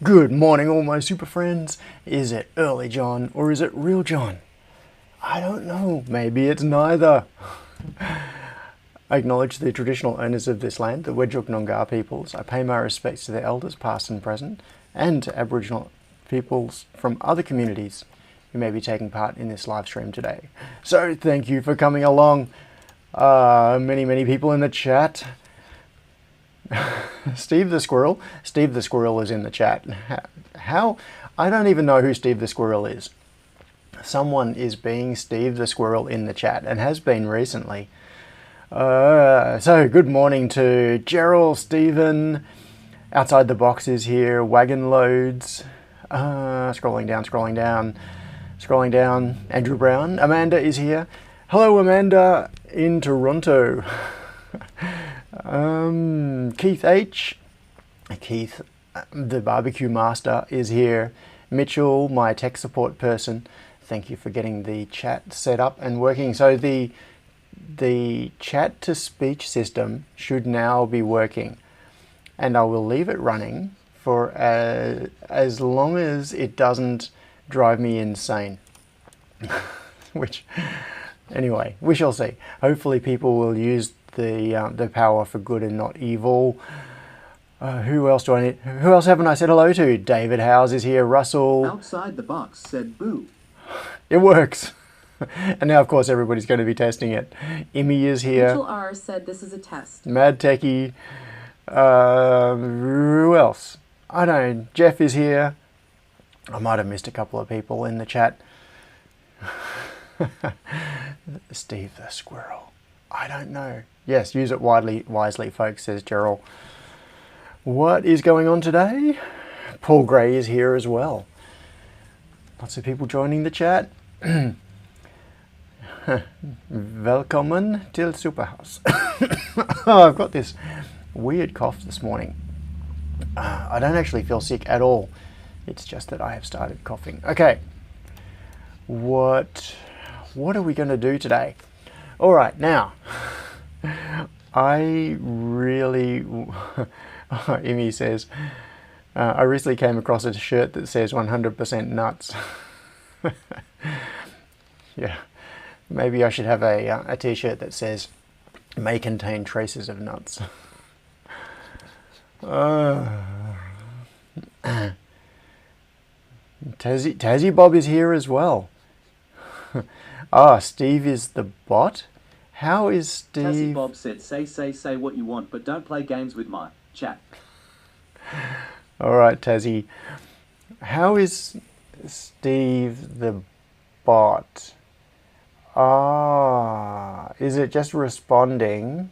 Good morning, all my super friends. Is it early John or is it real John? I don't know. Maybe it's neither. I acknowledge the traditional owners of this land, the Whadjuk Noongar peoples. I pay my respects to their elders, past and present, and to Aboriginal peoples from other communities who may be taking part in this live stream today. So thank you for coming along. Many people in the chat. Steve the Squirrel is in the chat. How? I don't even know who Steve the Squirrel is. Someone is being Steve the Squirrel in the chat and has been recently. So good morning to Gerald, Stephen, Outside the Box is here, Wagon Loads, scrolling down, Andrew Brown, Amanda is here. Hello Amanda in Toronto. Keith H, Keith, the barbecue master is here. Mitchell, my tech support person, thank you for getting the chat set up and working. So the chat to speech system should now be working, and I will leave it running for as long as it doesn't drive me insane. Which, anyway, we shall see. Hopefully people will use the power for good and not evil. Who else do I need? Who else haven't I said hello to? David Howes is here. Russell. Outside the Box said boo. It works. And now, of course, everybody's going to be testing it. Immy is here. Mitchell R said this is a test. Mad Techie. Who else? I don't know. Jeff is here. I might have missed a couple of people in the chat. Steve the Squirrel. I don't know. Yes, use it wisely, folks, says Gerald. What is going on today? Paul Gray is here as well. Lots of people joining the chat. Welcome till Superhouse. Oh, I've got this weird cough this morning. I don't actually feel sick at all. It's just that I have started coughing. Okay. What are we going to do today? All right, now, I really, Imi says, I recently came across a shirt that says 100% nuts. Yeah, maybe I should have a t-shirt that says, may contain traces of nuts. Tazzy Bob is here as well. Steve is the bot? How is Steve... Tazzy Bob said, say what you want, but don't play games with my chat. Alright, Tazzy. How is Steve the bot? Is it just responding?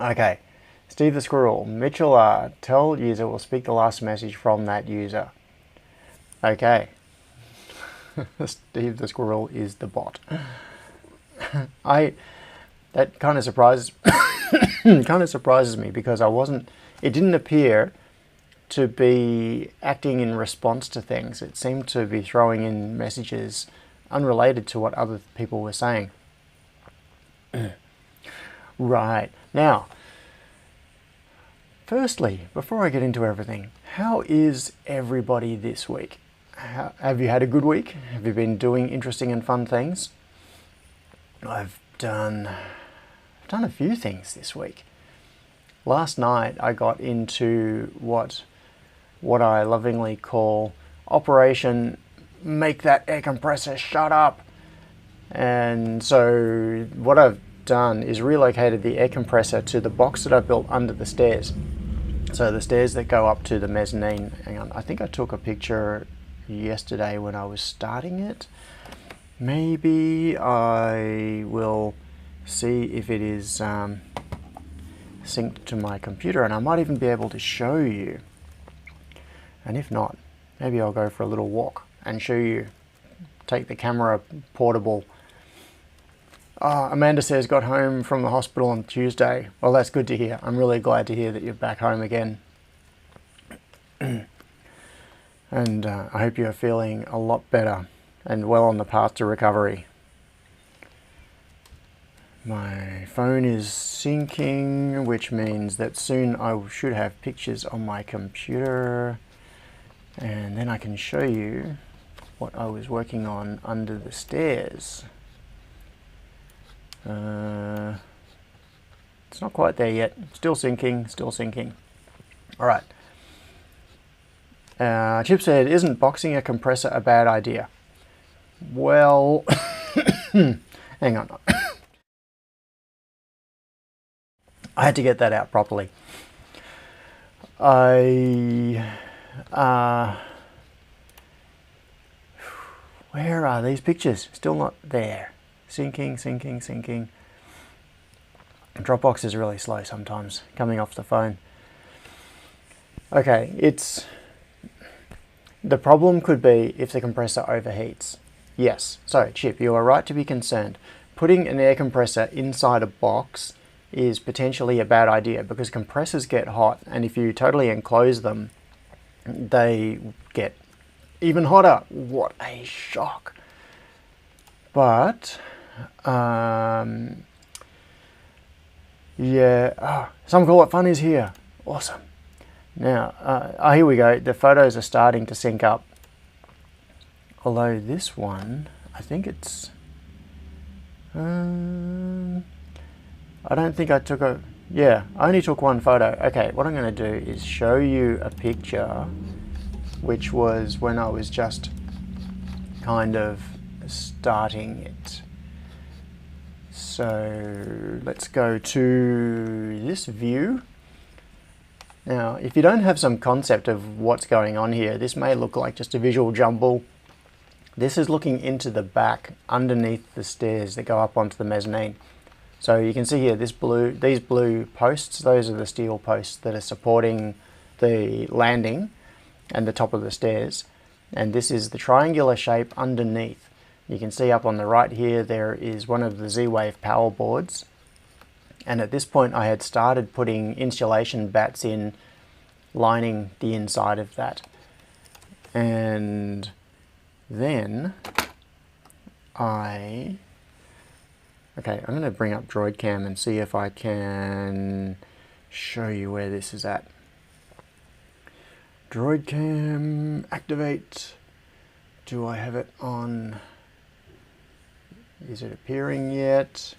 Okay. Steve the Squirrel. Mitchell R. Tell user will speak the last message from that user. Okay. Steve the Squirrel is the bot. That kind of surprises me because it didn't appear to be acting in response to things. It seemed to be throwing in messages unrelated to what other people were saying. Right. Now, firstly, before I get into everything, how is everybody this week? Have you had a good week? Have you been doing interesting and fun things? I've done a few things this week. Last night I got into what I lovingly call Operation Make That Air Compressor Shut Up. And so what I've done is relocated the air compressor to the box that I built under the stairs. So the stairs that go up to the mezzanine. Hang on, I think I took a picture yesterday when I was starting it. Maybe I will see if it is synced to my computer, and I might even be able to show you. And if not, maybe I'll go for a little walk and show you. Take the camera portable. Amanda says got home from the hospital on Tuesday. Well, that's good to hear. I'm really glad to hear that you're back home again. And I hope you're feeling a lot better and well on the path to recovery. My phone is syncing, which means that soon I should have pictures on my computer. And then I can show you what I was working on under the stairs. It's not quite there yet. Still sinking, still sinking. All right. Chip said, isn't boxing a compressor a bad idea? Well, hang on. I had to get that out properly. Where are these pictures? Still not there. Sinking, sinking, sinking. Dropbox is really slow sometimes, coming off the phone. Okay, the problem could be if the compressor overheats. Yes, so Chip, you are right to be concerned. Putting an air compressor inside a box is potentially a bad idea because compressors get hot, and if you totally enclose them, they get even hotter. What a shock. But, yeah, some call it fun is here. Awesome. Now, here we go. The photos are starting to sync up. Although this one, I think it's, I don't think I took I only took one photo. Okay, what I'm going to do is show you a picture, which was when I was just kind of starting it. So let's go to this view. Now, if you don't have some concept of what's going on here, this may look like just a visual jumble. This is looking into the back underneath the stairs that go up onto the mezzanine. So you can see here these blue posts, those are the steel posts that are supporting the landing and the top of the stairs. And this is the triangular shape underneath. You can see up on the right here, there is one of the Z-Wave power boards. And at this point I had started putting insulation bats in, lining the inside of that. And then I'm going to bring up Droid Cam and see if I can show you where this is at. Droid Cam, activate. Do I have it on? Is it appearing yet?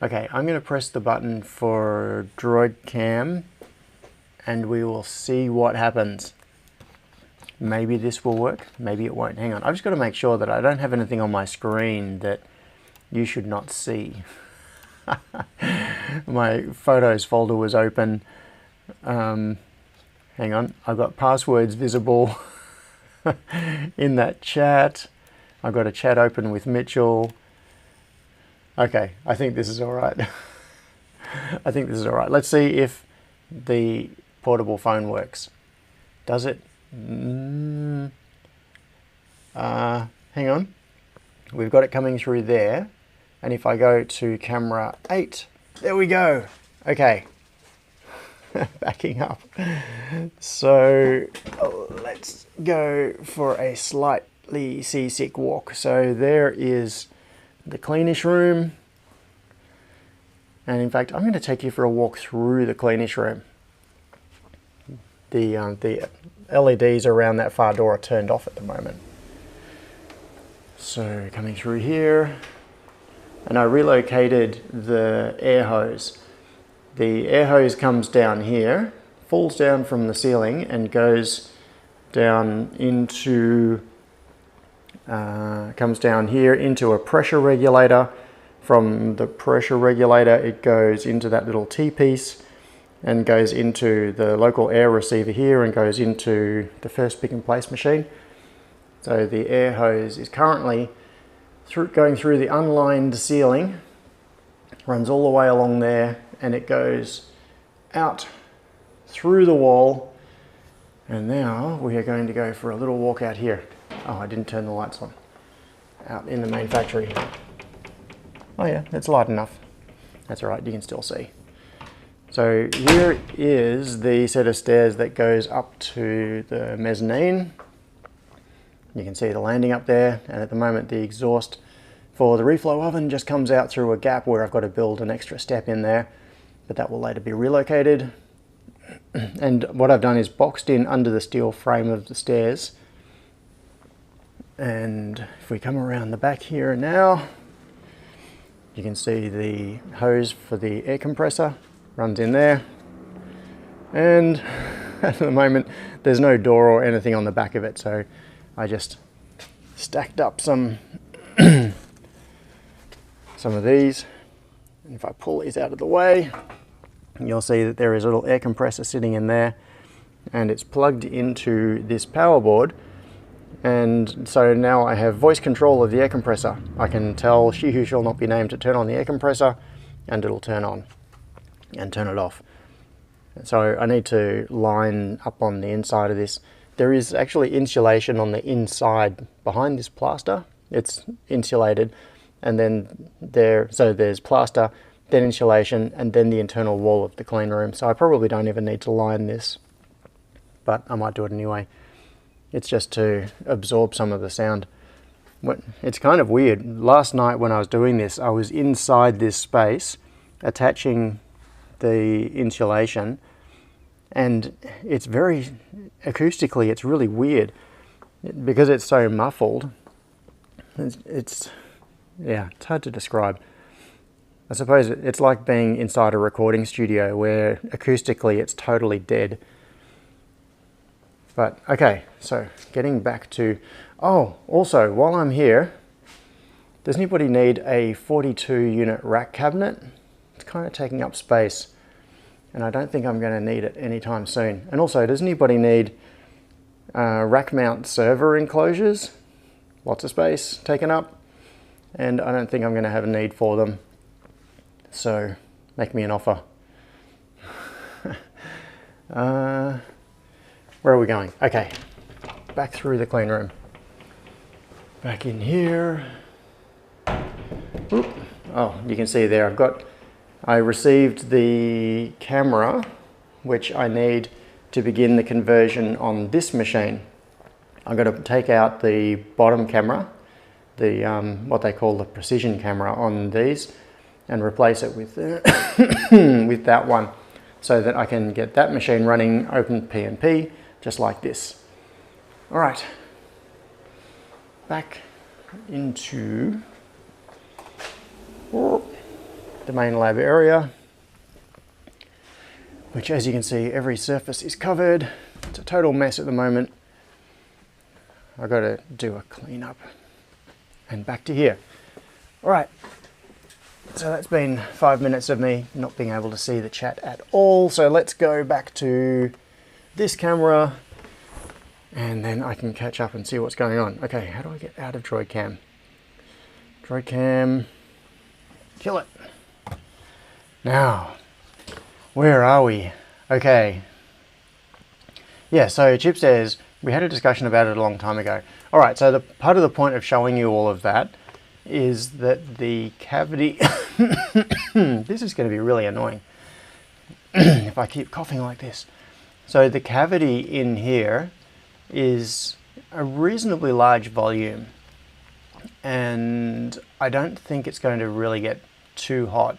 Okay, I'm going to press the button for Droid Cam and we will see what happens. Maybe this will work, maybe it won't. Hang on, I've just got to make sure that I don't have anything on my screen that you should not see. My photos folder was open. Hang on, I've got passwords visible in that chat. I've got a chat open with Mitchell. Okay, I think this is all right. I think this is all right. Let's see if the portable phone works. Does it? Hang on. We've got it coming through there. And if I go to camera 8, there we go. Okay. Backing up. So let's go for a slightly seasick walk. So there is the cleanish room. And in fact, I'm going to take you for a walk through the cleanish room. The LEDs around that far door are turned off at the moment. So coming through here, and I relocated the air hose. The air hose comes down here, falls down from the ceiling and goes down into, comes down here into a pressure regulator. From the pressure regulator it goes into that little T-piece and goes into the local air receiver here and goes into the first pick and place machine. So the air hose is currently going through the unlined ceiling, runs all the way along there, and it goes out through the wall. And now we are going to go for a little walk out here. Oh, I didn't turn the lights on. Out in the main factory. Oh yeah, it's light enough. That's all right, you can still see. So here is the set of stairs that goes up to the mezzanine. You can see the landing up there, and at the moment the exhaust for the reflow oven just comes out through a gap where I've got to build an extra step in there, but that will later be relocated. And what I've done is boxed in under the steel frame of the stairs. And if we come around the back here now, you can see the hose for the air compressor runs in there. And at the moment, there's no door or anything on the back of it, so I just stacked up some of these. And if I pull these out of the way, you'll see that there is a little air compressor sitting in there, and it's plugged into this power board. And so now I have voice control of the air compressor. I can tell She Who Shall Not Be Named to turn on the air compressor, and it'll turn on and turn it off. So I need to line up on the inside of this. There is actually insulation on the inside behind this plaster. It's insulated, and then there's plaster, then insulation, and then the internal wall of the clean room. So I probably don't even need to line this, but I might do it anyway. It's just to absorb some of the sound. It's kind of weird. Last night when I was doing this, I was inside this space attaching the insulation, and it's very acoustically, it's really weird because it's so muffled. It's hard to describe. I suppose it's like being inside a recording studio where acoustically it's totally dead. But okay, so getting back to, also while I'm here, does anybody need a 42 unit rack cabinet? It's kind of taking up space, and I don't think I'm going to need it anytime soon. And also, does anybody need rack mount server enclosures? Lots of space taken up, and I don't think I'm going to have a need for them. So make me an offer. Where are we going? Okay, back through the clean room. Back in here. Oop. Oh, you can see there I received the camera, which I need to begin the conversion on this machine. I'm going to take out the bottom camera, the what they call the precision camera on these, and replace it with with that one, so that I can get that machine running open PNP just like this. All right, back into the main lab area, which, as you can see, every surface is covered. It's a total mess at the moment. I've got to do a clean up. And back to here. All right, so that's been 5 minutes of me not being able to see the chat at all. So let's go back to this camera, and then I can catch up and see what's going on. Okay, how do I get out of Droid Cam? Droid Cam, kill it. Now, where are we? Okay. Yeah, so chip says, we had a discussion about it a long time ago. All right, so the part of the point of showing you all of that is that the cavity, this is going to be really annoying if I keep coughing like this. So the cavity in here is a reasonably large volume, and I don't think it's going to really get too hot,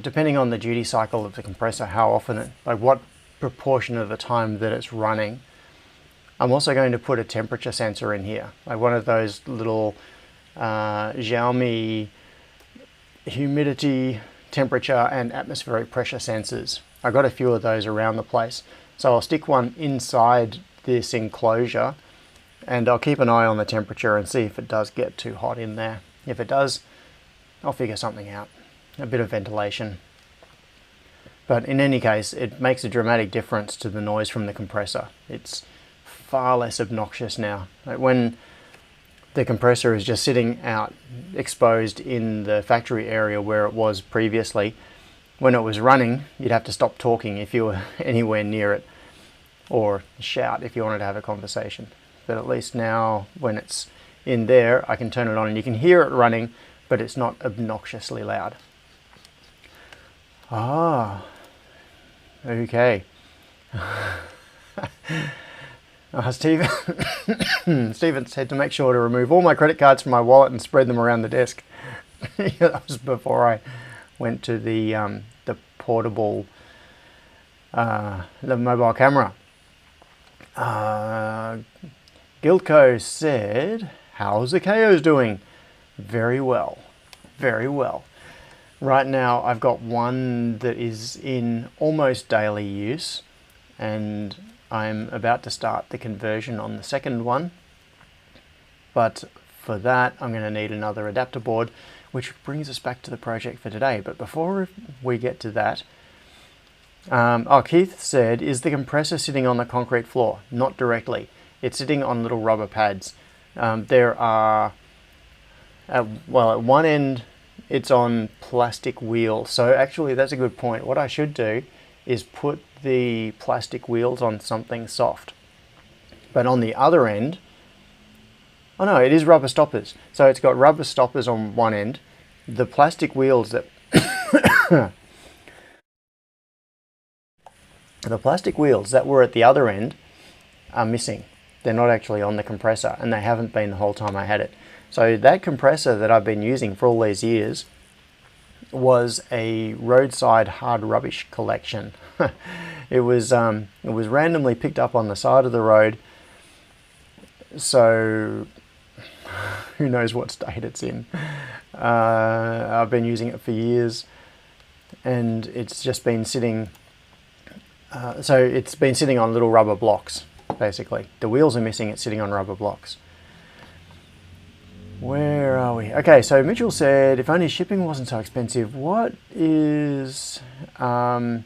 depending on the duty cycle of the compressor, how often like what proportion of the time that it's running. I'm also going to put a temperature sensor in here, like one of those little Xiaomi humidity, temperature and atmospheric pressure sensors. I've got a few of those around the place. So I'll stick one inside this enclosure, and I'll keep an eye on the temperature and see if it does get too hot in there. If it does, I'll figure something out. A bit of ventilation. But in any case, it makes a dramatic difference to the noise from the compressor. It's far less obnoxious now. Like when the compressor is just sitting out exposed in the factory area where it was previously, when it was running, you'd have to stop talking if you were anywhere near it, or shout if you wanted to have a conversation. But at least now, when it's in there, I can turn it on and you can hear it running, but it's not obnoxiously loud. Ah, okay. Steven said to make sure to remove all my credit cards from my wallet and spread them around the desk. That was before I went to the portable the mobile camera. Guildco said, how's the KOs doing? Very well, very well. Right now I've got one that is in almost daily use, and I'm about to start the conversion on the second one. But for that I'm going to need another adapter board, which brings us back to the project for today. But before we get to that, Keith said, is the compressor sitting on the concrete floor? Not directly. It's sitting on little rubber pads. There are, well, at one end it's on plastic wheels. So actually that's a good point. What I should do is put the plastic wheels on something soft. But on the other end, oh no, it is rubber stoppers. So it's got rubber stoppers on one end. The plastic wheels that the plastic wheels that were at the other end are missing. They're not actually on the compressor, and they haven't been the whole time I had it. So that compressor that I've been using for all these years was a roadside hard rubbish collection. It was randomly picked up on the side of the road. So who knows what state it's in. I've been using it for years, and it's just been sitting. So it's been sitting on little rubber blocks, basically. The wheels are missing, it's sitting on rubber blocks. Where are we? Okay, so Mitchell said, if only shipping wasn't so expensive. What is that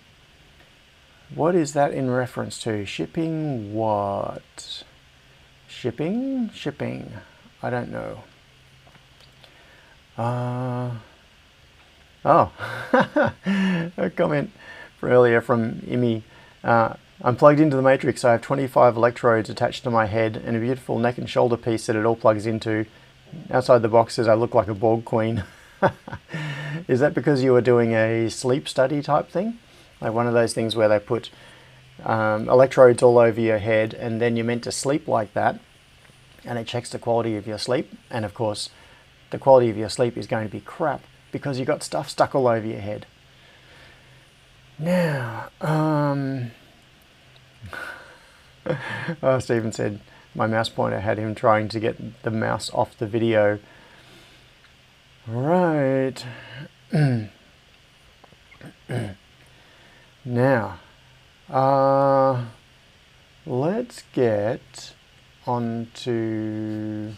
in reference to? Shipping what? Shipping? I don't know. Oh, a comment earlier from Imi. I'm plugged into the matrix. I have 25 electrodes attached to my head and a beautiful neck and shoulder piece that it all plugs into. Outside the boxes I look like a bald queen. Is that because you were doing a sleep study type thing? Like one of those things where they put electrodes all over your head and then you're meant to sleep like that, and it checks the quality of your sleep, and of course the quality of your sleep is going to be crap because you got stuff stuck all over your head. Now, Stephen said my mouse pointer had him trying to get the mouse off the video. Right. Now, let's get on to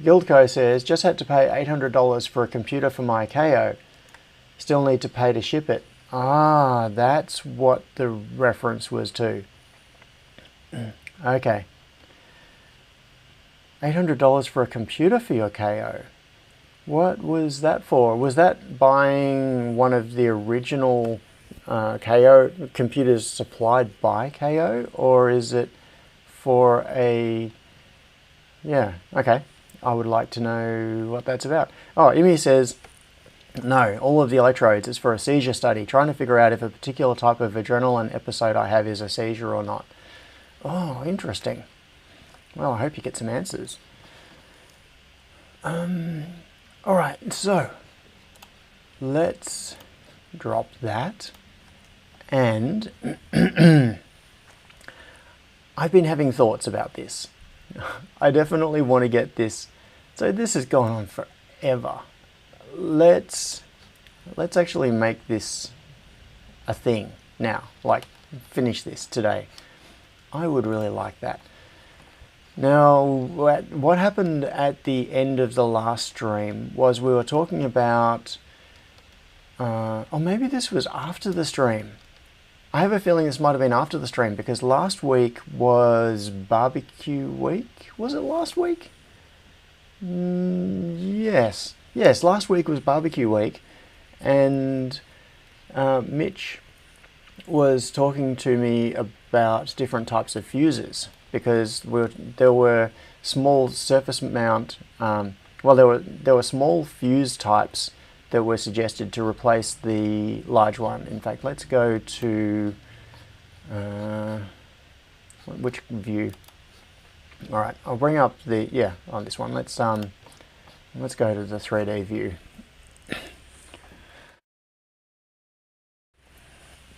Guildco says, just had to pay $800 for a computer for my KO. Still need to pay to ship it. That's what the reference was to. Okay. $800 for a computer for your KO. What was that for? Was that buying one of the original KO computers supplied by KO, or is it for a... Yeah, okay. I would like to know what that's about. Oh, Imi says, no, all of the electrodes is for a seizure study, trying to figure out if a particular type of adrenaline episode I have is a seizure or not. Oh, interesting. Well, I hope you get some answers. Alright, so let's drop that. And I've been having thoughts about this. I definitely want to get this. So this has gone on forever. Let's actually make this a thing now. Like, finish this today. I would really like that. Now, what happened at the end of the last stream was we were talking about, or maybe this was after the stream. I have a feeling this might have been after the stream, because last week was barbecue week. Was it last week? Yes, last week was barbecue week, and Mitch was talking to me about different types of fuses, because there were small surface mount, there were small fuse types that were suggested to replace the large one. In fact, let's go to which view? All right, I'll bring up on this one. Let's go to the 3D view.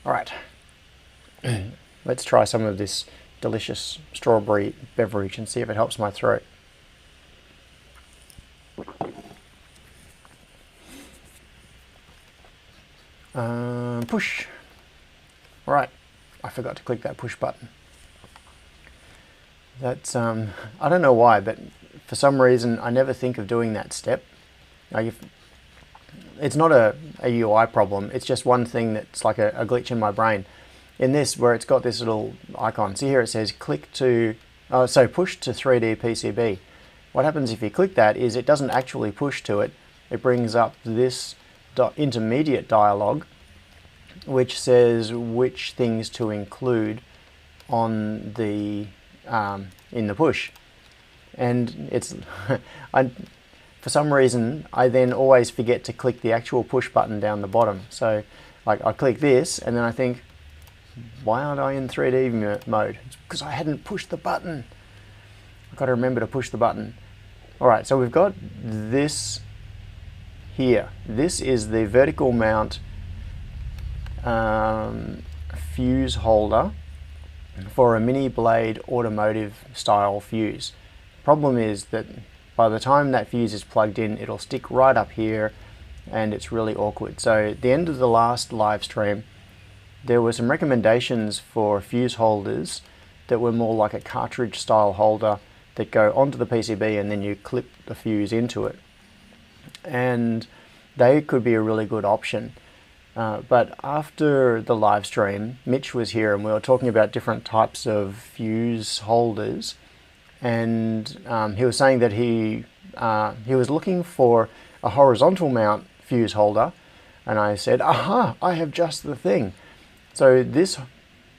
All right, let's try some of this delicious strawberry beverage and see if it helps my throat. Push. All right, I forgot to click that push button. That's, I don't know why, but for some reason I never think of doing that step. Like it's not a UI problem, it's just one thing that's like a glitch in my brain. In this, where it's got this little icon, see here it says click to, so push to 3D PCB. What happens if you click that is it doesn't actually push to it, it brings up this intermediate dialog which says which things to include on the in the push. And it's for some reason I then always forget to click the actual push button down the bottom. So like I click this and then I think, why aren't I in 3D mode? It's because I hadn't pushed the button. I've got to remember to push the button. Alright, so we've got this here. This is the vertical mount fuse holder for a mini blade automotive style fuse. Problem is that by the time that fuse is plugged in, it'll stick right up here and it's really awkward. So at the end of the last live stream, there were some recommendations for fuse holders that were more like a cartridge style holder that go onto the PCB and then you clip the fuse into it. And they could be a really good option. But after the live stream, Mitch was here and we were talking about different types of fuse holders, and he was saying that he was looking for a horizontal mount fuse holder, and I said, aha, I have just the thing. So this,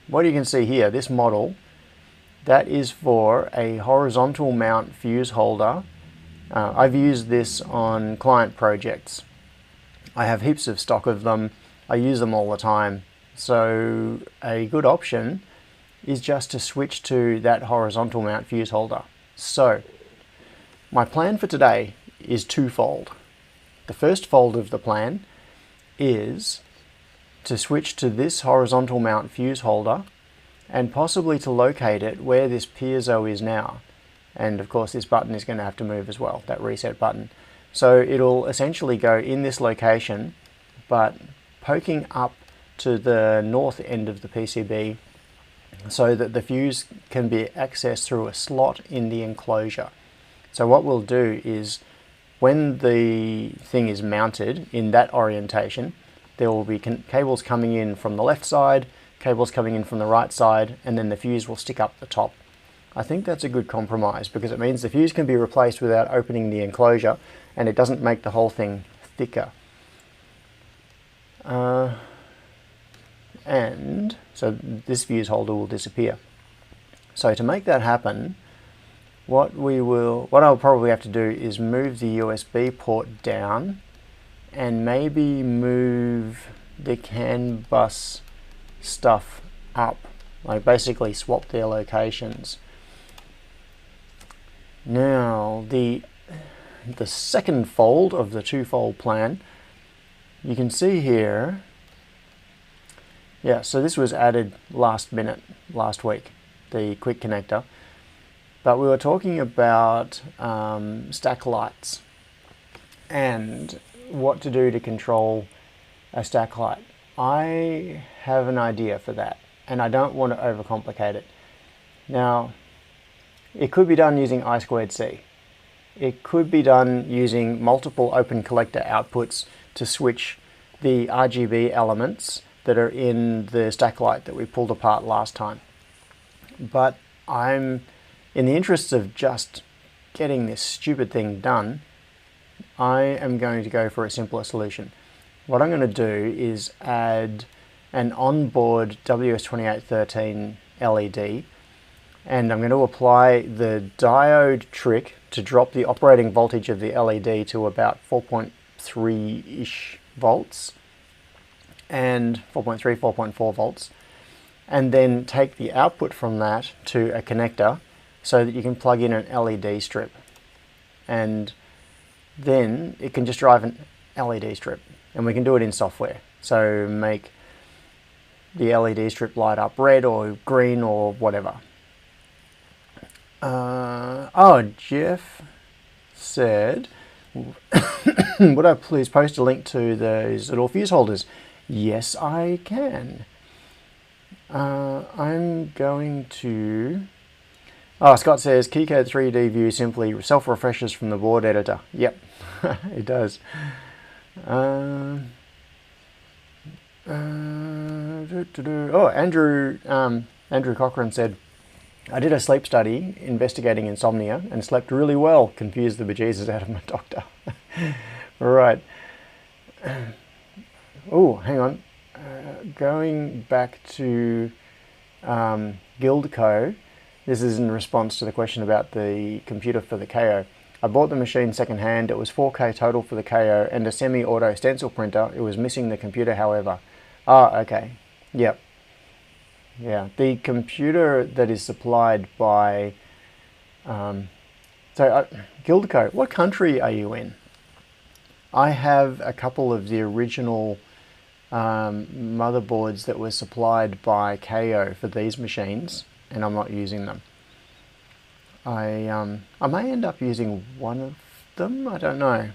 what you can see here, this model, that is for a horizontal mount fuse holder. I've used this on client projects. I have heaps of stock of them. I use them all the time. So a good option is just to switch to that horizontal mount fuse holder. So my plan for today is twofold. The first fold of the plan is to switch to this horizontal mount fuse holder and possibly to locate it where this piezo is now. And of course this button is going to have to move as well, that reset button. So it'll essentially go in this location, but poking up to the north end of the PCB so that the fuse can be accessed through a slot in the enclosure. So what we'll do is when the thing is mounted in that orientation, there will be cables coming in from the left side, cables coming in from the right side, and then the fuse will stick up the top. I think that's a good compromise because it means the fuse can be replaced without opening the enclosure and it doesn't make the whole thing thicker. And so this fuse holder will disappear. So to make that happen, what I'll probably have to do is move the USB port down and maybe move the CAN bus stuff up, like basically swap their locations. Now the second fold of the twofold plan, you can see here, yeah, so this was added last minute, last week, the quick connector. But we were talking about stack lights and what to do to control a stack light. I have an idea for that and I don't want to overcomplicate it. Now, it could be done using I2C. It could be done using multiple open collector outputs to switch the RGB elements that are in the stack light that we pulled apart last time. But in the interests of just getting this stupid thing done, I am going to go for a simpler solution. What I'm going to do is add an onboard WS2813 LED, and I'm going to apply the diode trick to drop the operating voltage of the LED to about 4.3-ish volts, and 4.3, 4.4 volts, and then take the output from that to a connector so that you can plug in an LED strip, and then it can just drive an LED strip, and we can do it in software. So make the LED strip light up red or green or whatever. Oh, Jeff said, would I please post a link to those little fuse holders? Yes, I can. I'm going to... Oh, Scott says, KeyCode 3D view simply self-refreshes from the board editor. Yep, it does. Oh, Andrew Cochran said, I did a sleep study investigating insomnia and slept really well. Confused the bejesus out of my doctor. Right. Oh, hang on. Going back to Guildco, this is in response to the question about the computer for the KO. I bought the machine second-hand. It was 4K total for the KO and a semi-auto stencil printer. It was missing the computer, however. Ah, okay. Yep. Yeah, the computer that is supplied by... Guildco, what country are you in? I have a couple of the original motherboards that were supplied by KO for these machines, and I'm not using them. I may end up using one of them, I don't know.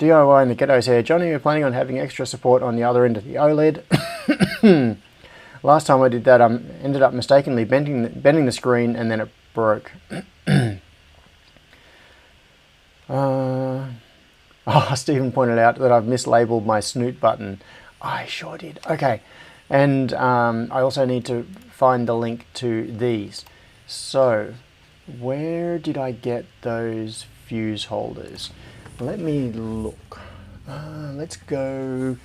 DIY in the ghettos here. Johnny, you're planning on having extra support on the other end of the OLED. Last time I did that, I ended up mistakenly bending the screen and then it broke. Stephen pointed out that I've mislabeled my snoot button. I sure did. Okay. And I also need to find the link to these. So, where did I get those fuse holders? Let me look. Let's go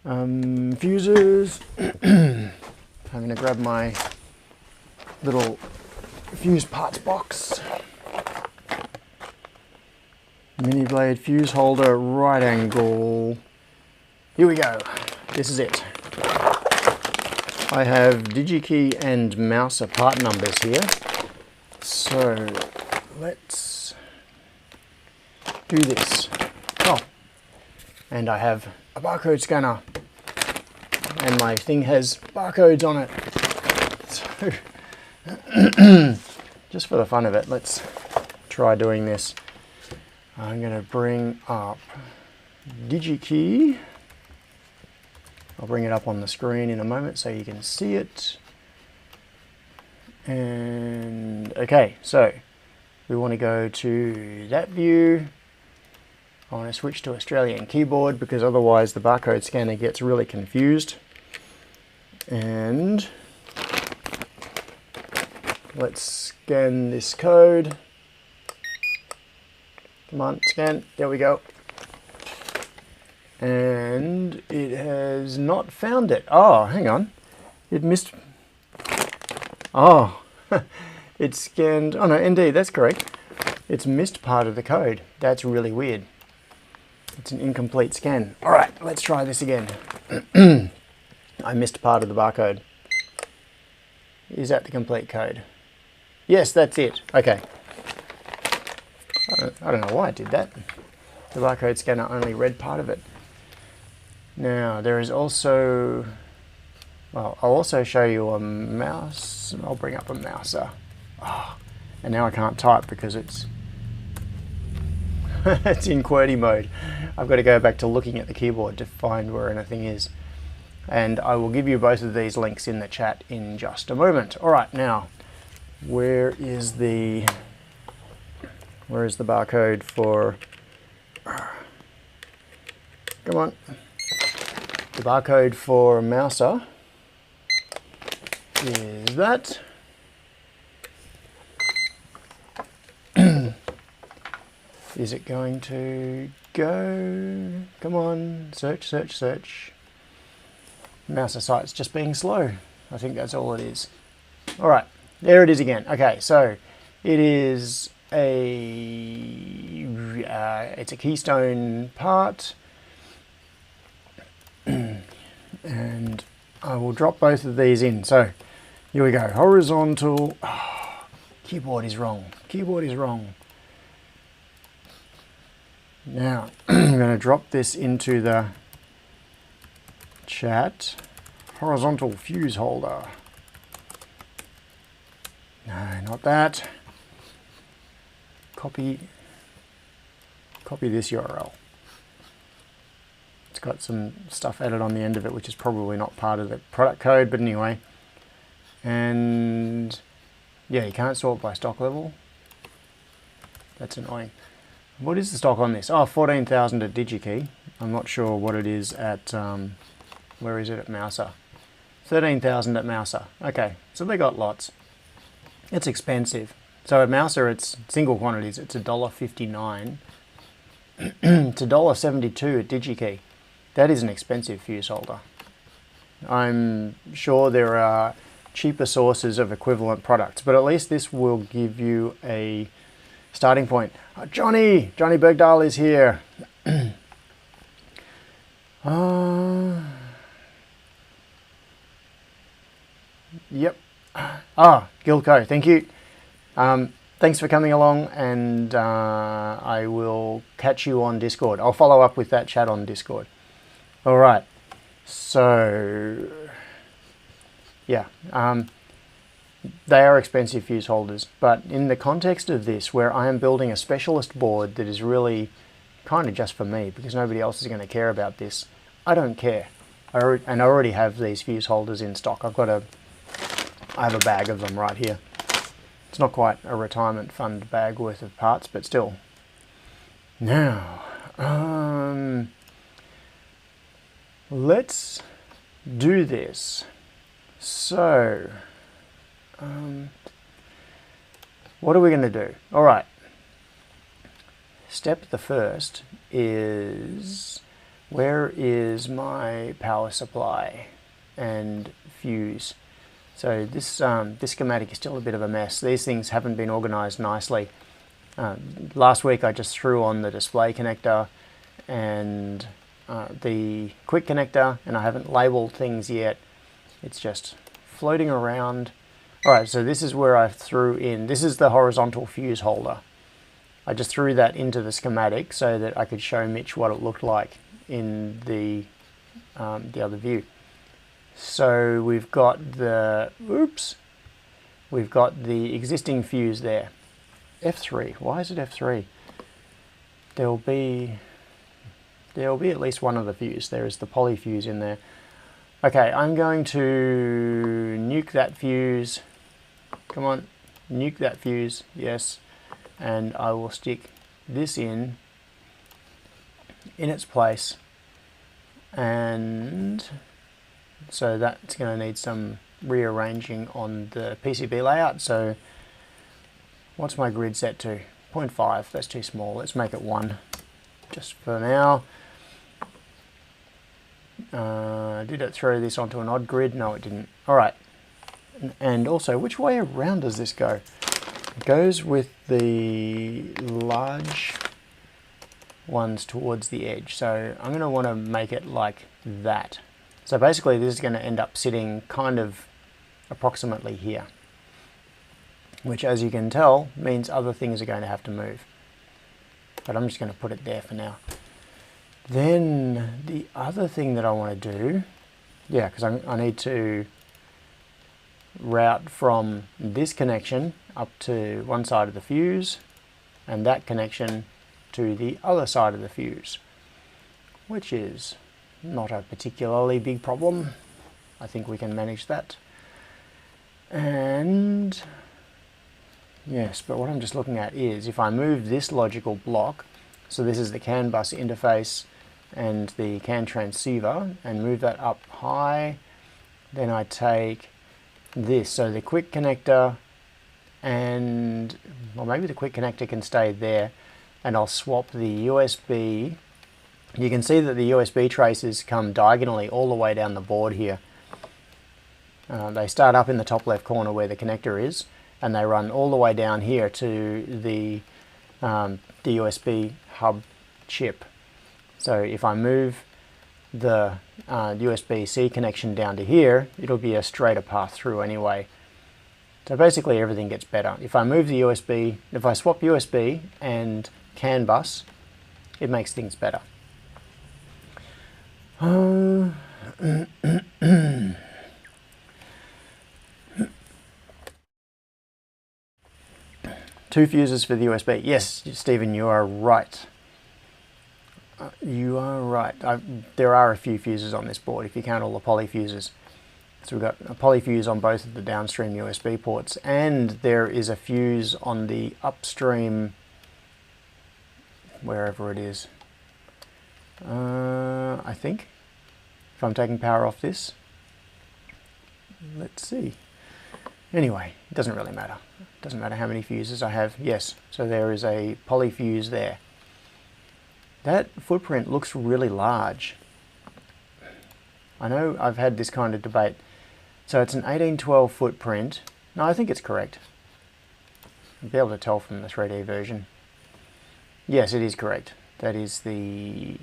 fuses. I'm going to grab my little fuse parts box. Mini blade fuse holder, right angle. Here we go. This is it. I have DigiKey and Mouser part numbers here. So let's do this. Oh, and I have a barcode scanner. And my thing has barcodes on it. So just for the fun of it, let's try doing this. I'm going to bring up DigiKey. I'll bring it up on the screen in a moment so you can see it. And okay, so we want to go to that view. I want to switch to Australian keyboard because otherwise the barcode scanner gets really confused. And let's scan this code. Come on, scan. There we go. And it has not found it. Oh, hang on. It missed. Oh, it scanned. Oh no, indeed, that's correct. It's missed part of the code. That's really weird. It's an incomplete scan. All right, let's try this again. I missed part of the barcode. Is that the complete code? Yes, that's it. Okay. I don't know why it did that. The barcode scanner only read part of it. Now, there is also, well, I'll also show you a mouse. I'll bring up a mouser. Oh, and now I can't type because it's it's in QWERTY mode. I've got to go back to looking at the keyboard to find where anything is. And I will give you both of these links in the chat in just a moment. All right, now, where is the barcode for, come on, the barcode for Mouser is that. Is it going to go? Come on, search, search, search. Mouser site's just being slow. I think that's all it is. All right, there it is again. Okay, so it is it's a keystone part. And I will drop both of these in. So here we go, horizontal. Oh, keyboard is wrong. Keyboard is wrong. Now I'm going to drop this into the Chat. Horizontal fuse holder. No, not that. Copy this URL. It's got some stuff added on the end of it, which is probably not part of the product code, but anyway. And yeah, you can't sort by stock level. That's annoying. What is the stock on this? Oh, 14,000 at DigiKey. I'm not sure what it is at, where is it at Mouser? 13,000 at Mouser. Okay, so they got lots. It's expensive. So at Mouser, it's single quantities. It's $1.59 to $1.72 at DigiKey. That is an expensive fuse holder. I'm sure there are cheaper sources of equivalent products, but at least this will give you a starting point. Johnny Bergdahl is here. Yep. Gilco, thank you. Thanks for coming along, and I will catch you on Discord. I'll follow up with that chat on Discord. All right. So, yeah. They are expensive fuse holders, but in the context of this, where I am building a specialist board that is really kind of just for me, because nobody else is going to care about this, I don't care. I already have these fuse holders in stock. I have a bag of them right here. It's not quite a retirement fund bag worth of parts, but still. Now, let's do this. So, what are we going to do? All right. Step the first is, where is my power supply and fuse? So this schematic is still a bit of a mess. These things haven't been organized nicely. Last week I just threw on the display connector and the quick connector, and I haven't labeled things yet. It's just floating around. All right, so this is where I threw in, this is the horizontal fuse holder. I just threw that into the schematic so that I could show Mitch what it looked like in the other view. So we've got the, we've got the existing fuse there. F3, why is it F3? There'll be at least one of the fuse. There is the poly fuse in there. Okay, I'm going to nuke that fuse. Come on, nuke that fuse, yes. And I will stick this in its place. And so that's going to need some rearranging on the PCB layout. So what's my grid set to? 0.5, that's too small. Let's make it 1 just for now. Did it throw this onto an odd grid? No, it didn't. All right. And also, which way around does this go? It goes with the large ones towards the edge. So I'm going to want to make it like that. So basically this is going to end up sitting kind of approximately here, which, as you can tell, means other things are going to have to move. But I'm just going to put it there for now. Then the other thing that I want to do, yeah, because I need to route from this connection up to one side of the fuse and that connection to the other side of the fuse, which is not a particularly big problem. I think we can manage that. And yes, but what I'm just looking at is if I move this logical block, so this is the CAN bus interface and the CAN transceiver, and move that up high, then I take this, so the quick connector, and well, maybe the quick connector can stay there, and I'll swap the USB. You can see that the USB traces come diagonally all the way down the board here. They start up in the top left corner where the connector is, and they run all the way down here to the USB hub chip. So if I move the USB-C connection down to here, it'll be a straighter path through anyway. So basically everything gets better. If I move the USB, if I swap USB and CAN bus, it makes things better. And 2 fuses for the USB. Yes, Stephen, you are right. You are right. There are a few fuses on this board if you count all the poly fuses. So we've got a poly fuse on both of the downstream USB ports, and there is a fuse on the upstream, wherever it is. I think, if I'm taking power off this. Let's see. Anyway, it doesn't really matter. It doesn't matter how many fuses I have. Yes, so there is a poly fuse there. That footprint looks really large. I know I've had this kind of debate. So it's an 1812 footprint. No, I think it's correct. You'll be able to tell from the 3D version. Yes, it is correct. That is the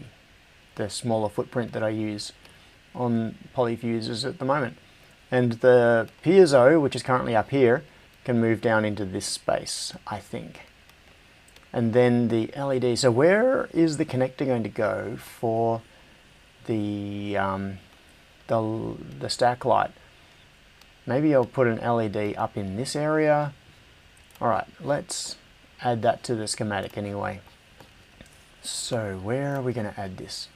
smaller footprint that I use on poly fuses at the moment. And the piezo, which is currently up here, can move down into this space, I think. And then the LED. So where is the connector going to go for the stack light? Maybe I'll put an LED up in this area. All right, let's add that to the schematic anyway. So where are we going to add this?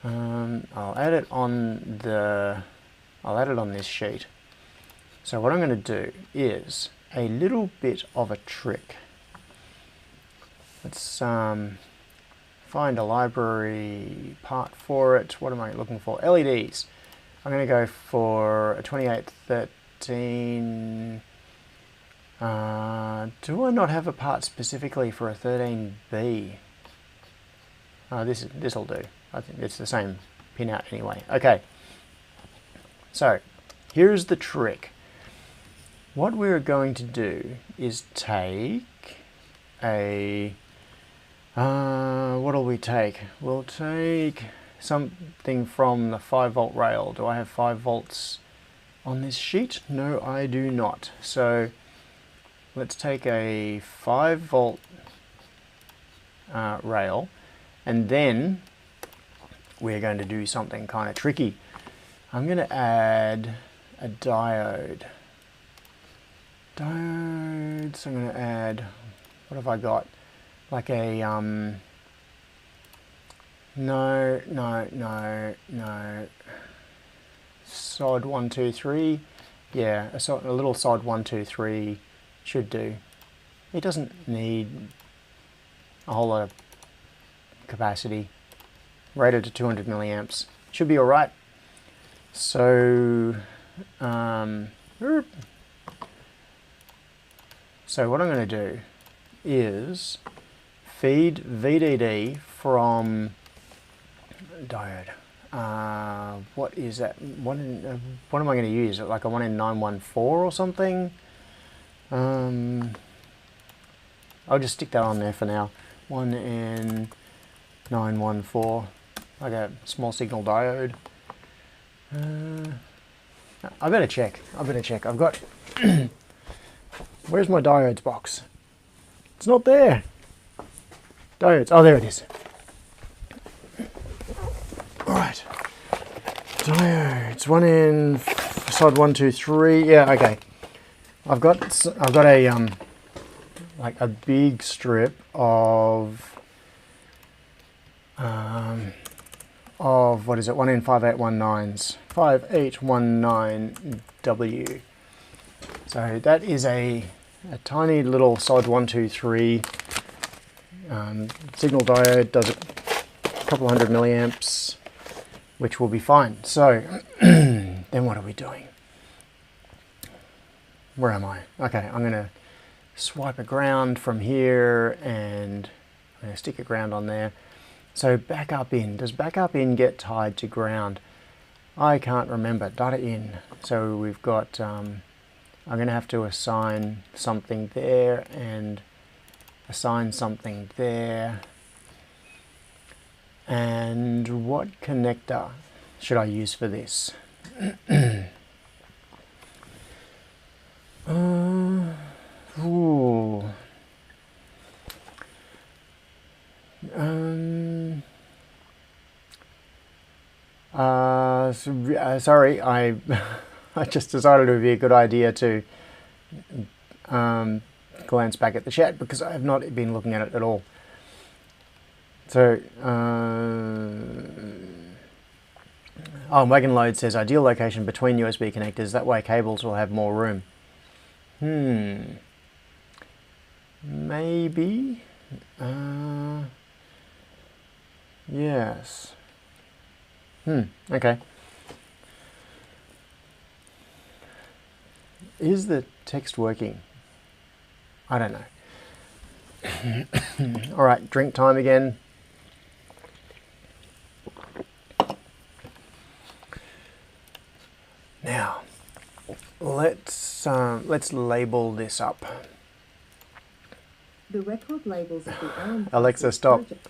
I'll add it on this sheet. So what I'm going to do is a little bit of a trick. Let's find a library part for it. What am I looking for? LEDs. I'm going to go for a 2813. Do I not have a part specifically for a 13B? This'll do. I think it's the same pin out anyway. Okay. So here's the trick. What we're going to do is take a what'll we take? We'll take something from the 5-volt rail. Do I have 5 volts on this sheet? No, I do not. So let's take a 5-volt rail, and then we're going to do something kind of tricky. I'm going to add a diode. Diodes, I'm going to add, what have I got? Like a, no. SOD 1, 2, 3. Yeah, a little SOD 1, 2, 3 should do. It doesn't need a whole lot of capacity. Rated to 200 milliamps. Should be alright. So, what I'm going to do is feed VDD from diode. What is that? What am I going to use? Like a 1N914 or something? I'll just stick that on there for now. 1N914, like a small signal diode. I better check. I've got. Where's my diodes box? It's not there. Diodes. Oh, there it is. All right. Diodes. 1N SOD 1, 2, 3. Yeah. Okay. I've got a like a big strip of what is it? 1N5819s. 5819W. So that is a tiny little SOD 1, 2, 3 signal diode. Does a couple hundred milliamps, which will be fine. So then what are we doing? Where am I? Okay, I'm going to swipe a ground from here, and I'm going to stick a ground on there. So backup in. Does backup in get tied to ground? I can't remember. Data in. So we've got, I'm going to have to assign something there and assign something there. And what connector should I use for this? Ooh. Sorry, I just decided it would be a good idea to glance back at the chat because I have not been looking at it at all. So, Wagon Load says ideal location between USB connectors. That way cables will have more room. Maybe. Yes. Okay. Is the text working? I don't know. All right, drink time again. Now, let's label this up. The record labels of the Allen Alexa, stop. project.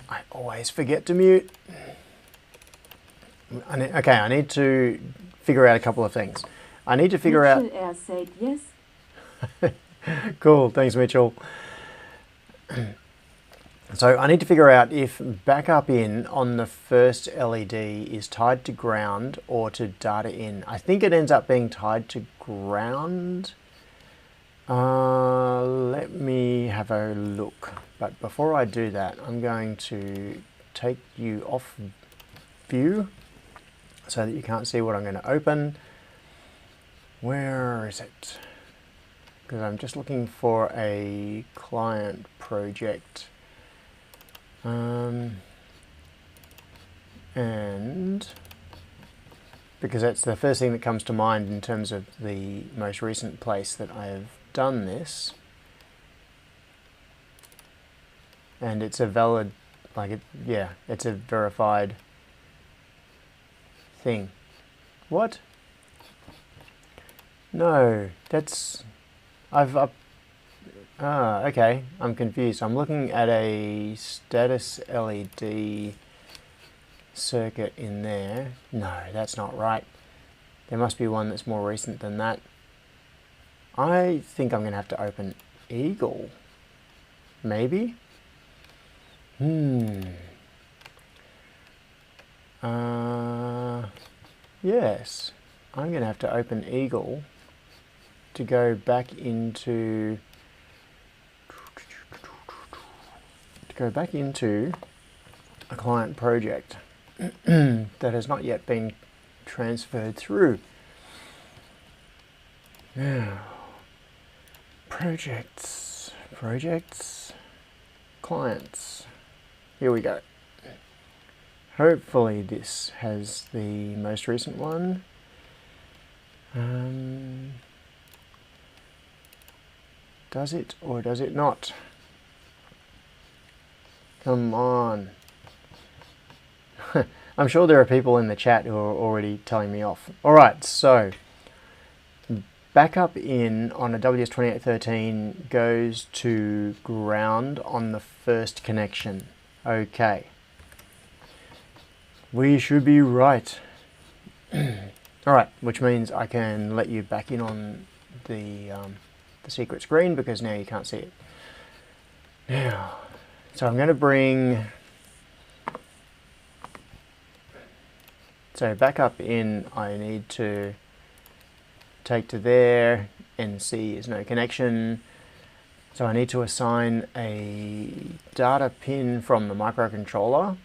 I always forget to mute. Okay, I need to figure out a couple of things. I need to figure out... Mitchell said yes. Cool, thanks Mitchell. So I need to figure out if backup in on the first LED is tied to ground or to data in. I think it ends up being tied to ground. Let me have a look. But before I do that, I'm going to take you off view so that you can't see what I'm going to open. Where is it? Because I'm just looking for a client project. And because that's the first thing that comes to mind in terms of the most recent place that I have done this. And it's a valid, it's a verified thing. What? No, that's, okay, I'm confused. I'm looking at a status LED circuit in there. No, that's not right. There must be one that's more recent than that. I think I'm going to have to open Eagle. Maybe? Yes. I'm going to have to open Eagle to go back into a client project that has not yet been transferred through. Now, projects, clients. Here we go. Hopefully this has the most recent one. Does it or does it not? Come on. I'm sure there are people in the chat who are already telling me off. Alright, so backup in on a WS2813 goes to ground on the first connection. Okay. We should be right. Alright, which means I can let you back in on the secret screen because now you can't see it. Now, so I'm going to bring... So backup in, I need to take to there, NC is no connection. So I need to assign a data pin from the microcontroller.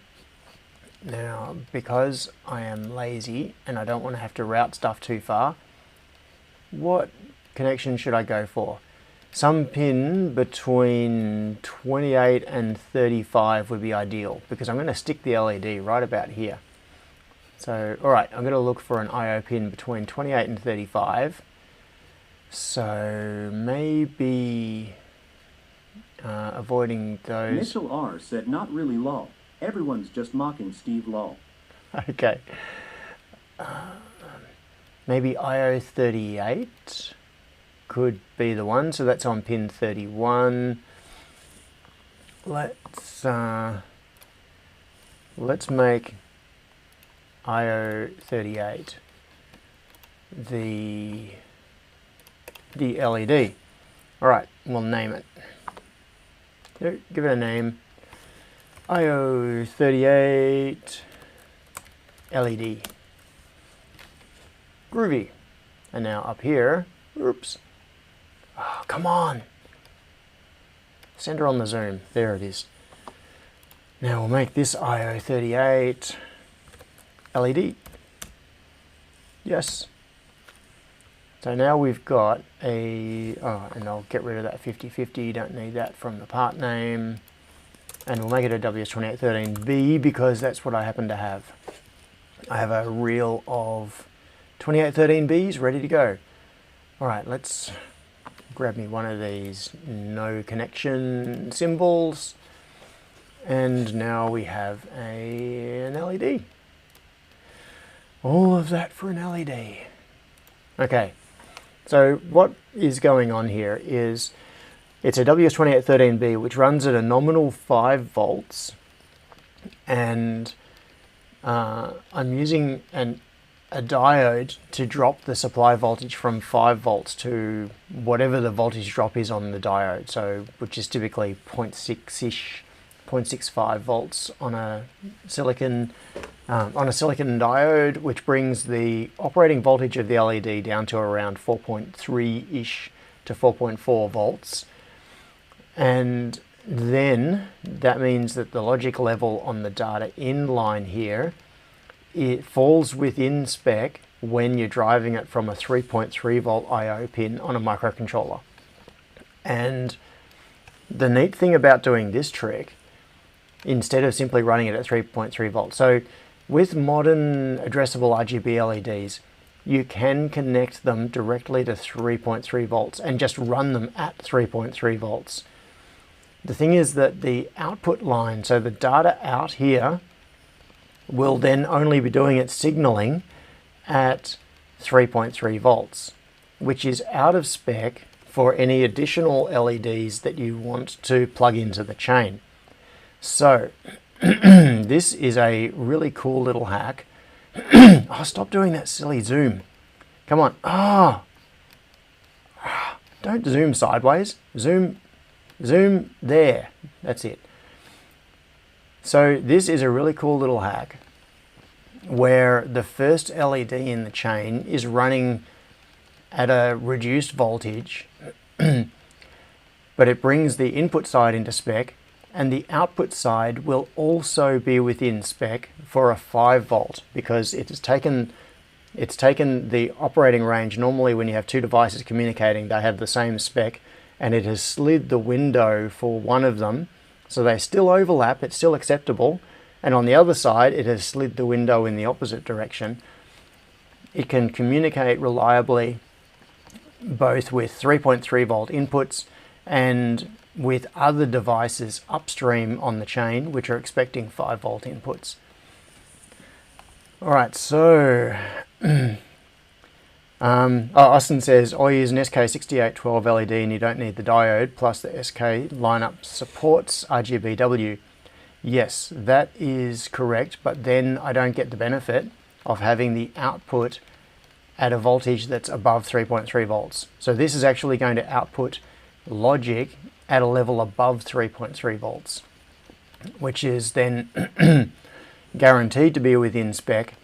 Now, because I am lazy and I don't want to have to route stuff too far, what connection should I go for? Some pin between 28 and 35 would be ideal because I'm going to stick the LED right about here. So, alright, I'm going to look for an I/O pin between 28 and 35. So, maybe avoiding those... Mitchell R said not really lol. Everyone's just mocking Steve lol. Okay. Maybe I/O 38 could be the one. So that's on pin 31. Let's make I/O 38 the LED. All right, we'll name it. Give it a name. I/O 38 LED. Groovy. And now up here, oops, Oh, come on. Center on the zoom. There it is. Now we'll make this IO38 LED. Yes. So now we've got a, and I'll get rid of that 5050, don't need that from the part name. And we'll make it a WS2813B because that's what I happen to have. I have a reel of 2813Bs ready to go. All right, let's grab me one of these no connection symbols. And now we have an LED. All of that for an LED. Okay, so what is going on here is it's a WS2813B which runs at a nominal 5 volts, and I'm using a diode to drop the supply voltage from 5 volts to whatever the voltage drop is on the diode, so which is typically 0.6-ish, 0.65 volts on a silicon diode, which brings the operating voltage of the LED down to around 4.3-ish to 4.4 volts. And then that means that the logic level on the data in line here, it falls within spec when you're driving it from a 3.3 volt I/O pin on a microcontroller. And the neat thing about doing this trick, instead of simply running it at 3.3 volts, so with modern addressable RGB LEDs, you can connect them directly to 3.3 volts and just run them at 3.3 volts. The thing is that the output line, so the data out here, will then only be doing its signaling at 3.3 volts, which is out of spec for any additional LEDs that you want to plug into the chain. So this is a really cool little hack. Oh, stop doing that silly zoom. Come on. Ah, oh. Don't zoom sideways. Zoom there. That's it. So this is a really cool little hack where the first LED in the chain is running at a reduced voltage, but it brings the input side into spec, and the output side will also be within spec for a 5 volt because it's taken the operating range. Normally when you have two devices communicating, they have the same spec, and it has slid the window for one of them, so they still overlap, it's still acceptable, and on the other side it has slid the window in the opposite direction. It can communicate reliably both with 3.3 volt inputs and with other devices upstream on the chain which are expecting 5 volt inputs. Alright, so Austin says, I use an SK6812 LED and you don't need the diode, plus the SK lineup supports RGBW. Yes, that is correct, but then I don't get the benefit of having the output at a voltage that's above 3.3 volts. So this is actually going to output logic at a level above 3.3 volts, which is then guaranteed to be within spec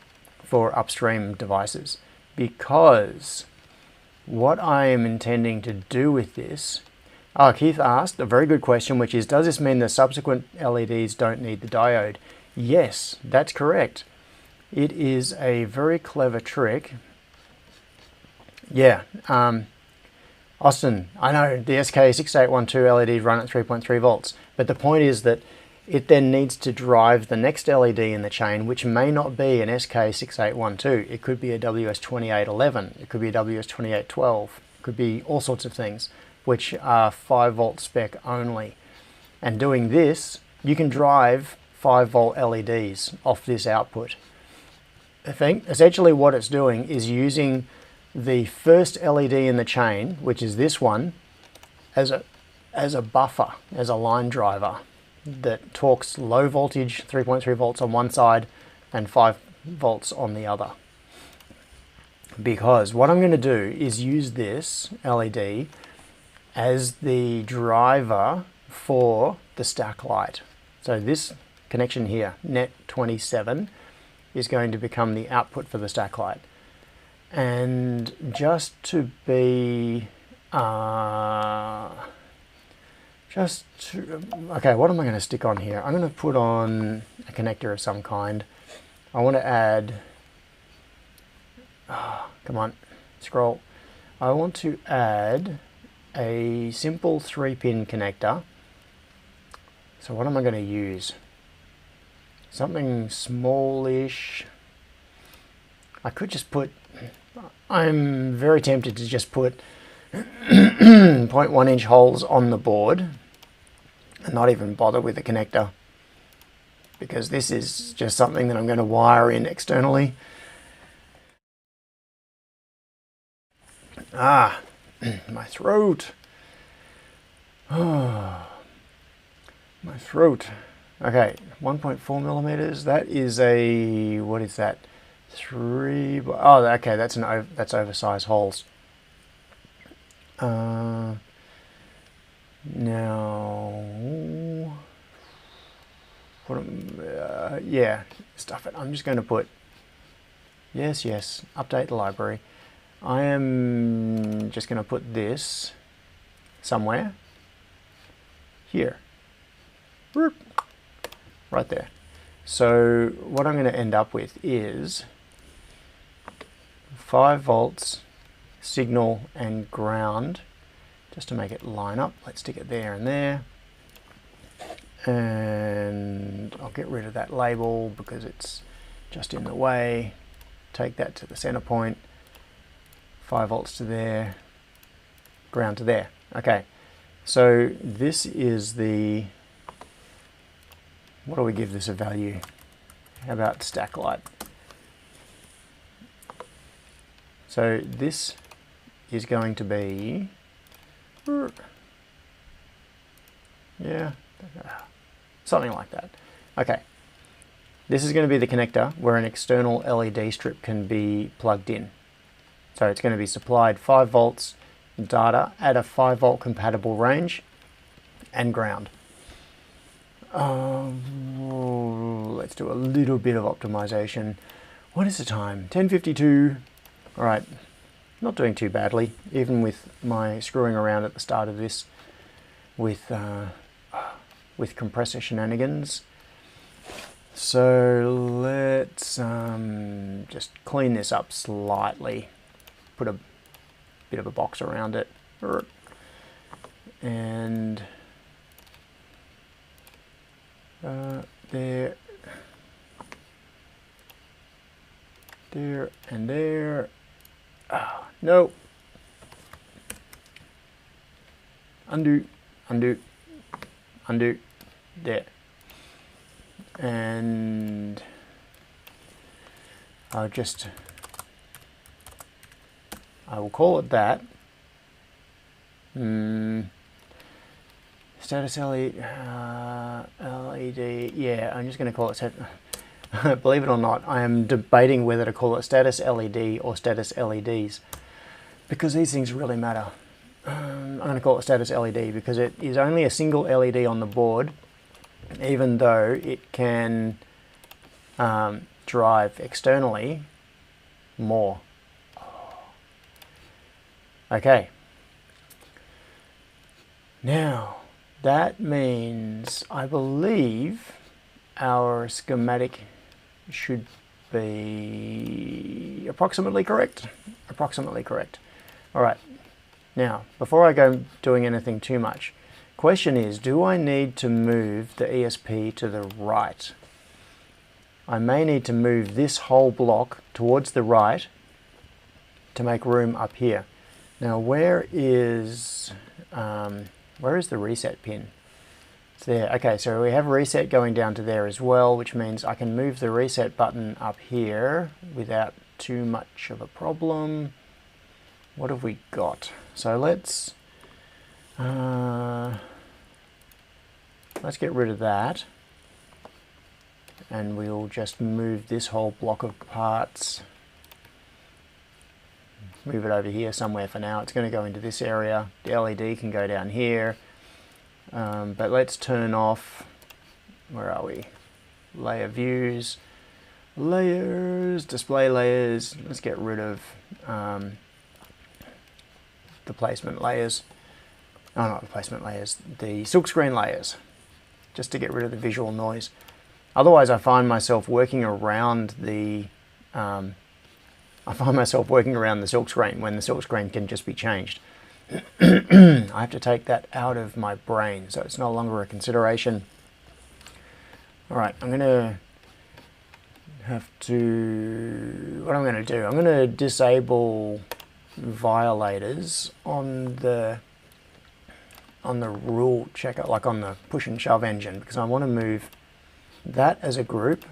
for upstream devices. Because what I am intending to do with this, Keith asked a very good question, which is, does this mean the subsequent LEDs don't need the diode? Yes, that's correct. It is a very clever trick. Yeah, Austin, I know the SK6812 LEDs run at 3.3 volts, but the point is that it then needs to drive the next LED in the chain, which may not be an SK6812. It could be a WS2811, it could be a WS2812, it could be all sorts of things, which are 5 volt spec only. And doing this, you can drive 5 volt LEDs off this output. I think essentially what it's doing is using the first LED in the chain, which is this one, as a buffer, as a line driver that talks low voltage, 3.3 volts on one side and 5 volts on the other. Because what I'm going to do is use this LED as the driver for the stack light. So this connection here, net 27, is going to become the output for the stack light. And just to be Okay, what am I going to stick on here? I'm going to put on a connector of some kind. I want to add, come on, scroll. I want to add a simple 3-pin connector. So what am I going to use? Something smallish. I could just put, I'm very tempted to just put 0.1 inch holes on the board and not even bother with the connector, because this is just something that I'm going to wire in externally. Ah, my throat. Oh, my throat. Okay, 1.4 millimeters. That is a, what is that? 3. Oh, okay. That's that's oversized holes. Now, yeah, stuff it. I'm just going to put yes. Update the library. I am just going to put this somewhere here, right there. So what I'm going to end up with is 5 volts signal and ground, just to make it line up. Let's stick it there and there, and I'll get rid of that label because it's just in the way. Take that to the center point. 5 volts to there, ground to there. Okay, so this is the, what do we give this a value? How about stacklight? So this is going to be, yeah, something like that. Okay, this is going to be the connector where an external LED strip can be plugged in. So it's going to be supplied 5 volts data at a 5 volt compatible range and ground. Let's do a little bit of optimization. What is the time? 10:52. All right, not doing too badly, even with my screwing around at the start of this with compressor shenanigans. So let's just clean this up slightly. Put a bit of a box around it, and there, and there. Oh, no. Undo, there. And I will call it that. Status LED, yeah, I'm just going to call it believe it or not, I am debating whether to call it status LED or status LEDs, because these things really matter. I'm going to call it status LED because it is only a single LED on the board, even though it can drive externally more. Okay. Now, that means I believe our schematic should be approximately correct. Approximately correct. All right. Now, before I go doing anything too much, question is, do I need to move the ESP to the right? I may need to move this whole block towards the right to make room up here. Now, where is the reset pin? It's there. Okay, so we have a reset going down to there as well, which means I can move the reset button up here without too much of a problem. What have we got? So let's get rid of that, and we'll just move this whole block of parts. Move it over here somewhere for now. It's going to go into this area. The LED can go down here. But let's turn off, where are we? Layer views, layers, display layers. Let's get rid of the placement layers. Oh, not the placement layers, the silkscreen layers, just to get rid of the visual noise. Otherwise, I find myself working around the silkscreen when the silkscreen can just be changed. I have to take that out of my brain, so it's no longer a consideration. All right, I'm going to have to, what I'm going to do, I'm going to disable violators on the rule checker, like on the push and shove engine, because I want to move that as a group.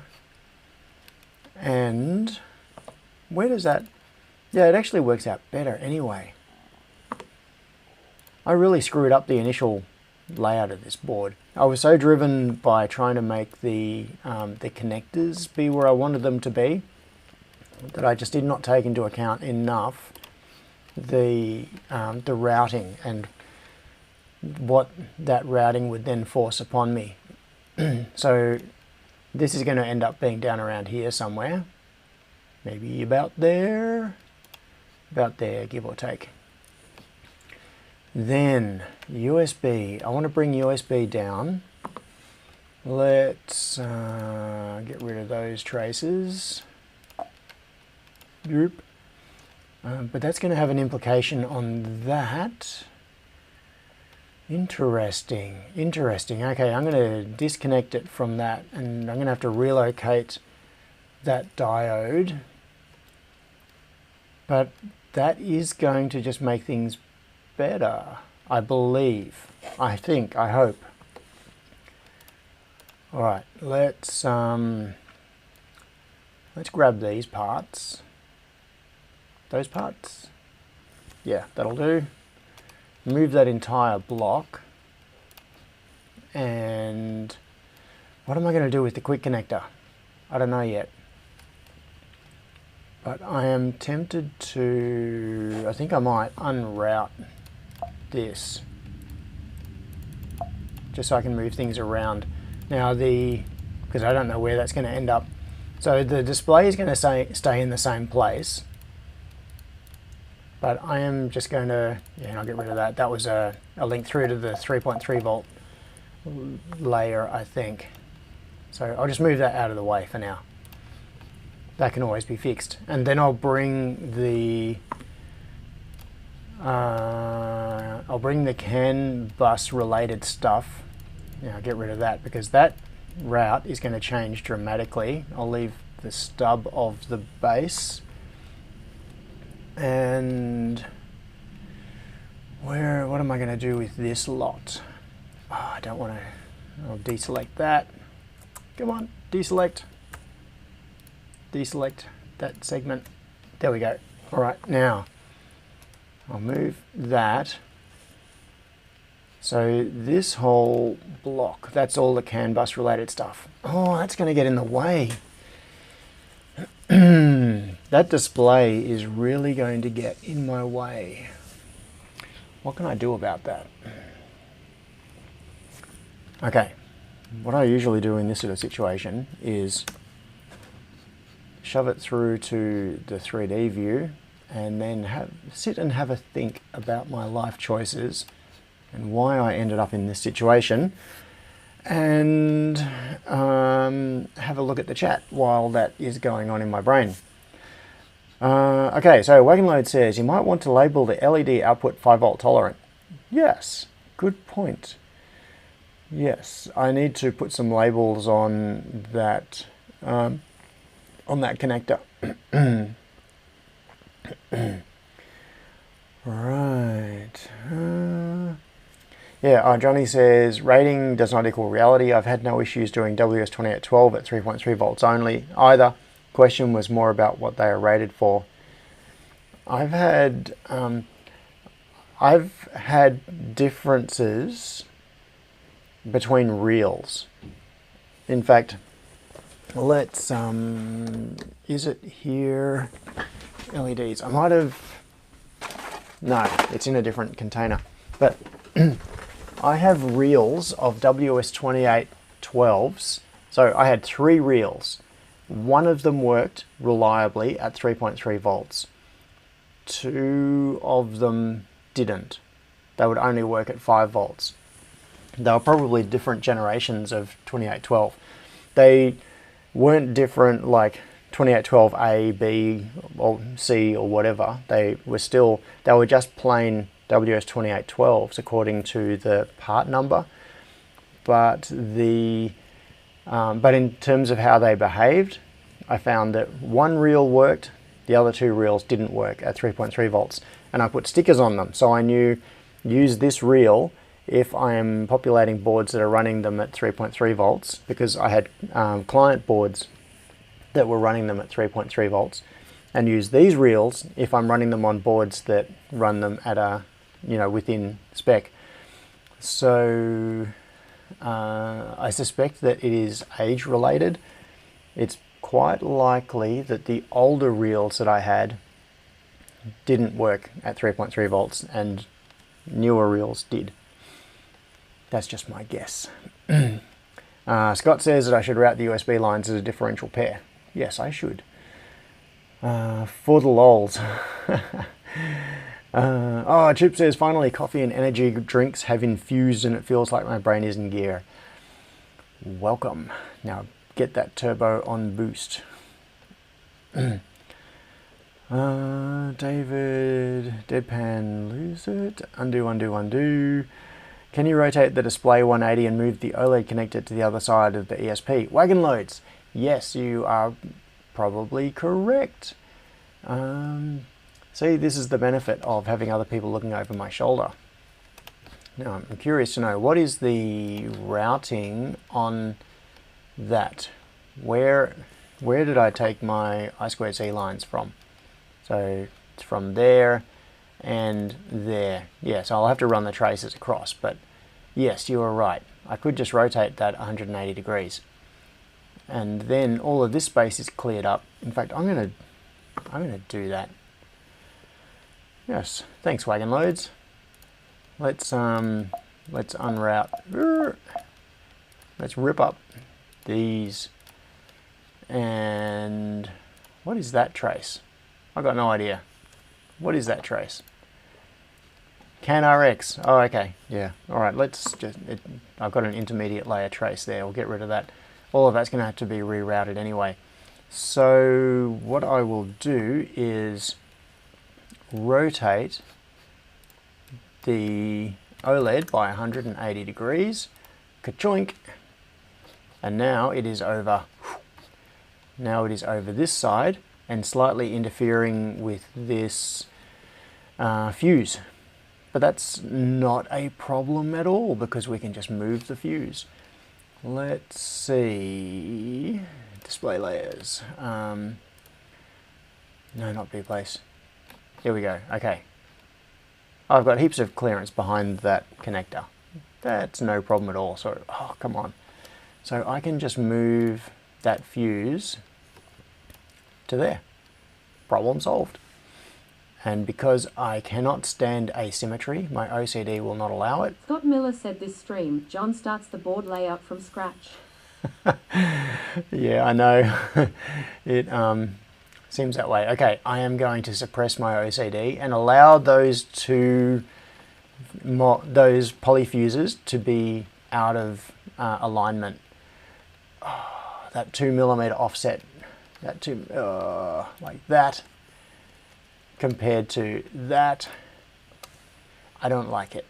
And where does that, yeah, it actually works out better anyway. I really screwed up the initial layout of this board. I was so driven by trying to make the connectors be where I wanted them to be that I just did not take into account enough the routing and what that routing would then force upon me. So this is going to end up being down around here somewhere, maybe about there, give or take. Then USB, I want to bring USB down. Let's get rid of those traces. But that's going to have an implication on that. Interesting. Okay, I'm going to disconnect it from that, and I'm going to have to relocate that diode. But that is going to just make things better, I believe, I think, I hope. All right, let's grab these parts. Those parts? Yeah, that'll do. Move that entire block. And what am I going to do with the quick connector? I don't know yet. But I am tempted to, I think I might unroute this, just so I can move things around. Now because I don't know where that's going to end up. So the display is going to stay in the same place. But I am just going to, yeah, I'll get rid of that. That was a link through to the 3.3 volt layer, I think. So I'll just move that out of the way for now. That can always be fixed. And then I'll bring the CAN bus related stuff. Yeah, I'll get rid of that because that route is going to change dramatically. I'll leave the stub of the base. And what am I going to do with this lot? Oh, I don't want to, I'll deselect that. Come on, deselect that segment. There we go. All right, now I'll move that. So this whole block, that's all the CAN bus related stuff. Oh, that's going to get in the way. That display is really going to get in my way. What can I do about that? Okay, what I usually do in this sort of situation is shove it through to the 3D view and then sit and have a think about my life choices and why I ended up in this situation, and have a look at the chat while that is going on in my brain. Okay, so Wagon Load says, you might want to label the LED output 5 volt tolerant. Yes, good point. Yes, I need to put some labels on that connector. Right. Yeah, Johnny says, rating does not equal reality. I've had no issues doing WS2812 at 3.3 volts only either. Question was more about what they are rated for. I've had differences between reels. In fact, let's, is it here? LEDs. I might have, no, it's in a different container. But I have reels of WS2812s. So I had 3 reels. One of them worked reliably at 3.3 volts. 2 of them didn't. They would only work at 5 volts. They were probably different generations of 2812. They weren't different like 2812A, B, or C, or whatever. They were just plain WS2812s according to the part number. But in terms of how they behaved, I found that one reel worked, the other 2 reels didn't work at 3.3 volts. And I put stickers on them, so I knew use this reel if I am populating boards that are running them at 3.3 volts, because I had client boards that were running them at 3.3 volts, and use these reels if I'm running them on boards that run them at within spec. So I suspect that it is age related. It's quite likely that the older reels that I had didn't work at 3.3 volts and newer reels did. That's just my guess. Scott says that I should route the USB lines as a differential pair. Yes, I should. For the lols. Chip says, finally coffee and energy drinks have infused and it feels like my brain is in gear. Welcome. Now get that turbo on boost. David, deadpan, lose it. Undo, undo, undo. Can you rotate the display 180 and move the OLED connector to the other side of the ESP? Wagon loads. Yes, you are probably correct. See, this is the benefit of having other people looking over my shoulder. Now, I'm curious to know, what is the routing on that? Where did I take my I2C lines from? So it's from there and there. Yes, I'll have to run the traces across, but yes, you are right. I could just rotate that 180 degrees. And then all of this space is cleared up. In fact, I'm gonna do that. Yes, thanks Wagon Loads. Let's unroute. Let's rip up these. And what is that trace? I got no idea. What is that trace? CAN RX. Oh, okay. Yeah. All right. I've got an intermediate layer trace there. We'll get rid of that. All of that's going to have to be rerouted anyway. So what I will do is rotate the OLED by 180 degrees. Ka-choink. And now it is over. Now it is over this side and slightly interfering with this fuse. But that's not a problem at all because we can just move the fuse. Let's see. Display layers. No, not B-place. Here we go. Okay. I've got heaps of clearance behind that connector. That's no problem at all. So, oh, come on. So I can just move that fuse to there. Problem solved. And because I cannot stand asymmetry, my OCD will not allow it. Scott Miller said this stream, John starts the board layout from scratch. Yeah, I know. It seems that way. Okay, I am going to suppress my OCD and allow those polyfuses to be out of alignment. Oh, that 2mm offset, like that, compared to that, I don't like it.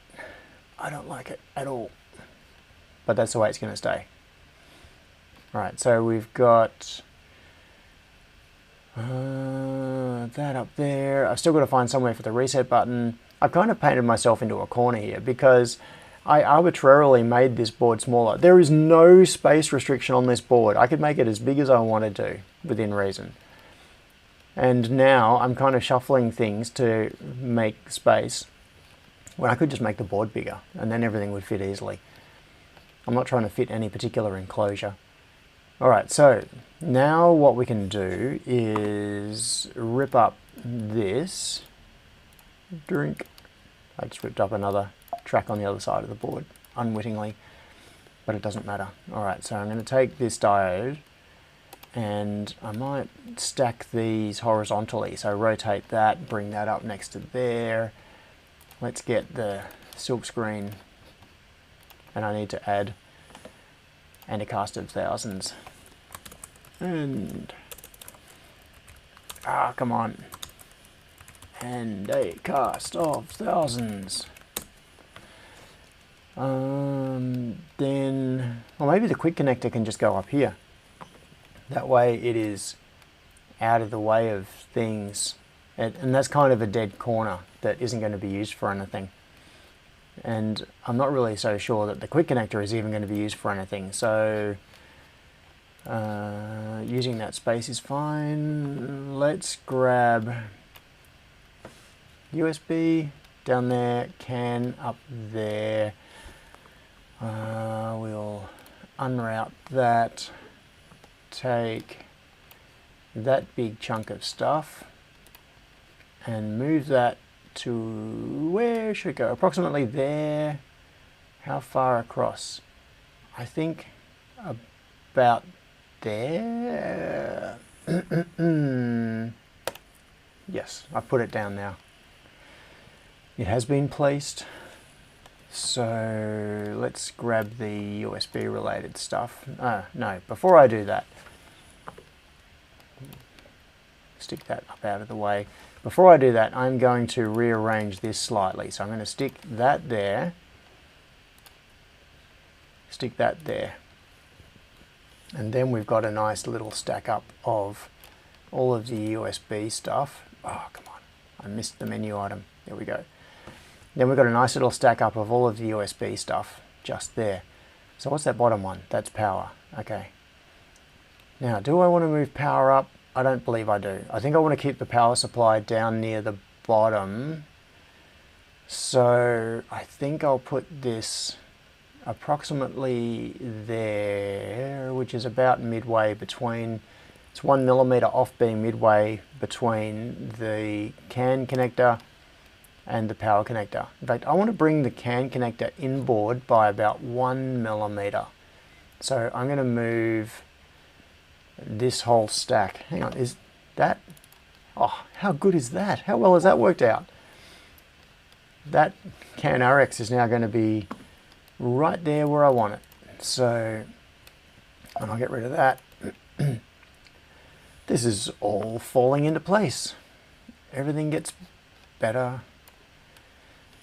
I don't like it at all. But that's the way it's going to stay. Right, so we've got that up there. I've still got to find somewhere for the reset button. I've kind of painted myself into a corner here because I arbitrarily made this board smaller. There is no space restriction on this board. I could make it as big as I wanted to within reason. And now I'm kind of shuffling things to make space when I could just make the board bigger and then everything would fit easily. I'm not trying to fit any particular enclosure. Alright, so now what we can do is rip up this. Drink. I just ripped up another track on the other side of the board, unwittingly, but it doesn't matter. Alright, so I'm going to take this diode and I might stack these horizontally. So rotate that, bring that up next to there. let's get the silk screen, and I need to add and a cast of thousands. And come on. And a cast of thousands. Then, or maybe the quick connector can just go up here. That way it is out of the way of things. And that's kind of a dead corner that isn't going to be used for anything. And I'm not really so sure that the quick connector is even going to be used for anything. So using that space is fine. Let's grab USB down there, CAN up there. We'll unroute that, take that big chunk of stuff and move that to, where should it go? Approximately there. How far across? I think about there. Yes, I've put it down now. It has been placed. So let's grab the USB related stuff. No, before I do that, stick that up out of the way. Before I do that, I'm going to rearrange this slightly. So I'm going to stick that there, stick that there. And then we've got a nice little stack up of all of the USB stuff. Oh, come on. I missed the menu item. There we go. Then we've got a nice little stack up of all of the USB stuff just there. So what's that bottom one? That's power. Okay. Now, do I want to move power up? I don't believe I do. I think I want to keep the power supply down near the bottom. So I think I'll put this approximately there, which is about midway between, it's 1 millimeter off being midway between the CAN connector and the power connector. In fact, I want to bring the CAN connector inboard by about 1 millimeter. So I'm going to move this whole stack. Hang on, is that, oh, how good is that? How well has that worked out? That CAN RX is now going to be right there where I want it. So, and I'll get rid of that. This is all falling into place. Everything gets better.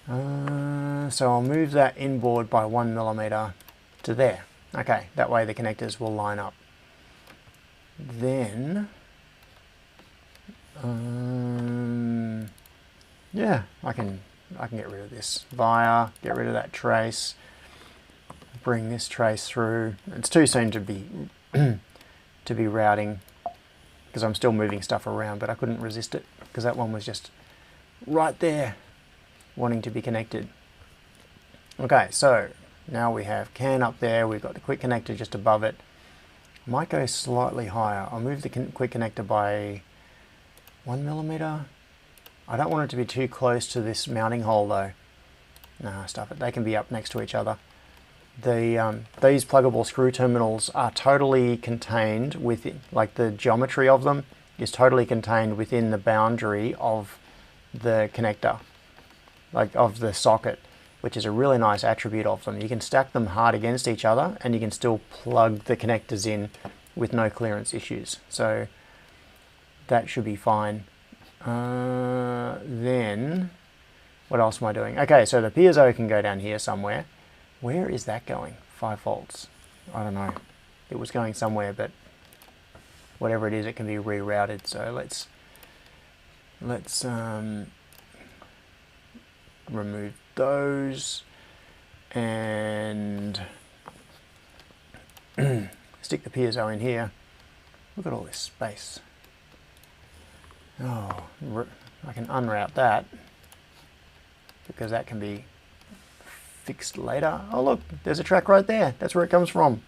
So I'll move that inboard by 1 millimeter to there. Okay, that way the connectors will line up. Then, yeah, I can get rid of this via, get rid of that trace, bring this trace through. It's too soon to be to be routing because I'm still moving stuff around, but I couldn't resist it because that one was just right there wanting to be connected. Okay, so now we have CAN up there, we've got the quick connector just above it. Might go slightly higher. I'll move the quick connector by 1 millimeter. I don't want it to be too close to this mounting hole though. Nah, stuff it. They can be up next to each other. These pluggable screw terminals are totally contained within, like the geometry of them is totally contained within the boundary of the connector, like of the socket, which is a really nice attribute of them. You can stack them hard against each other and you can still plug the connectors in with no clearance issues. So that should be fine. Then, what else am I doing? Okay, so the piezo can go down here somewhere. Where is that going? 5 volts. I don't know. It was going somewhere, but whatever it is, it can be rerouted. So let's remove those and stick the piezo in here. Look at all this space. Oh, I can unroute that because that can be fixed later. Oh look, there's a track right there. That's where it comes from.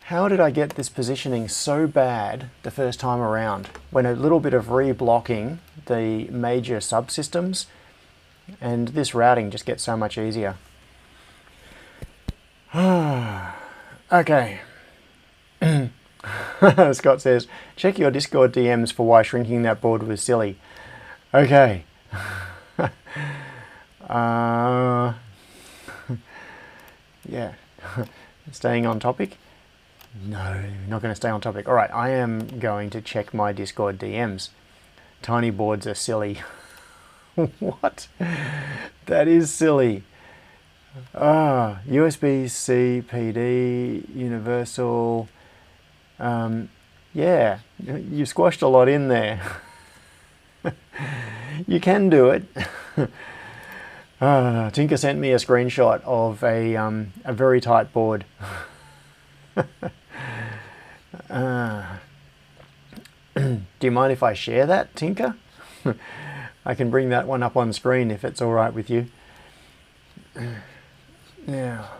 How did I get this positioning so bad the first time around when a little bit of reblocking the major subsystems and this routing just gets so much easier? Okay. Scott says, check your Discord DMs for why shrinking that board was silly. Okay. Yeah, staying on topic? No, not going to stay on topic. All right, I am going to check my Discord DMs. Tiny boards are silly. What? That is silly. USB-C, PD, universal. Yeah, you squashed a lot in there. You can do it. Tinker sent me a screenshot of a very tight board. Do you mind if I share that, Tinker? I can bring that one up on screen if it's all right with you. Now,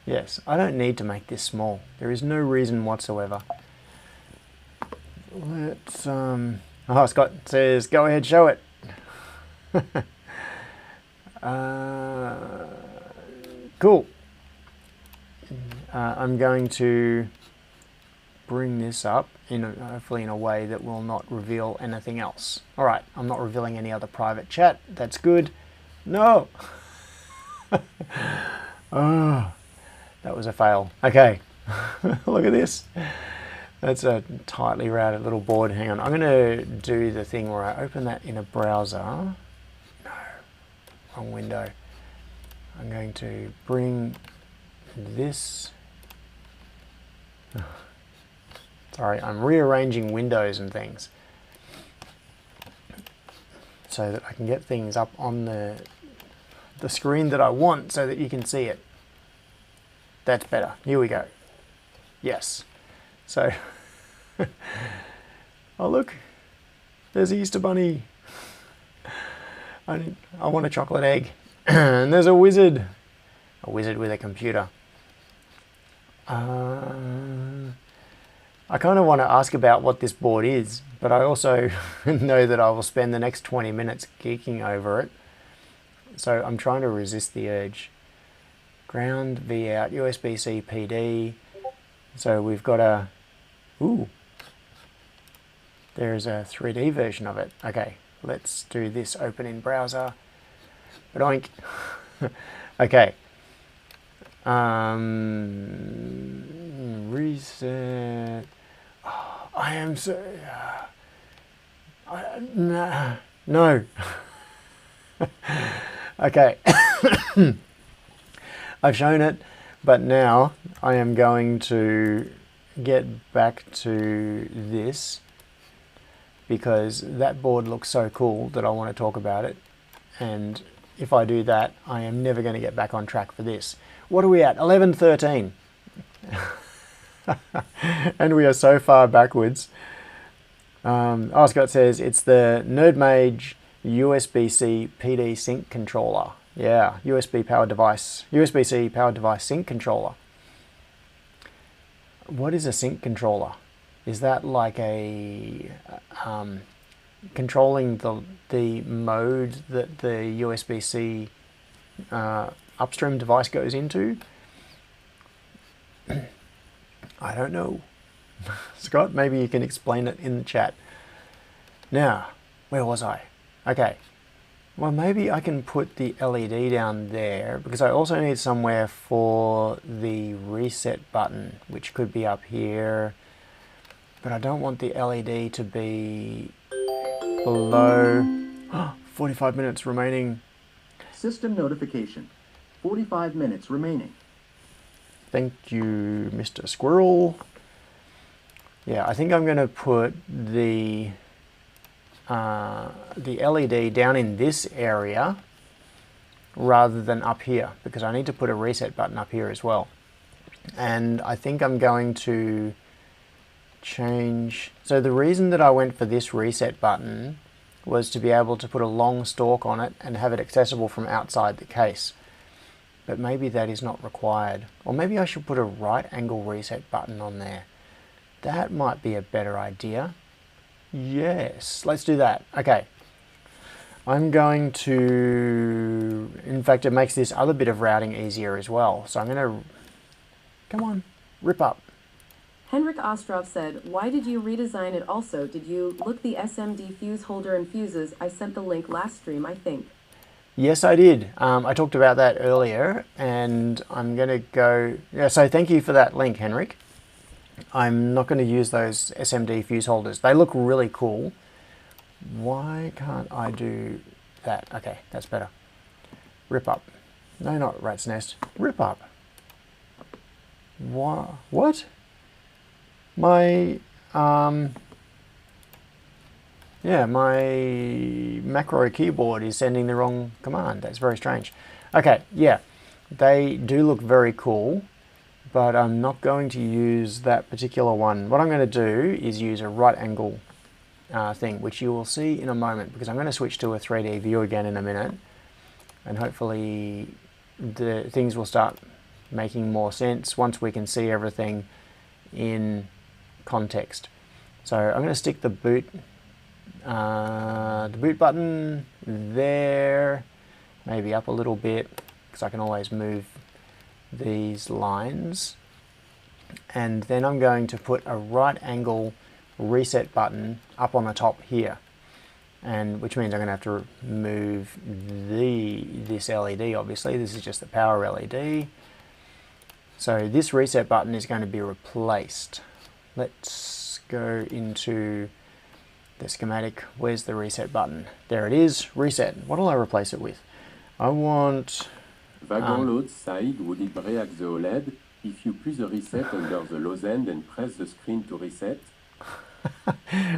yes, I don't need to make this small. There is no reason whatsoever. Let's, oh, Scott says, go ahead, show it. Cool. I'm going to bring this up hopefully in a way that will not reveal anything else. All right, I'm not revealing any other private chat. That's good. No. Oh, that was a fail. Okay, look at this. That's a tightly routed little board. Hang on, I'm going to do the thing where I open that in a browser. No, wrong window. I'm going to bring this. Sorry, I'm rearranging windows and things so that I can get things up on the screen that I want so that you can see it. That's better. Here we go. Yes. So, oh look, there's the Easter Bunny. I want a chocolate egg. And there's a wizard with a computer. I kind of want to ask about what this board is, but I also know that I will spend the next 20 minutes geeking over it. So I'm trying to resist the urge. Ground, V out, USB-C, PD. So we've got a, ooh, there's a 3D version of it. Okay, let's do this, open in browser. Oink. Okay. Reset. Oh, I am so. No. Okay. I've shown it, but now I am going to get back to this because that board looks so cool that I want to talk about it. And if I do that, I am never going to get back on track for this. What are we at? 11:13. And we are so far backwards. Scott says it's the NerdMage USB-C PD sync controller. Yeah, USB-C powered device sync controller. What is a sync controller? Is that like a controlling the mode that the USB-C upstream device goes into? I don't know. Scott, maybe you can explain it in the chat. Now, where was I? Okay. Well, maybe I can put the LED down there because I also need somewhere for the reset button, which could be up here. But I don't want the LED to be below. 45 minutes remaining. System notification. 45 minutes remaining. Thank you, Mr. Squirrel. Yeah, I think I'm going to put the LED down in this area rather than up here because I need to put a reset button up here as well. And I think I'm going to change. So the reason that I went for this reset button was to be able to put a long stalk on it and have it accessible from outside the case. But maybe that is not required. Or maybe I should put a right angle reset button on there. That might be a better idea. Yes, let's do that. Okay. I'm going to, in fact, it makes this other bit of routing easier as well. So I'm going to, come on, rip up. Henrik Ostrov said, why did you redesign it also? Did you look the SMD fuse holder and fuses? I sent the link last stream, I think. Yes, I did. I talked about that earlier, and I'm going to go... Yeah, so thank you for that link, Henrik. I'm not going to use those SMD fuse holders. They look really cool. Why can't I do that? Okay, that's better. Rip up. No, not rat's nest. Rip up. What? My... yeah, my macro keyboard is sending the wrong command. That's very strange. Okay, yeah, they do look very cool, but I'm not going to use that particular one. What I'm going to do is use a right angle thing, which you will see in a moment, because I'm going to switch to a 3D view again in a minute, and hopefully the things will start making more sense once we can see everything in context. So I'm going to stick the boot button there, maybe up a little bit, because I can always move these lines, and then I'm going to put a right angle reset button up on the top here, and which means I'm going to have to move this LED. Obviously this is just the power LED, so this reset button is going to be replaced. Let's go into the schematic. Where's the reset button? There it is, reset. What will I replace it with? I want... Wagon load side would it react the OLED if you push the reset under the low end and press the screen to reset?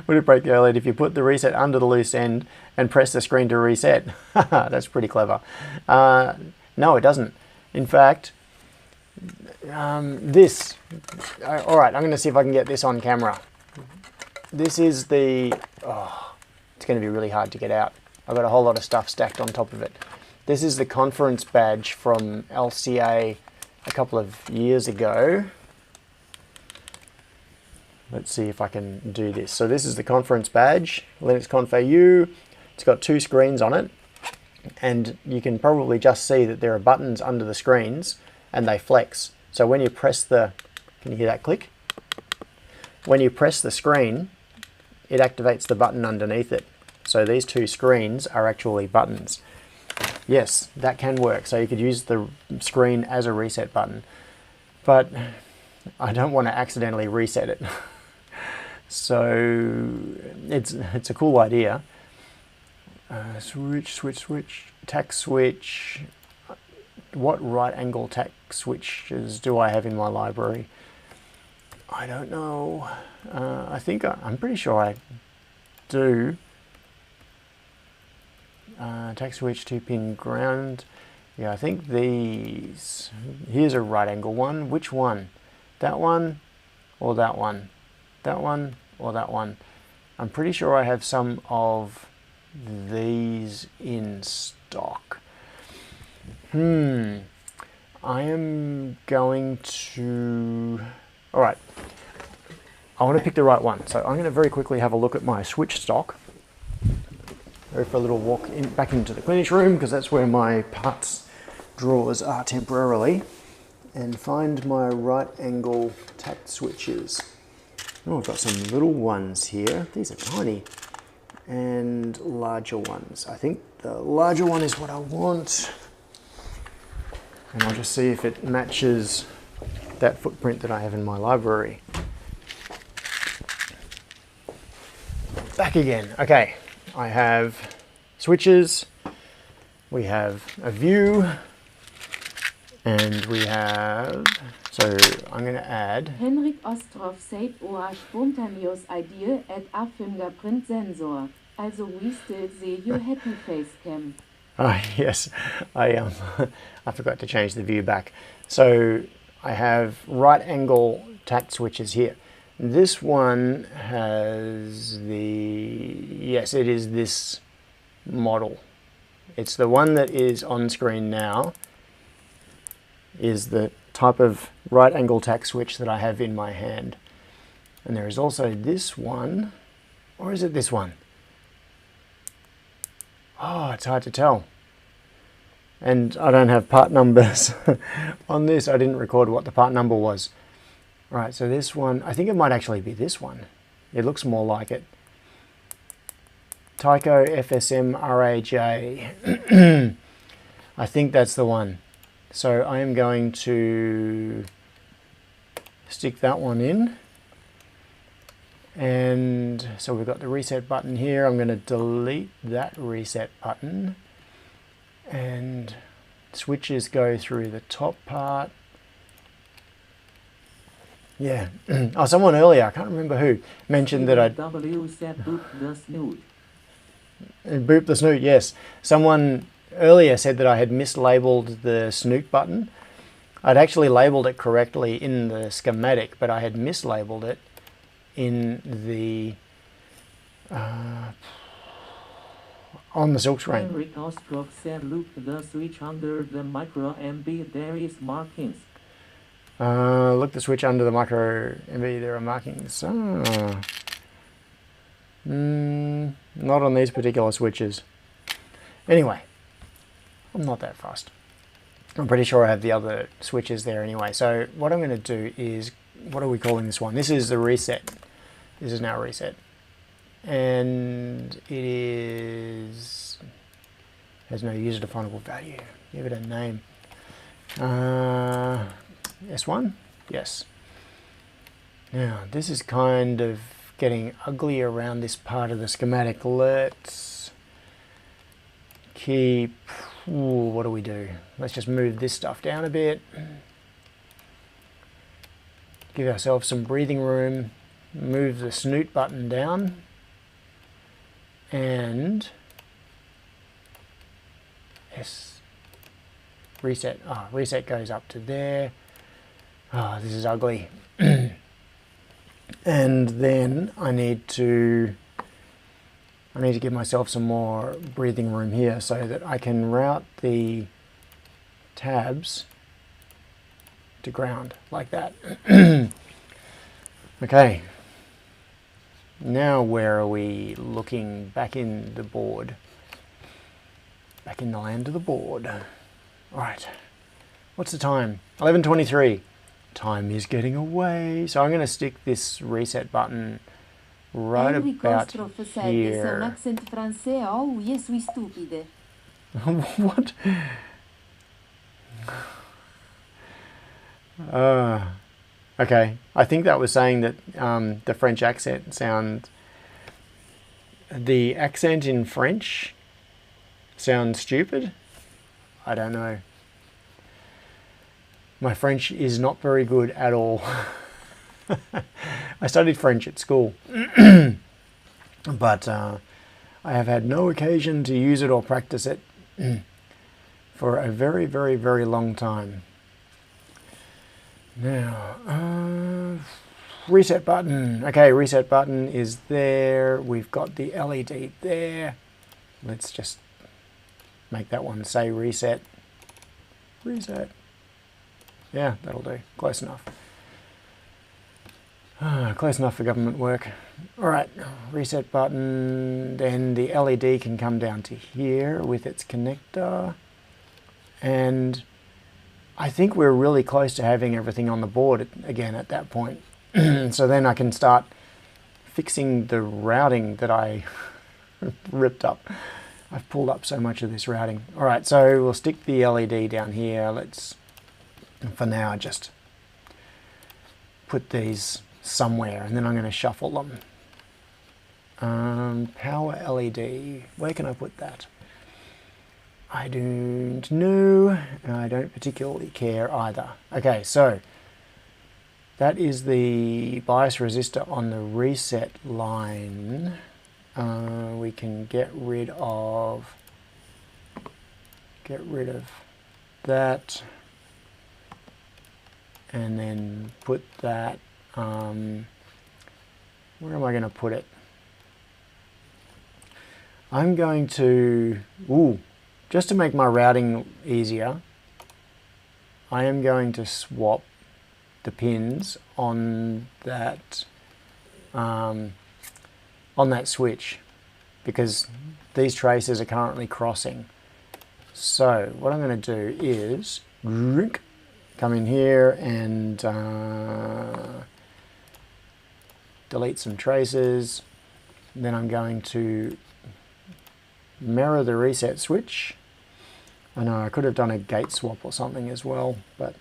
Would it break the OLED if you put the reset under the loose end and press the screen to reset? That's pretty clever. No, it doesn't. In fact, this... Alright, I'm going to see if I can get this on camera. This is the... Oh, it's going to be really hard to get out. I've got a whole lot of stuff stacked on top of it. This is the conference badge from LCA a couple of years ago. Let's see if I can do this. So this is the conference badge, Linux Conf AU. It's got two screens on it, and you can probably just see that there are buttons under the screens and they flex. So when you press the... Can you hear that click? When you press the screen, it activates the button underneath it. So these two screens are actually buttons. Yes, that can work. So you could use the screen as a reset button, but I don't want to accidentally reset it. So it's a cool idea. Switch, tack switch. What right angle tack switches do I have in my library? I don't know. I'm pretty sure I do. Tack switch, 2-pin ground. Yeah, I think these... Here's a right angle one. Which one? That one or that one? That one or that one? I'm pretty sure I have some of these in stock. I am going to... Alright. I want to pick the right one. So I'm going to very quickly have a look at my switch stock. Go for a little walk back into the cleanage room, because that's where my parts drawers are temporarily, and find my right angle tack switches. Oh, I've got some little ones here. These are tiny, and larger ones. I think the larger one is what I want, and I'll just see if it matches that footprint that I have in my library. Back again. Okay. I have switches, we have a view, and we have, so I'm going to add... Henrik Ostrov said OH spontaneous idea at a fingerprint sensor. Also we still see your happy face cam. Oh, yes, I forgot to change the view back. So I have right angle tack switches here. This one has yes, it is this model. It's the one that is on screen now, is the type of right angle tack switch that I have in my hand. And there is also this one, or is it this one? Oh, it's hard to tell. And I don't have part numbers on this. I didn't record what the part number was. All right, so this one, I think it might actually be this one. It looks more like it. Tyco FSM RAJ. I think that's the one. So I am going to stick that one in. And so we've got the reset button here. I'm going to delete that reset button. And switches go through the top part. Yeah. Oh, someone earlier, I can't remember who, mentioned that I'd... W said boop the snoot. Boop the snoot, yes. Someone earlier said that I had mislabeled the snoot button. I'd actually labeled it correctly in the schematic, but I had mislabeled it in the on the silkscreen. Henrik Ostrov said look the switch under the micro MB, there is markings. Look the switch under the micro MB, there are markings. Not on these particular switches. Anyway, I'm not that fast. I'm pretty sure I have the other switches there anyway. So what I'm going to do is, what are we calling this one? This is the reset. This is now reset. And it is, has no user definable value. Give it a name. S1? Yes. Now, this is kind of getting ugly around this part of the schematic. Let's keep, what do we do? Let's just move this stuff down a bit. Give ourselves some breathing room. Move the snoot button down. And yes, reset. Reset goes up to there. This is ugly. And then I need to give myself some more breathing room here so that I can route the tabs to ground like that. Okay. Now where are we looking? Back in the board. Back in the land of the board. Alright. What's the time? 11:23. Time is getting away. So I'm going to stick this reset button right about here. What? Okay, I think that was saying that the French accent sounds... The accent in French sounds stupid? I don't know. My French is not very good at all. I studied French at school, but I have had no occasion to use it or practice it for a very, very, very long time. Now, reset button. Okay, reset button is there. We've got the LED there. Let's just make that one say reset. Reset. Yeah, that'll do. Close enough. Close enough for government work. Alright, reset button. Then the LED can come down to here with its connector. And I think we're really close to having everything on the board again at that point. So then I can start fixing the routing that I ripped up. I've pulled up so much of this routing. Alright, so we'll stick the LED down here. Let's, for now, just put these somewhere and then I'm going to shuffle them. Power LED, where can I put that? I don't know, and I don't particularly care either. Okay, so that is the bias resistor on the reset line. We can get rid of that, and then put that. Where am I going to put it? I'm going to, just to make my routing easier, I am going to swap the pins on that switch because these traces are currently crossing. So what I'm going to do is come come in here and delete some traces. Then I'm going to mirror the reset switch. I know I could have done a gate swap or something as well, but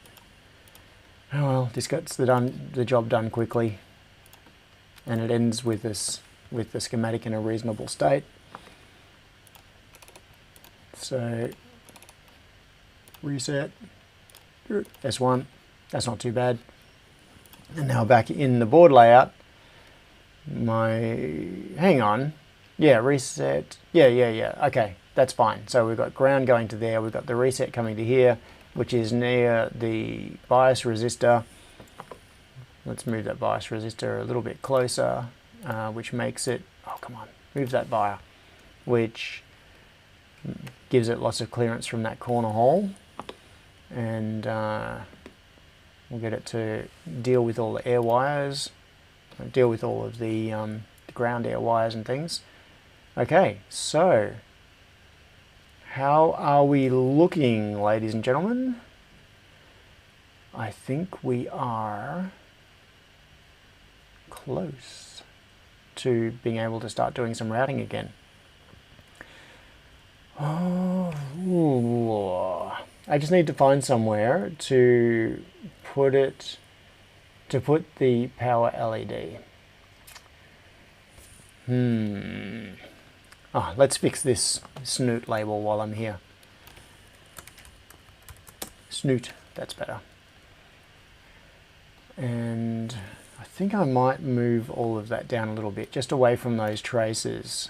oh well, this gets the job done quickly, and it ends with the schematic in a reasonable state. So reset S1, that's not too bad. And now back in the board layout, hang on, yeah, reset, yeah, okay, that's fine. So we've got ground going to there, we've got the reset coming to here, which is near the bias resistor. Let's move that bias resistor a little bit closer, which makes it, oh come on, move that wire, which gives it lots of clearance from that corner hole, and we'll get it to deal with all the air wires, deal with all of the ground air wires and things. Okay, so how are we looking, ladies and gentlemen? I think we are close to being able to start doing some routing again. Oh, I just need to find somewhere to put the power LED. Oh, let's fix this snoot label while I'm here. Snoot, that's better. And I think I might move all of that down a little bit, just away from those traces.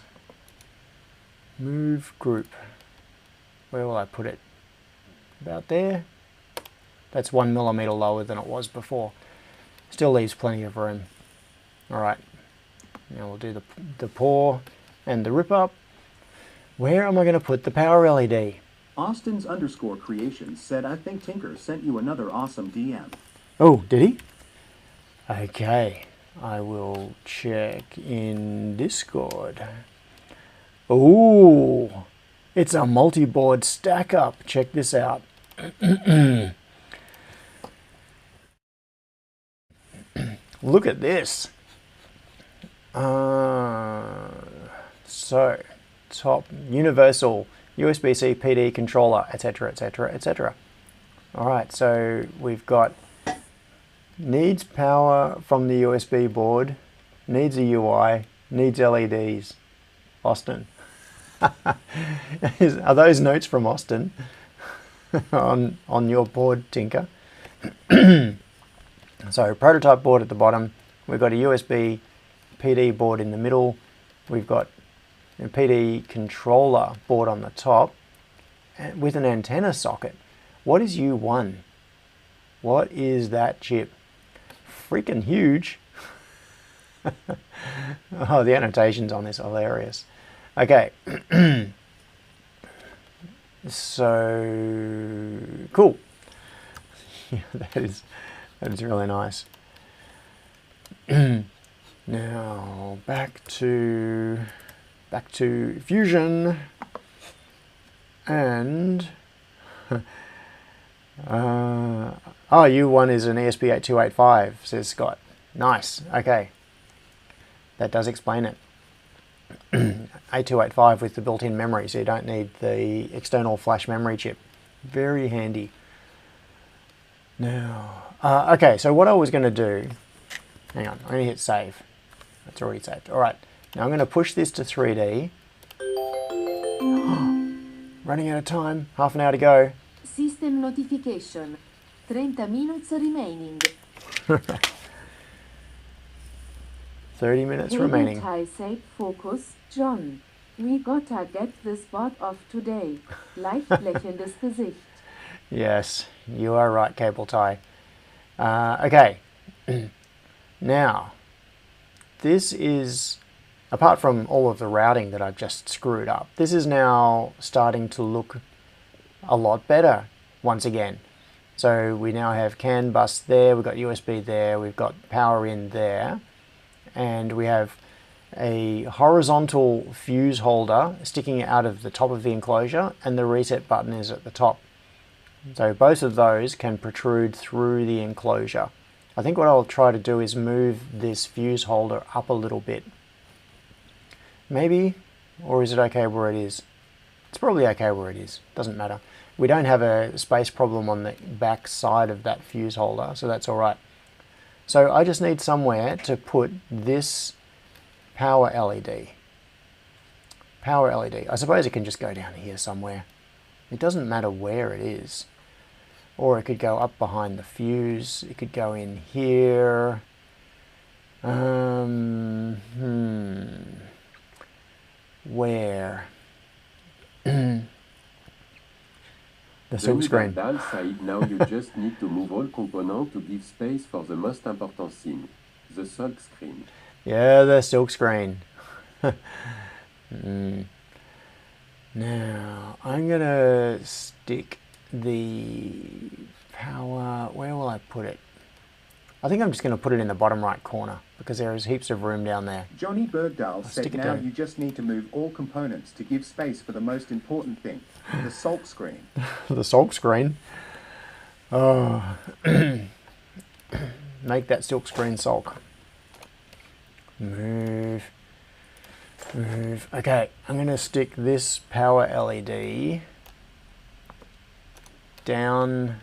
Move group. Where will I put it? About there. That's 1 millimeter lower than it was before. Still leaves plenty of room. Alright, now we'll do the pour and the rip up. Where am I going to put the power LED? Austin's_creations said, I think Tinker sent you another awesome DM. Oh, did he? Okay, I will check in Discord. Oh, it's a multi-board stack up. Check this out. Look at this. So, top universal USB-C PD controller, etc., etc., etc. All right, so we've got needs power from the USB board, needs a UI, needs LEDs. Austin. Are those notes from Austin on your board, Tinker? So prototype board at the bottom, we've got a USB PD board in the middle, we've got a PD controller board on the top with an antenna socket. What is U1? What is that chip? Freaking huge. Oh, the annotations on this are hilarious. Okay. So cool. Yeah, that is really nice. Now back to Fusion, and U1 is an ESP8285, says Scott. Nice. Okay, that does explain it. 8285 with the built-in memory, so you don't need the external flash memory chip. Very handy. Now, okay, so what I was going to do, hang on, I'm going to hit save. That's already saved. All right, now I'm going to push this to 3D. Running out of time, half an hour to go. System notification. 30 minutes remaining. 30 minutes remaining. Said focus, John. We gotta get the spot of today. Leicht lächelndes Gesicht. Yes, you are right, cable tie. Okay, now this is, apart from all of the routing that I've just screwed up, this is now starting to look a lot better once again. So we now have CAN bus there, we've got USB there, we've got power in there, and we have a horizontal fuse holder sticking out of the top of the enclosure, and the reset button is at the top. So both of those can protrude through the enclosure. I think what I'll try to do is move this fuse holder up a little bit. Maybe, or is it okay where it is? It's probably okay where it is, doesn't matter. We don't have a space problem on the back side of that fuse holder, so that's all right. So I just need somewhere to put this power LED. Power LED. I suppose it can just go down here somewhere. It doesn't matter where it is. Or it could go up behind the fuse. It could go in here. Where? The silk screen. Side, now you just need to move all components to give space for the most important thing, the silk screen. Yeah, the silk screen. Now, I'm going to stick the power, where will I put it? I think I'm just going to put it in the bottom right corner because there is heaps of room down there. Johnny Bergdahl said now you just need to move all components to give space for the most important thing, the silk screen. The silk screen? Oh, make that silk screen sulk. Move. Move. Okay, I'm going to stick this power LED down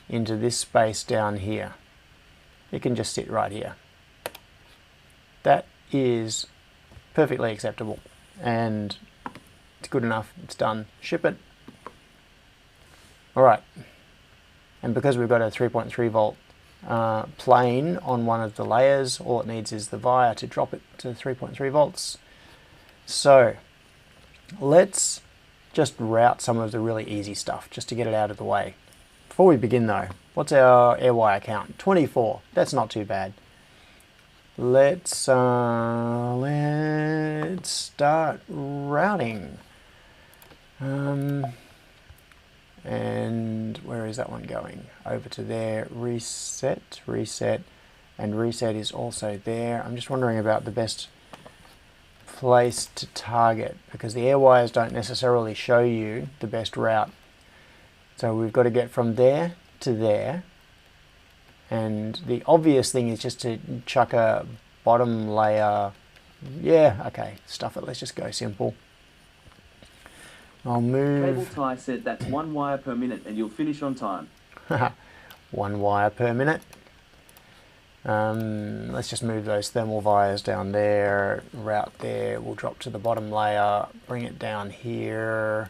into this space down here. It can just sit right here. That is perfectly acceptable and it's good enough. It's done. Ship it. Alright. And because we've got a 3.3 volt plane on one of the layers, all it needs is the wire to drop it to 3.3 volts. So let's just route some of the really easy stuff just to get it out of the way. Before we begin though, what's our air wire count? 24. That's not too bad. Let's start routing. And where is that one going? Over to there, reset, reset, and reset is also there. I'm just wondering about the best place to target because the air wires don't necessarily show you the best route. So we've got to get from there to there. And the obvious thing is just to chuck a bottom layer. Yeah, okay, stuff it. Let's just go simple. I'll move. Cable tie said that's 1 wire per minute and you'll finish on time. 1 wire per minute. Let's just move those thermal wires down there, route there. We'll drop to the bottom layer, bring it down here.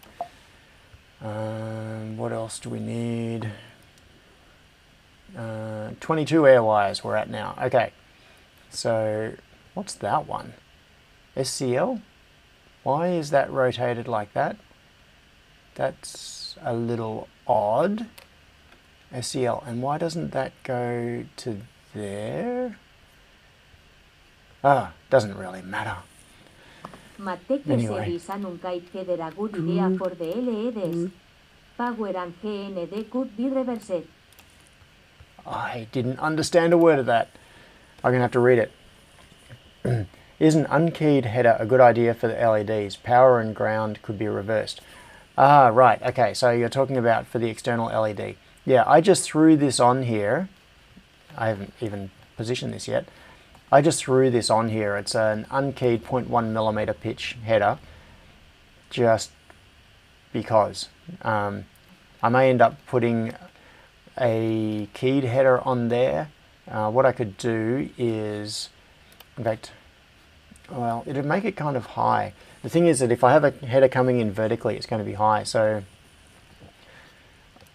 What else do we need? 22 air wires we're at now. Okay, so what's that one? SCL? Why is that rotated like that? That's a little odd. SCL, and why doesn't that go to there? Ah, doesn't really matter. Anyway. good idea for the LEDs. Power and GND could be reversed. I didn't understand a word of that. I'm going to have to read it. Is an unkeyed header a good idea for the LEDs? Power and ground could be reversed. Ah, right. Okay, so you're talking about for the external LED. Yeah, I just threw this on here. I haven't even positioned this yet. I just threw this on here. It's an unkeyed 0.1mm pitch header, just because. I may end up putting a keyed header on there. What I could do is, in fact, well, it'd make it kind of high. The thing is that if I have a header coming in vertically, it's going to be high. So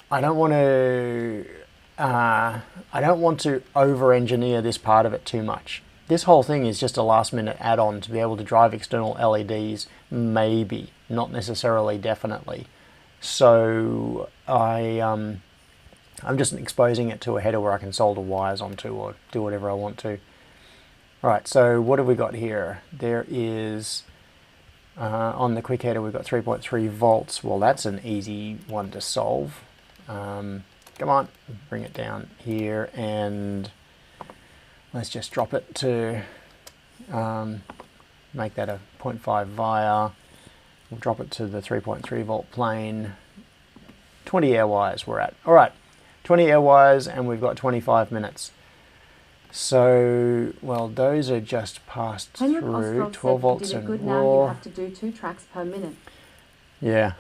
I don't want to over-engineer this part of it too much. This whole thing is just a last-minute add-on to be able to drive external LEDs, maybe, not necessarily, definitely. So I'm just exposing it to a header where I can solder wires onto or do whatever I want to. Right, so what have we got here? There is, on the quick header, we've got 3.3 volts. Well, that's an easy one to solve. Come on, bring it down here and let's just drop it to make that a 0.5 via. We'll drop it to the 3.3 volt plane, 20 air wires we're at. All right, 20 air wires, and we've got 25 minutes. So, well, those are just passed through. 12 volts and good. raw. Now you have to do 2 tracks per minute. Yeah.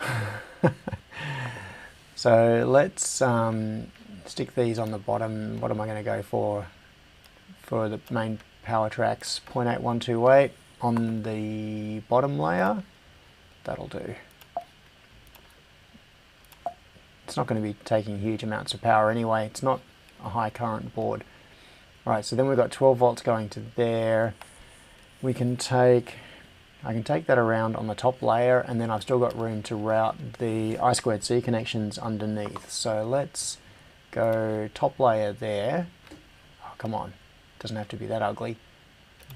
So let's stick these on the bottom. What am I going to go for? For the main power tracks, 0.8128 on the bottom layer. That'll do. It's not going to be taking huge amounts of power anyway. It's not a high current board. Alright, so then we've got 12 volts going to there. I can take that around on the top layer, and then I've still got room to route the I2C connections underneath. So let's go top layer there. Oh, come on. Doesn't have to be that ugly.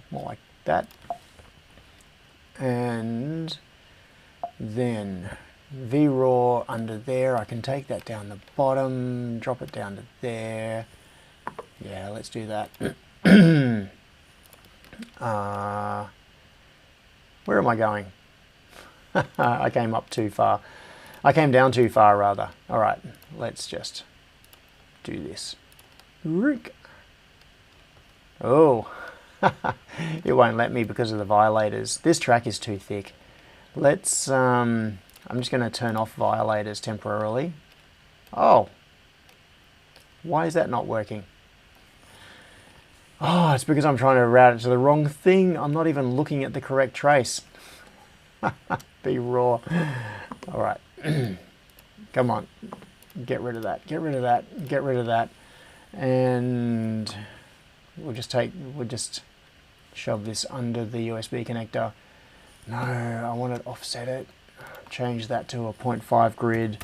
More like that. And then V-raw under there. I can take that down the bottom, drop it down to there. Yeah, let's do that. Where am I going? I came up too far. I came down too far, rather. All right, let's just do this. Oh, it won't let me because of the violators. This track is too thick. Let's, I'm just going to turn off violators temporarily. Oh, why is that not working? Oh, it's because I'm trying to route it to the wrong thing. I'm not even looking at the correct trace. Be raw. All right. Come on. Get rid of that. Get rid of that. Get rid of that. And we'll just shove this under the USB connector. No, I want to offset it. Change that to a 0.5 grid.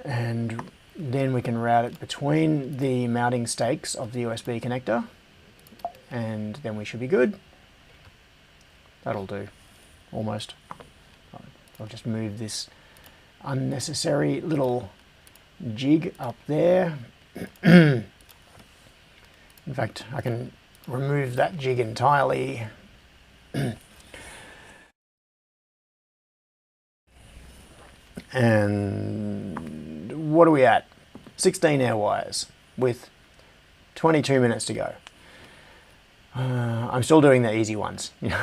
And then we can route it between the mounting stakes of the USB connector, and then we should be good. That'll do, almost. I'll just move this unnecessary little jig up there. In fact, I can remove that jig entirely. And what are we at? 16 air wires with 22 minutes to go. I'm still doing the easy ones. You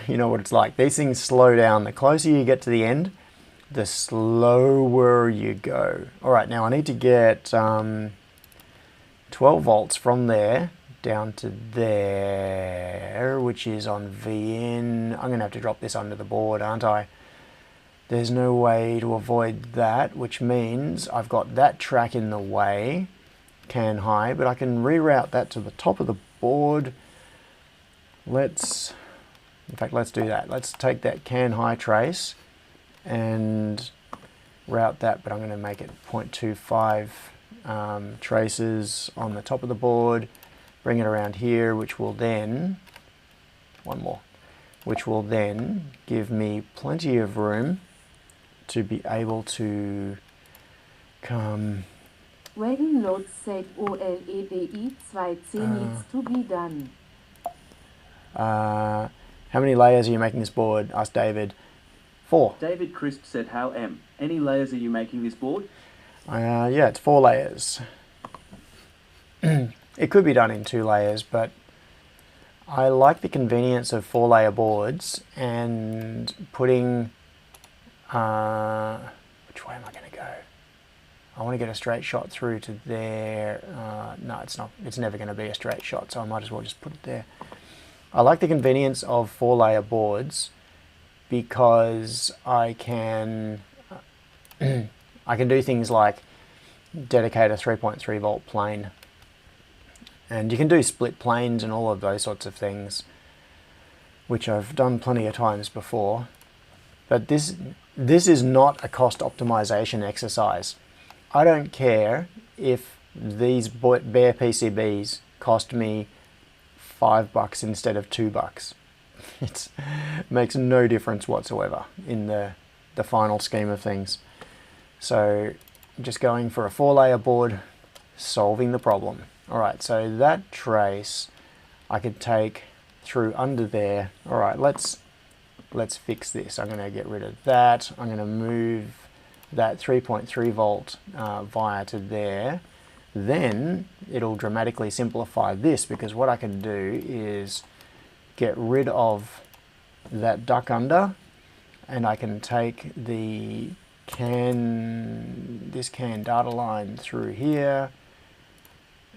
know what it's like. These things slow down. The closer you get to the end, the slower you go. All right, now I need to get 12 volts from there down to there, which is on VN. I'm going to have to drop this under the board, aren't I? There's no way to avoid that, which means I've got that track in the way, can high, but I can reroute that to the top of the board. In fact, let's do that. Let's take that can high trace and route that, but I'm going to make it 0.25 traces on the top of the board, bring it around here, which will then, which will then give me plenty of room to be able to come. When load set OLED 2C needs to be done. How many layers are you making this board? Asked David. 4. David Crisp said, how M? Any layers are you making this board? Yeah, it's 4 layers. It could be done in 2 layers, but I like the convenience of 4-layer boards and putting... which way am I going to go? I want to get a straight shot through to there. No, it's not. It's never going to be a straight shot, so I might as well just put it there. I like the convenience of 4-layer boards because I can do things like dedicate a 3.3 volt plane, and you can do split planes and all of those sorts of things, which I've done plenty of times before. But this is not a cost optimization exercise. I don't care if these bare PCBs cost me $5 instead of $2. It makes no difference whatsoever in the final scheme of things. So just going for a 4-layer board, solving the problem. All right, so that trace I could take through under there. All right, let's fix this. I'm going to get rid of that. I'm going to move that 3.3 volt via to there, then it'll dramatically simplify this, because what I can do is get rid of that duck under, and I can take this CAN data line through here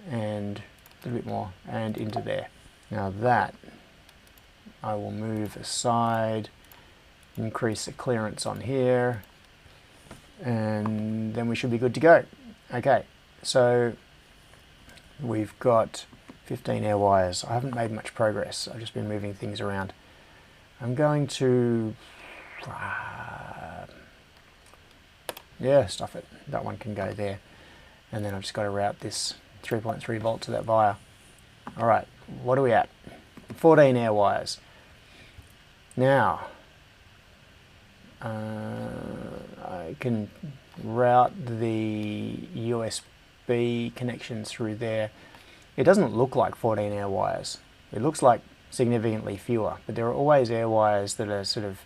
and a little bit more and into there. Now that I will move aside, increase the clearance on here, and then we should be good to go. Okay, so we've got 15 air wires. I haven't made much progress. I've just been moving things around. I'm going to yeah, stuff it. That one can go there. And then I've just got to route this 3.3 volt to that via. Alright, what are we at? 14 air wires. Now, I can route the USB connections through there. It doesn't look like 14 air wires. It looks like significantly fewer, but there are always air wires that are sort of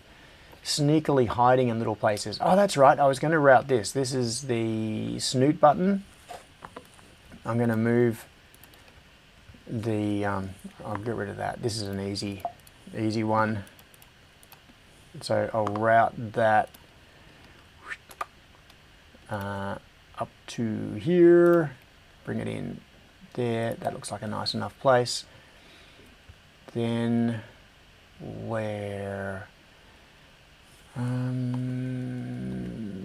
sneakily hiding in little places. Oh, that's right, I was going to route this. This is the snoot button. I'm going to move the, I'll get rid of that. This is an easy one. So I'll route that up to here, bring it in there. That looks like a nice enough place. Then where,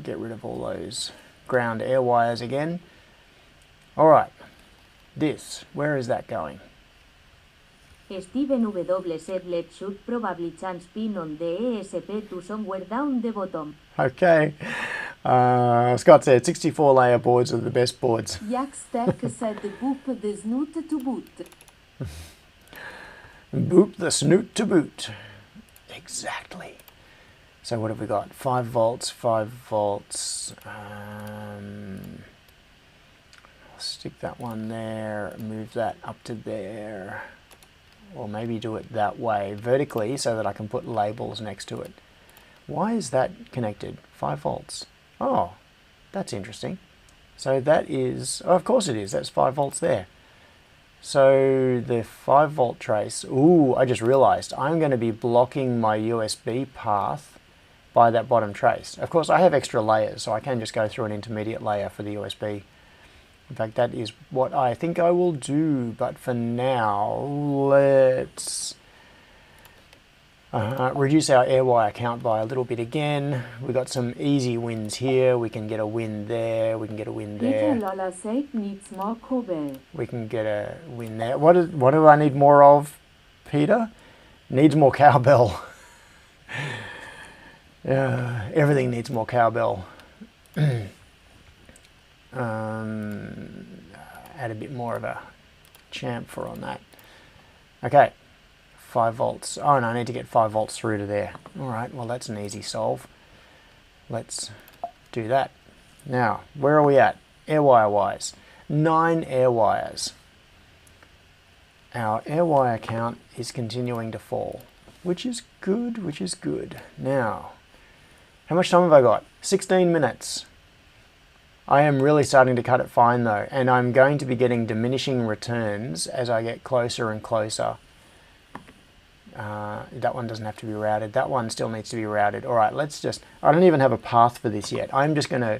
get rid of all those ground air wires again. All right, this, where is that going? Steven W. said LED should probably change pin on the ESP to somewhere down the bottom. Okay. Scott said 64 layer boards are the best boards. Jak Stack said boop the snoot to boot. Boop the snoot to boot. Exactly. So what have we got? 5 volts, 5 volts. I'll stick that one there, move that up to there. Or maybe do it that way, vertically, so that I can put labels next to it. Why is that connected? 5 volts. Oh, that's interesting. So that is, oh, of course it is, that's 5 volts there. So the 5 volt trace, ooh, I just realized I'm going to be blocking my USB path by that bottom trace. Of course, I have extra layers, so I can just go through an intermediate layer for the USB. In fact, that is what I think I will do, but for now, let's reduce our air wire count by a little bit again. We got some easy wins here. We can get a win there. We can get a win there. Peter Loller said needs more cobalt. We can get a win there. What do I need more of, Peter? Needs more cowbell. Everything needs more cowbell. Add a bit more of a chamfer on that. Okay, 5 volts. Oh, and I need to get 5 volts through to there. All right, well, that's an easy solve. Let's do that. Now, where are we at? Air wire wise. 9 air wires. Our air wire count is continuing to fall, which is good, which is good. Now, how much time have I got? 16 minutes. I am really starting to cut it fine though, and I'm going to be getting diminishing returns as I get closer and closer. That one doesn't have to be routed. That one still needs to be routed. All right, let's just, I don't even have a path for this yet. I'm just going to,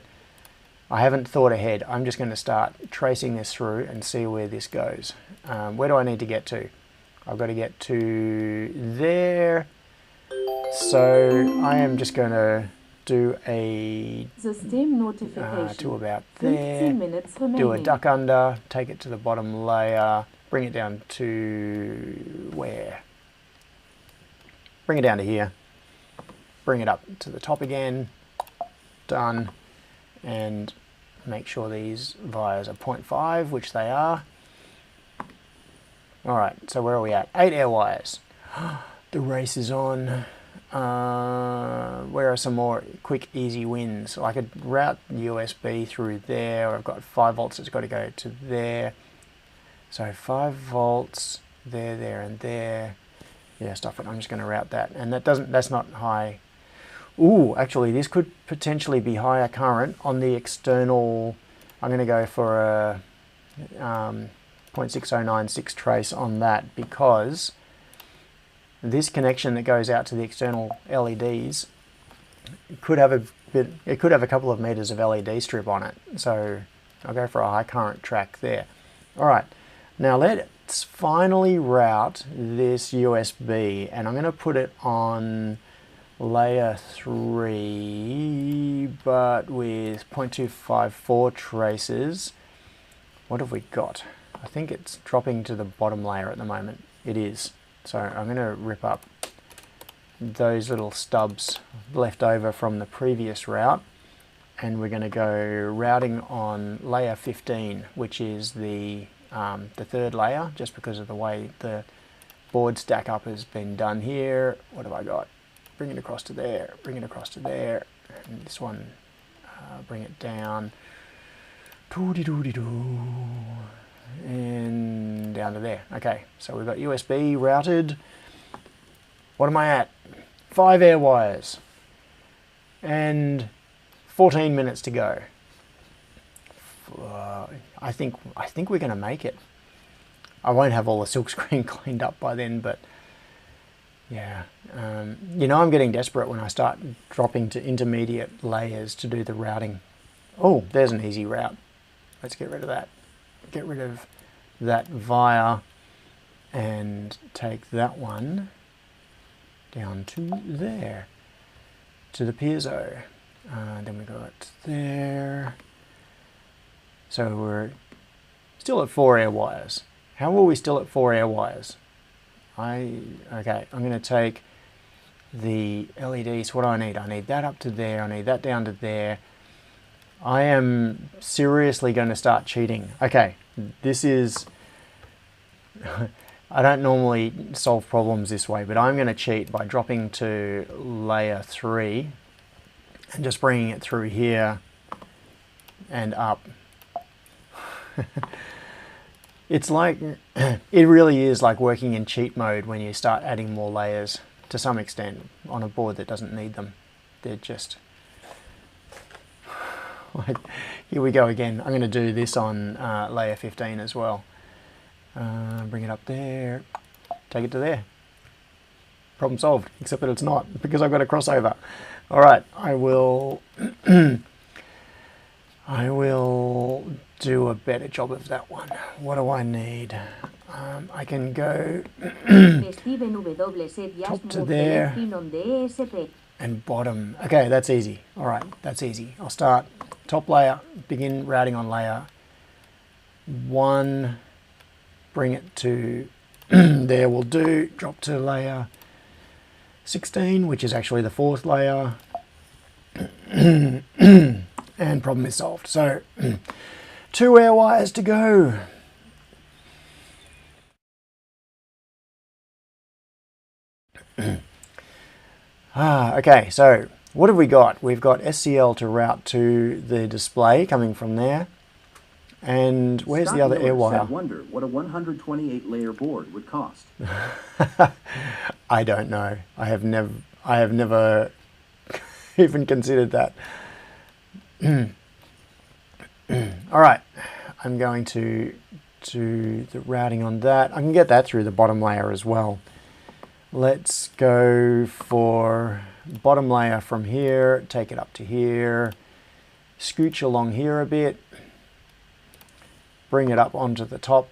I haven't thought ahead. I'm just going to start tracing this through and see where this goes. Where do I need to get to? I've got to get to there. So I am just going to do a System notification. To about there, 15 minutes remaining. do a duck under, take it to the bottom layer, bring it down to where? Bring it down to here, bring it up to the top again, done, and make sure these vias are 0.5, which they are. Alright, so where are we at? 8 air wires. The race is on. Where are some more quick, easy wins? So I could route USB through there. I've got 5 volts that's got to go to there. So 5 volts, there, and there. Yeah, stuff it. I'm just going to route that. And that doesn't, that's not high. Ooh, actually this could potentially be higher current on the external. I'm going to go for a 0.6096 trace on that, because this connection that goes out to the external LEDs could have a couple of meters of LED strip on it. So I'll go for a high current track there. All right, now let's finally route this USB, and I'm going to put it on layer 3, but with 0.254 traces. What have we got? I think it's dropping to the bottom layer at the moment. It is. So I'm going to rip up those little stubs left over from the previous route, and we're going to go routing on layer 15, which is the third layer, just because of the way the board stack up has been done here. What have I got? Bring it across to there, bring it across to there, and this one, bring it down, and down to there. Okay, so we've got USB routed. What am I at? 5 air wires and 14 minutes to go. I think we're going to make it. I won't have all the silkscreen cleaned up by then, but yeah, you know, I'm getting desperate when I start dropping to intermediate layers to do the routing. Oh, there's an easy route. Let's get rid of that. Get rid of that via and take that one down to there, to the piezo. Then we got there. So we're still at 4 air wires. How are we still at 4 air wires? Okay, I'm going to take the LEDs. What do I need? I need that up to there. I need that down to there. I am seriously going to start cheating. Okay, this is... I don't normally solve problems this way, but I'm going to cheat by dropping to layer 3 and just bringing it through here and up. It's like, it really is like working in cheat mode when you start adding more layers to some extent on a board that doesn't need them. They're just, like, here we go again. I'm going to do this on layer 15 as well. Bring it up there, take it to there. Problem solved, except that it's not, because I've got a crossover. All right, I will do a better job of that one. What do I need? I can go top to there and bottom. Okay, that's easy. All right, that's easy. I'll start top layer, begin routing on layer 1, bring it to there will do, drop to layer 16, which is actually the 4th layer, and problem is solved. So 2 air wires to go. Okay, so what have we got? We've got SCL to route to the display coming from there. And where's the other air wire? I wonder what a 128 layer board would cost. I don't know. I have never even considered that. All right, I'm going to do the routing on that. I can get that through the bottom layer as well. Let's go for bottom layer from here, take it up to here, scooch along here a bit, bring it up onto the top,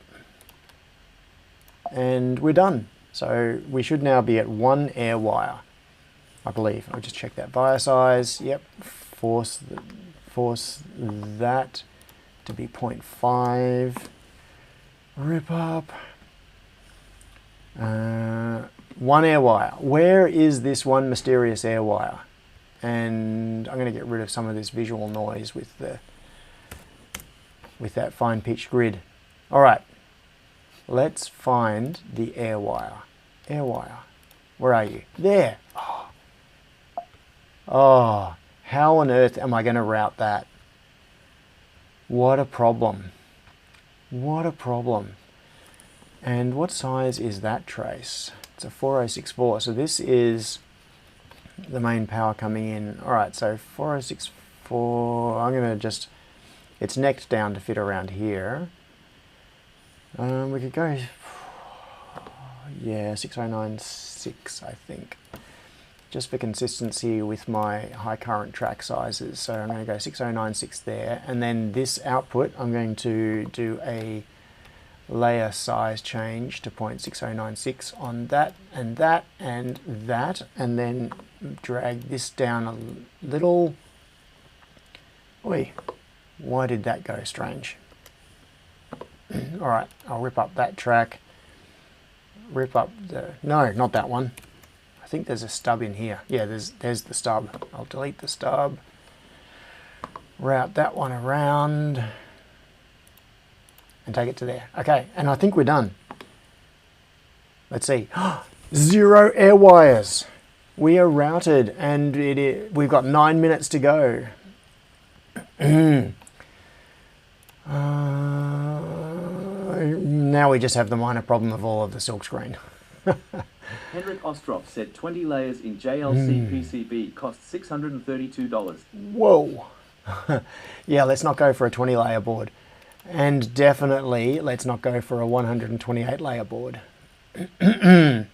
and we're done. So we should now be at 1 air wire, I believe. I'll just check that via size. Yep, force that to be 0.5. Rip up. 1 air wire. Where is this one mysterious air wire? And I'm going to get rid of some of this visual noise with that fine pitched grid. All right, let's find the air wire. Air wire. Where are you? There. Oh, how on earth am I going to route that? What a problem. What a problem. And what size is that trace? It's a 4064. So this is the main power coming in. Alright, so 4064, I'm going to just, it's necked down to fit around here. We could go, yeah, 6096 I think. Just for consistency with my high current track sizes. So I'm going to go 6096 there, and then this output I'm going to do a layer size change to 0.6096 on that, and then drag this down a little. Oi, why did that go strange? Alright, I'll rip up that track, rip up the, no, not that one. I think there's a stub in here. Yeah, there's the stub. I'll delete the stub, route that one around, and take it to there. Okay, and I think we're done. Let's see. 0 air wires. We are routed, and we've got 9 minutes to go. Now we just have the minor problem of all of the silkscreen. Henrik Ostroff said 20 layers in JLC PCB cost $632. Whoa. Yeah, let's not go for a 20 layer board. And definitely let's not go for a 128 layer board. Alright,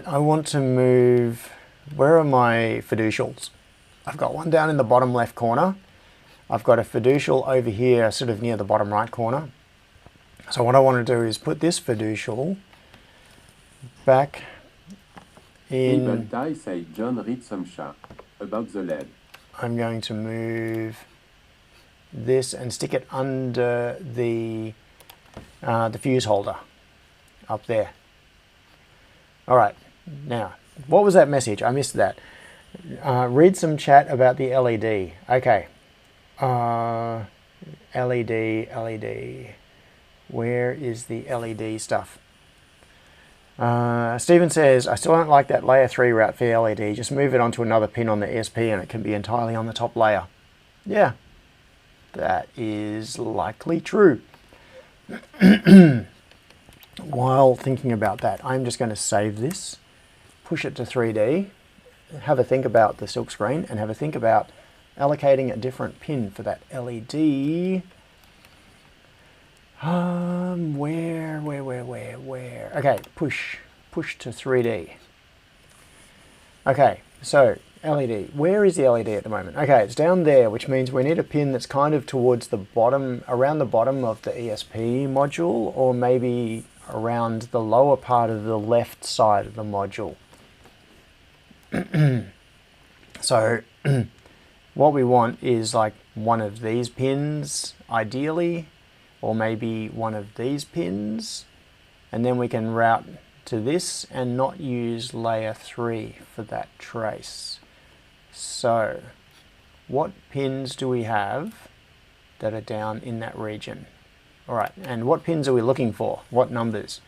I want to move, where are my fiducials? I've got one down in the bottom left corner. I've got a fiducial over here, sort of near the bottom right corner. So what I want to do is put this fiducial back in. Cable tie, say John read some chat about the LED. I'm going to move this and stick it under the fuse holder up there. All right, now, what was that message? I missed that. Read some chat about the LED. Okay. LED. Where is the LED stuff? Stephen says, I still don't like that layer 3 route for LED. Just move it onto another pin on the ESP and it can be entirely on the top layer. Yeah, that is likely true. While thinking about that, I'm just going to save this, push it to 3D, have a think about the silk screen, and have a think about allocating a different pin for that LED. Where? Okay, push to 3D. Okay, so LED. Where is the LED at the moment? Okay, it's down there, which means we need a pin that's kind of towards the bottom, around the bottom of the ESP module, or maybe around the lower part of the left side of the module. So what we want is like one of these pins, ideally, or maybe one of these pins, and then we can route to this and not use layer 3 for that trace. So what pins do we have that are down in that region? All right, and what pins are we looking for? What numbers?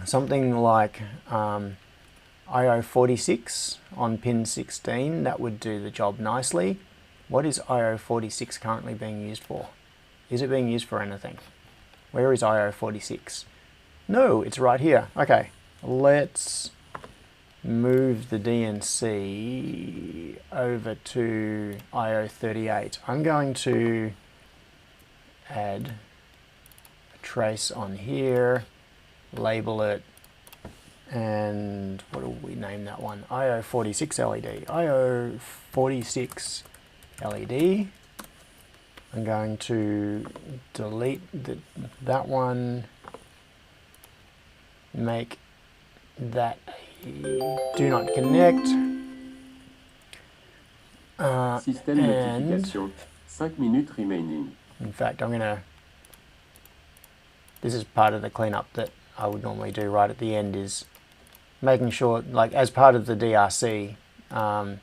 Something like IO46 on pin 16, that would do the job nicely. What is IO46 currently being used for? Is it being used for anything? Where is IO46? No, it's right here. Okay, let's move the DNC over to IO38. I'm going to add a trace on here, label it, and what do we name that one? IO46 LED. IO46 LED. I'm going to delete that one, make that a do not connect, Système notification. 5 minutes remaining. In fact, this is part of the cleanup that I would normally do right at the end, is making sure, like as part of the DRC, the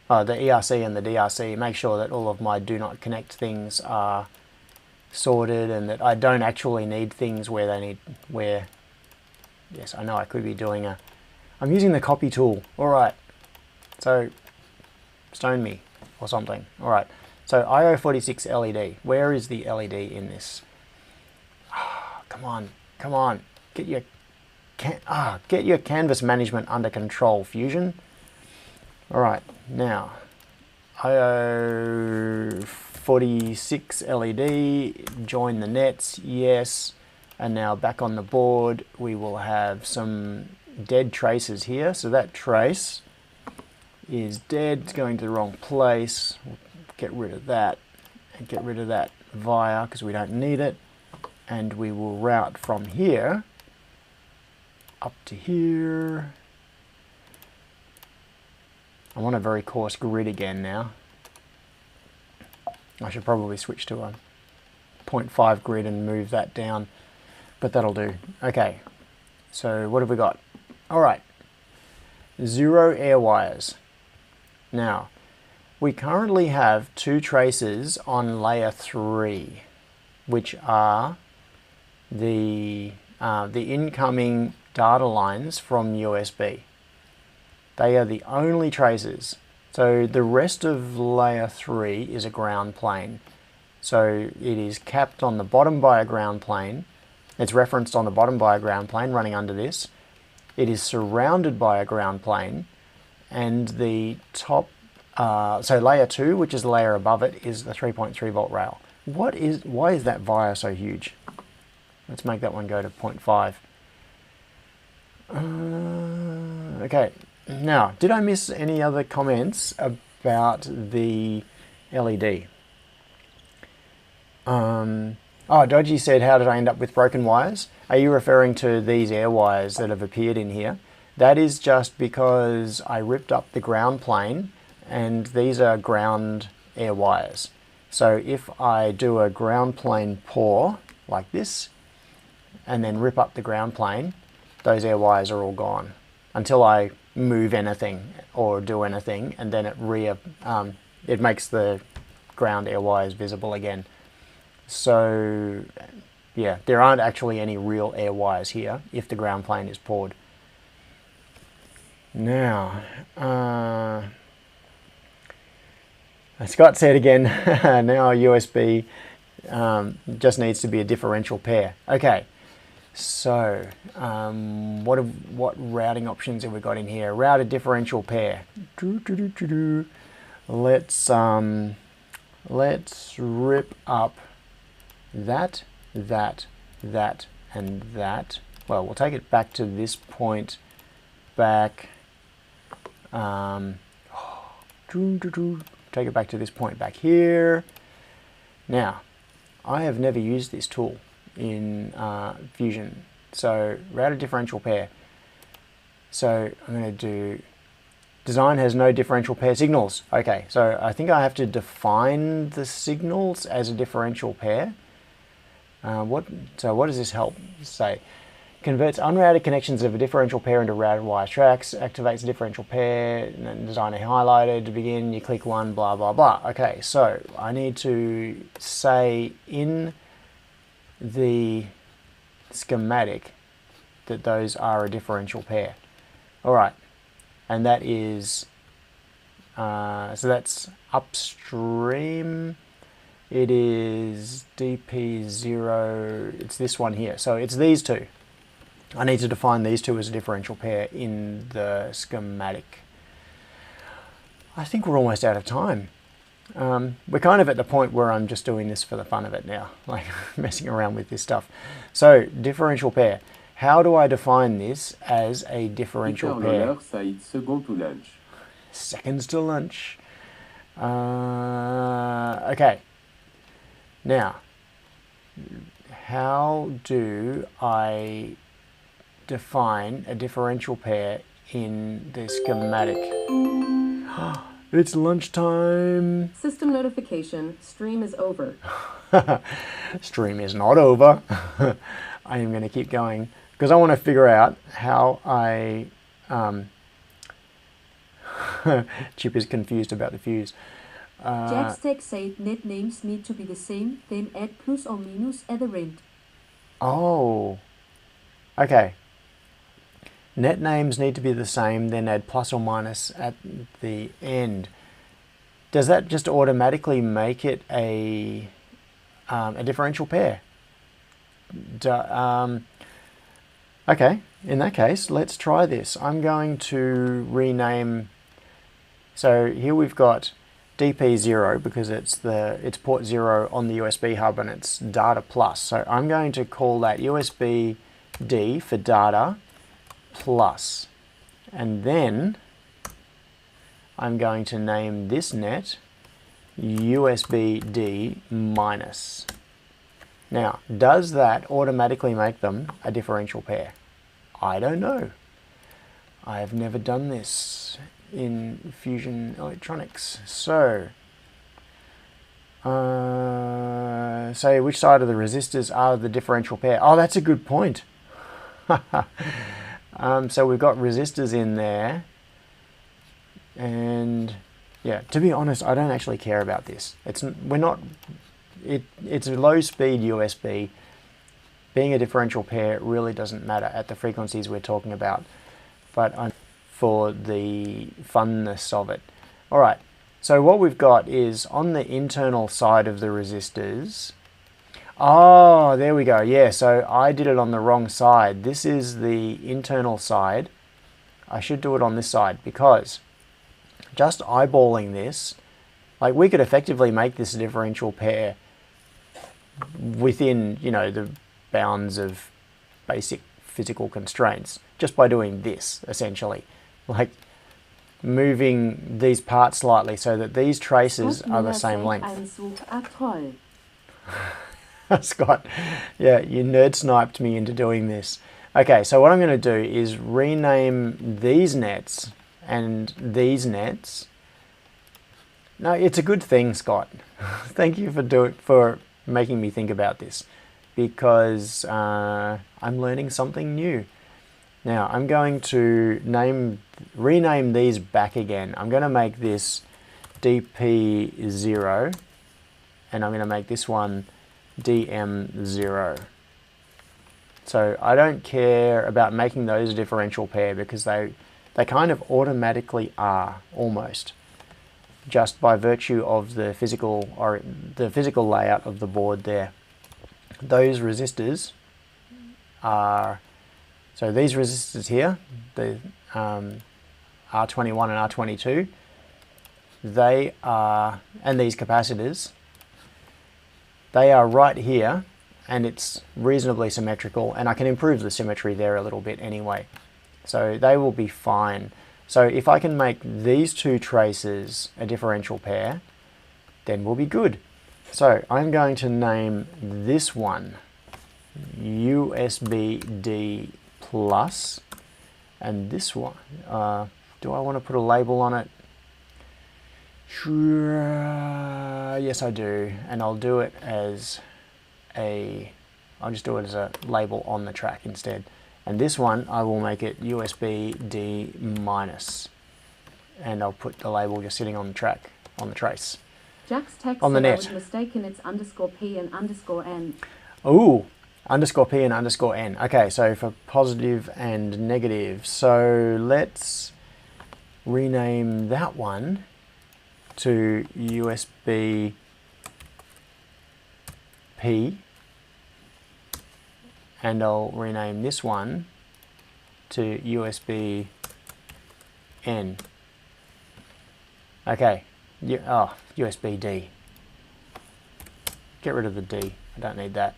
ERC and the DRC, make sure that all of my do not connect things are sorted and that I don't actually need things where yes, I know I could be doing I'm using the copy tool. All right, so stone me or something. All right, so IO46 LED, where is the LED in this? Oh, come on, get your get your canvas management under control, Fusion. All right, now IO46 LED, join the nets, yes. And now back on the board, we will have some dead traces here. So that trace is dead, it's going to the wrong place. We'll get rid of that and get rid of that via because we don't need it. And we will route from here up to here. I want a very coarse grid again now. I should probably switch to a 0.5 grid and move that down, but that'll do. Okay, so what have we got? All right, 0 air wires. Now, we currently have 2 traces on layer 3, which are the incoming data lines from USB. They are the only traces. So the rest of layer 3 is a ground plane. So it is capped on the bottom by a ground plane. It's referenced on the bottom by a ground plane running under this. It is surrounded by a ground plane, and the top, so layer 2, which is the layer above it, is the 3.3 volt rail. Why is that via so huge? Let's make that one go to 0.5. Okay, now, did I miss any other comments about the LED? Dodgy said, how did I end up with broken wires? Are you referring to these air wires that have appeared in here? That is just because I ripped up the ground plane, and these are ground air wires. So if I do a ground plane pour like this, and then rip up the ground plane, those air wires are all gone until I move anything or do anything, and then it makes the ground air wires visible again. So yeah, there aren't actually any real air wires here if the ground plane is poured. Now, Scott said again, now USB just needs to be a differential pair. Okay. So, what routing options have we got in here? Route a differential pair. Let's rip up that, and that. Well, we'll take it back to this point. Back. Take it back to this point back here. Now, I have never used this tool in Fusion. So route a differential pair. So I'm going to do design has no differential pair signals. Okay, so I think I have to define the signals as a differential pair. What does this help say? Converts unrouted connections of a differential pair into routed wire tracks, activates a differential pair, and then designer highlighted to begin, you click one, blah, blah, blah. Okay, so I need to say in the schematic that those are a differential pair. All right, and that is, so that's upstream. It is DP0, it's this one here. So it's these two. I need to define these two as a differential pair in the schematic. I think we're almost out of time. We're kind of at the point where I'm just doing this for the fun of it now, like messing around with this stuff. So, differential pair. How do I define this as a differential pair? Seconds to lunch. Okay. Now, how do I define a differential pair in the schematic? It's lunchtime. System notification. Stream is over. Stream is not over. I am going to keep going because I want to figure out how I... Chip is confused about the fuse. Jackstack said net names need to be the same, then add plus or minus at the end. Oh, okay. Net names need to be the same, then add plus or minus at the end. Does that just automatically make it a differential pair? Okay, in that case, let's try this. I'm going to rename, so here we've got DP0 because it's port 0 on the USB hub and it's data plus. So I'm going to call that USB D for data plus. And then I'm going to name this net USB D minus. Now, does that automatically make them a differential pair? I don't know. I have never done this in Fusion Electronics. So, say which side of the resistors are the differential pair? Oh, that's a good point. So we've got resistors in there, and yeah, to be honest, I don't actually care about this. It's a low speed USB. Being a differential pair really doesn't matter at the frequencies we're talking about, but for the funness of it. All right, so what we've got is on the internal side of the resistors. Oh, there we go. Yeah, so I did it on the wrong side. This is the internal side. I should do it on this side because just eyeballing this, like we could effectively make this a differential pair within, you know, the bounds of basic physical constraints just by doing this, essentially. Like moving these parts slightly so that these traces are the same length. Scott, yeah, you nerd sniped me into doing this. Okay, so what I'm going to do is rename these nets and these nets. No, it's a good thing, Scott. Thank you for making me think about this, because I'm learning something new. Now I'm going to rename these back again. I'm going to make this DP0 and I'm going to make this one DM0. So I don't care about making those a differential pair because they kind of automatically are, almost, just by virtue of the physical layout of the board there. Those resistors are, so these resistors here, the R21 and R22, they are, and these capacitors, they are right here, and it's reasonably symmetrical, and I can improve the symmetry there a little bit anyway. So they will be fine. So if I can make these two traces a differential pair, then we'll be good. So I'm going to name this one USB-D plus, and this one, do I want to put a label on it? Sure, yes I do, and I'll do it as I'll just do it as a label on the track instead. And this one, I will make it USB-D minus, and I'll put the label just sitting on the track, on the trace. Jack's text on the net. I was mistaken, it's _P and _N. Ooh, _P and _N. Okay, so for positive and negative. So let's rename that one to USB P, and I'll rename this one to USB N. Okay, USB D. Get rid of the D, I don't need that.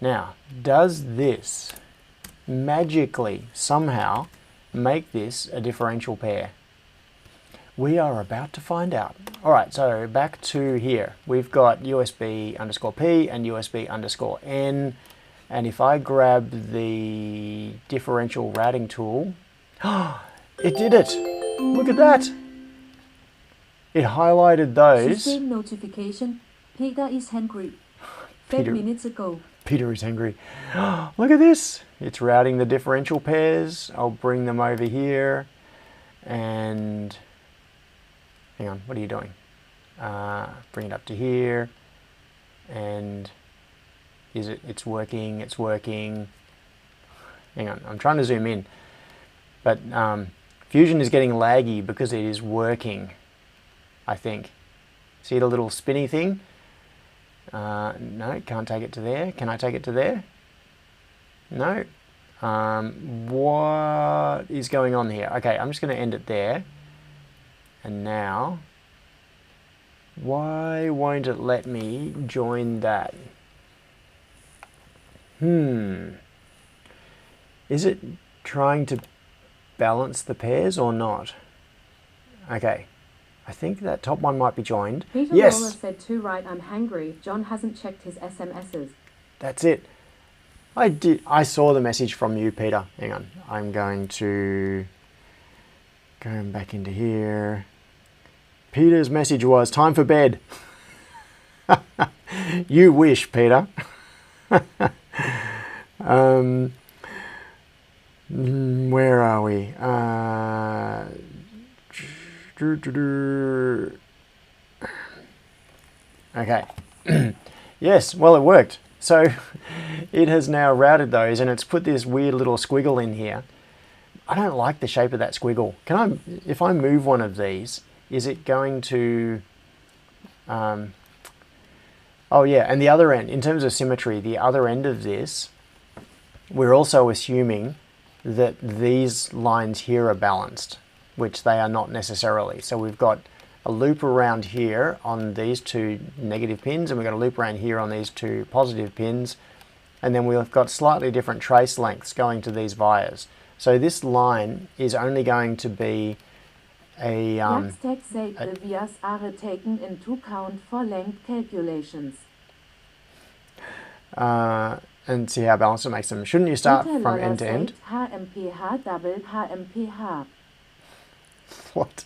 Now, does this magically somehow make this a differential pair? We are about to find out. Alright, so back to here. We've got USB _P and USB _N. And if I grab the differential routing tool, it did it! Look at that! It highlighted those. System notification. Peter is hungry. 5 minutes ago. Peter is angry. Look at this! It's routing the differential pairs. I'll bring them over here. And hang on, what are you doing? Bring it up to here. And it's working, it's working. Hang on, I'm trying to zoom in. But Fusion is getting laggy because it is working, I think. See the little spinny thing? No, can't take it to there. Can I take it to there? No. What is going on here? Okay, I'm just going to end it there. And now, why won't it let me join that? Is it trying to balance the pairs or not? Okay, I think that top one might be joined. Peter Yes! Lawler said too right, I'm hangry. John hasn't checked his SMSs. That's it. I saw the message from you, Peter. Hang on. I'm going to go back into here. Peter's message was, time for bed. You wish, Peter. Where are we? Okay. Yes, well, it worked. So it has now routed those, and it's put this weird little squiggle in here. I don't like the shape of that squiggle. If I move one of these, is it going to... oh yeah, and the other end, in terms of symmetry, the other end of this, we're also assuming that these lines here are balanced, which they are not necessarily. So we've got a loop around here on these two negative pins, and we've got a loop around here on these two positive pins, and then we've got slightly different trace lengths going to these vias. So this line is only going to be a... Jackstack said the vias are taken into account for length calculations. and see how balanced it makes them. Shouldn't you start Peter from Lawler end to end? said HMPH double HMPH. What?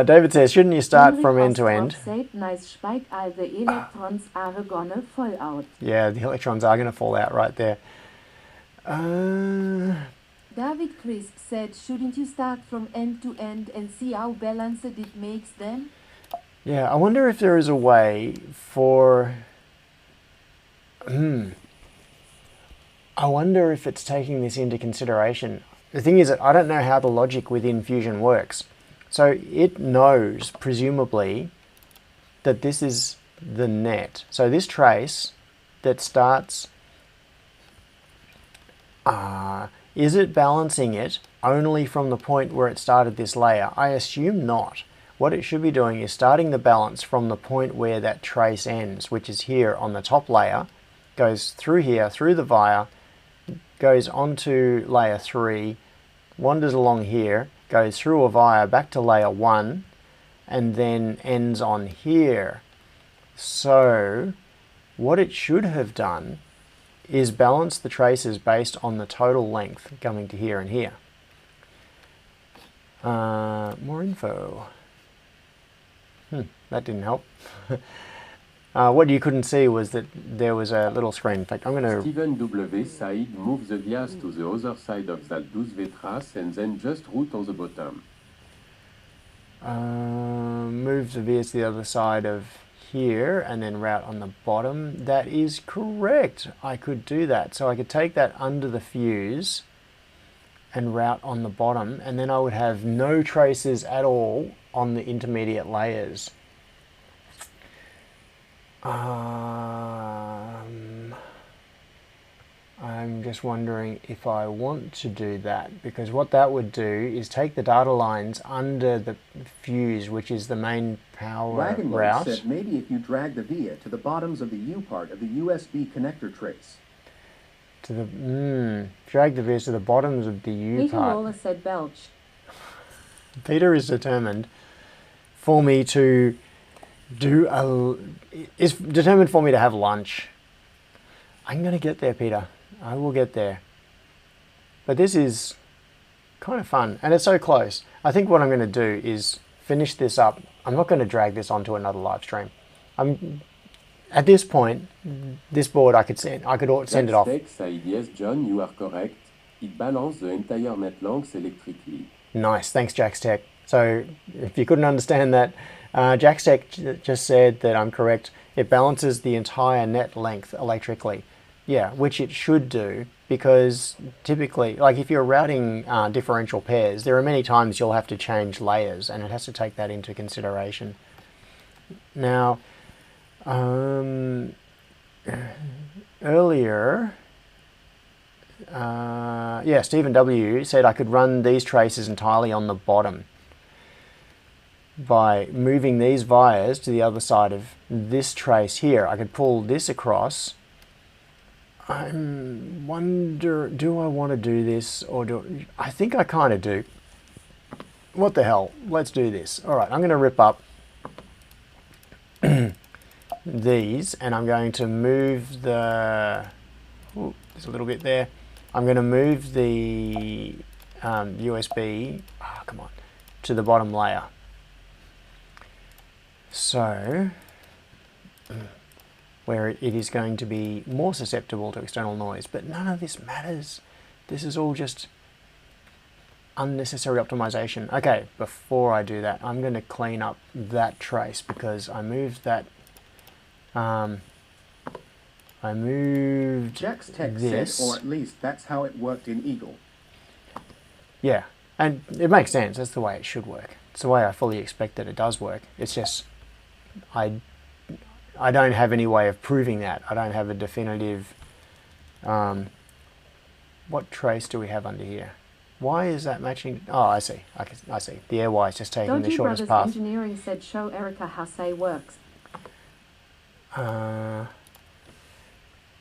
David says, shouldn't you start from end to end? Said, nice spike, all the electrons are gonna fall out. Yeah, the electrons are going to fall out right there. David Chris said, shouldn't you start from end to end and see how balanced it makes them? Yeah, I wonder if there is a way for... I wonder if it's taking this into consideration. The thing is that I don't know how the logic within Fusion works. So it knows, presumably, that this is the net. So this trace that starts... is it balancing it only from the point where it started this layer? I assume not. What it should be doing is starting the balance from the point where that trace ends, which is here on the top layer, goes through here, through the via, goes onto layer 3, wanders along here, goes through a via back to layer 1, and then ends on here. So what it should have done is balance the traces based on the total length coming to here and here. More info. That didn't help. What you couldn't see was that there was a little screen. In fact, I'm going to... Stephen W. side move the vias to the other side of that 12V trace and then just route on the bottom. Move the vias to the other side of here and then route on the bottom. That is correct. I could do that. So I could take that under the fuse and route on the bottom, and then I would have no traces at all on the intermediate layers. I'm just wondering if I want to do that, because what that would do is take the data lines under the fuse, which is the main power Wagon route. said maybe if you drag the via to the bottoms of the U part of the USB connector trace. To the drag the vias to the bottoms of the U Peter part. Lawler said belch. Peter is determined for me to do is determined for me to have lunch. I'm going to get there, Peter. I will get there. But this is kind of fun, and it's so close. I think what I'm going to do is finish this up. I'm not going to drag this onto another live stream. At this point, this board I could send it off. Jackstack said, yes, John, you are correct. It balances the entire net length electrically. Nice, thanks, Jackstack. So if you couldn't understand that, Jackstack just said that I'm correct. It balances the entire net length electrically. Yeah, which it should do, because typically, like if you're routing differential pairs, there are many times you'll have to change layers, and it has to take that into consideration. Now, earlier, yeah, Stephen W said I could run these traces entirely on the bottom by moving these wires to the other side of this trace here. I could pull this across. I wonder, do I want to do this, or I think I kind of do. What the hell? Let's do this. All right, I'm going to rip up these, and I'm going to move the, ooh, there's a little bit there. I'm going to move the USB, come on, to the bottom layer. So, where it is going to be more susceptible to external noise, but none of this matters. This is all just unnecessary optimization. Okay, before I do that, I'm going to clean up that trace because I moved that. I moved Jack's text this. said, or at least that's how it worked in Eagle. Yeah, and it makes sense. That's the way it should work. It's the way I fully expect that it does work. It's just I don't have any way of proving that. I don't have a definitive. What trace do we have under here? Why is that matching? Oh, I see. I see. The air wire is just taking the shortest path. Engineering said show Erica how say works.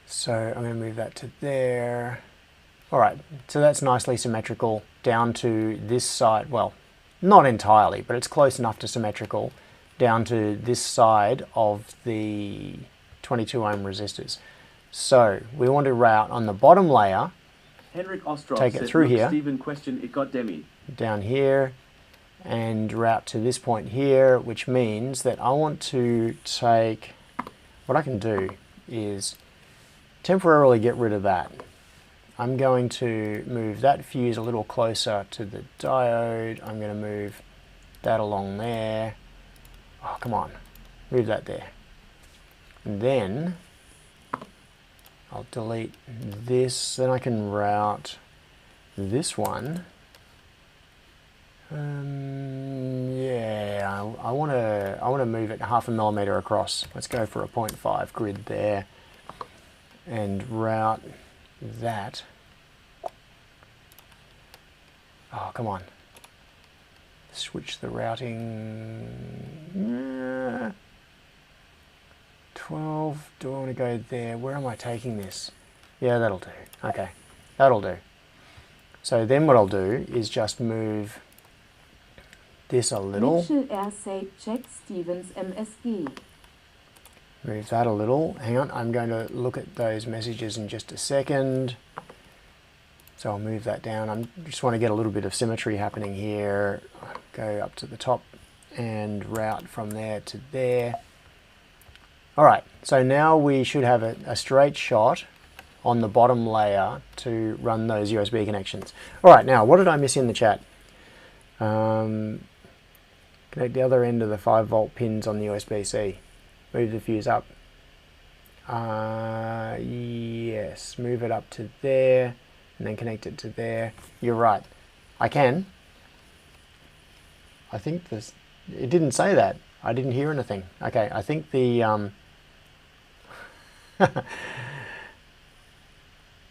So I'm going to move that to there. All right, so that's nicely symmetrical down to this side. Well, not entirely, but it's close enough to symmetrical down to this side of the 22 ohm resistors. So we want to route on the bottom layer, Henrik Ostrov take it said, through look, here, Stephen question, it got demi. down here, and route to this point here, which means that I want to take, what I can do is temporarily get rid of that. I'm going to move that fuse a little closer to the diode. I'm going to move that along there. Oh, come on. Move that there. And then I'll delete this. Then I can route this one. Yeah, I want to move it 0.5 millimeter across. Let's go for a 0.5 grid there, and route that. Oh, come on. Switch the routing. 12. Do I want to go there? Where am I taking this? Yeah, that'll do. Okay, that'll do. So then what I'll do is just move this a little. Mitchell R. said check Stevens MSG. Move that a little. Hang on, I'm going to look at those messages in just a second. So I'll move that down. I just want to get a little bit of symmetry happening here. Go up to the top and route from there to there. All right, so now we should have a straight shot on the bottom layer to run those USB connections. All right, now what did I miss in the chat? Connect the other end of the 5-volt pins on the USB-C. Move the fuse up. Yes, move it up to there and then connect it to there. You're right. I can. I think this, it didn't say that. I didn't hear anything. Okay, I think the,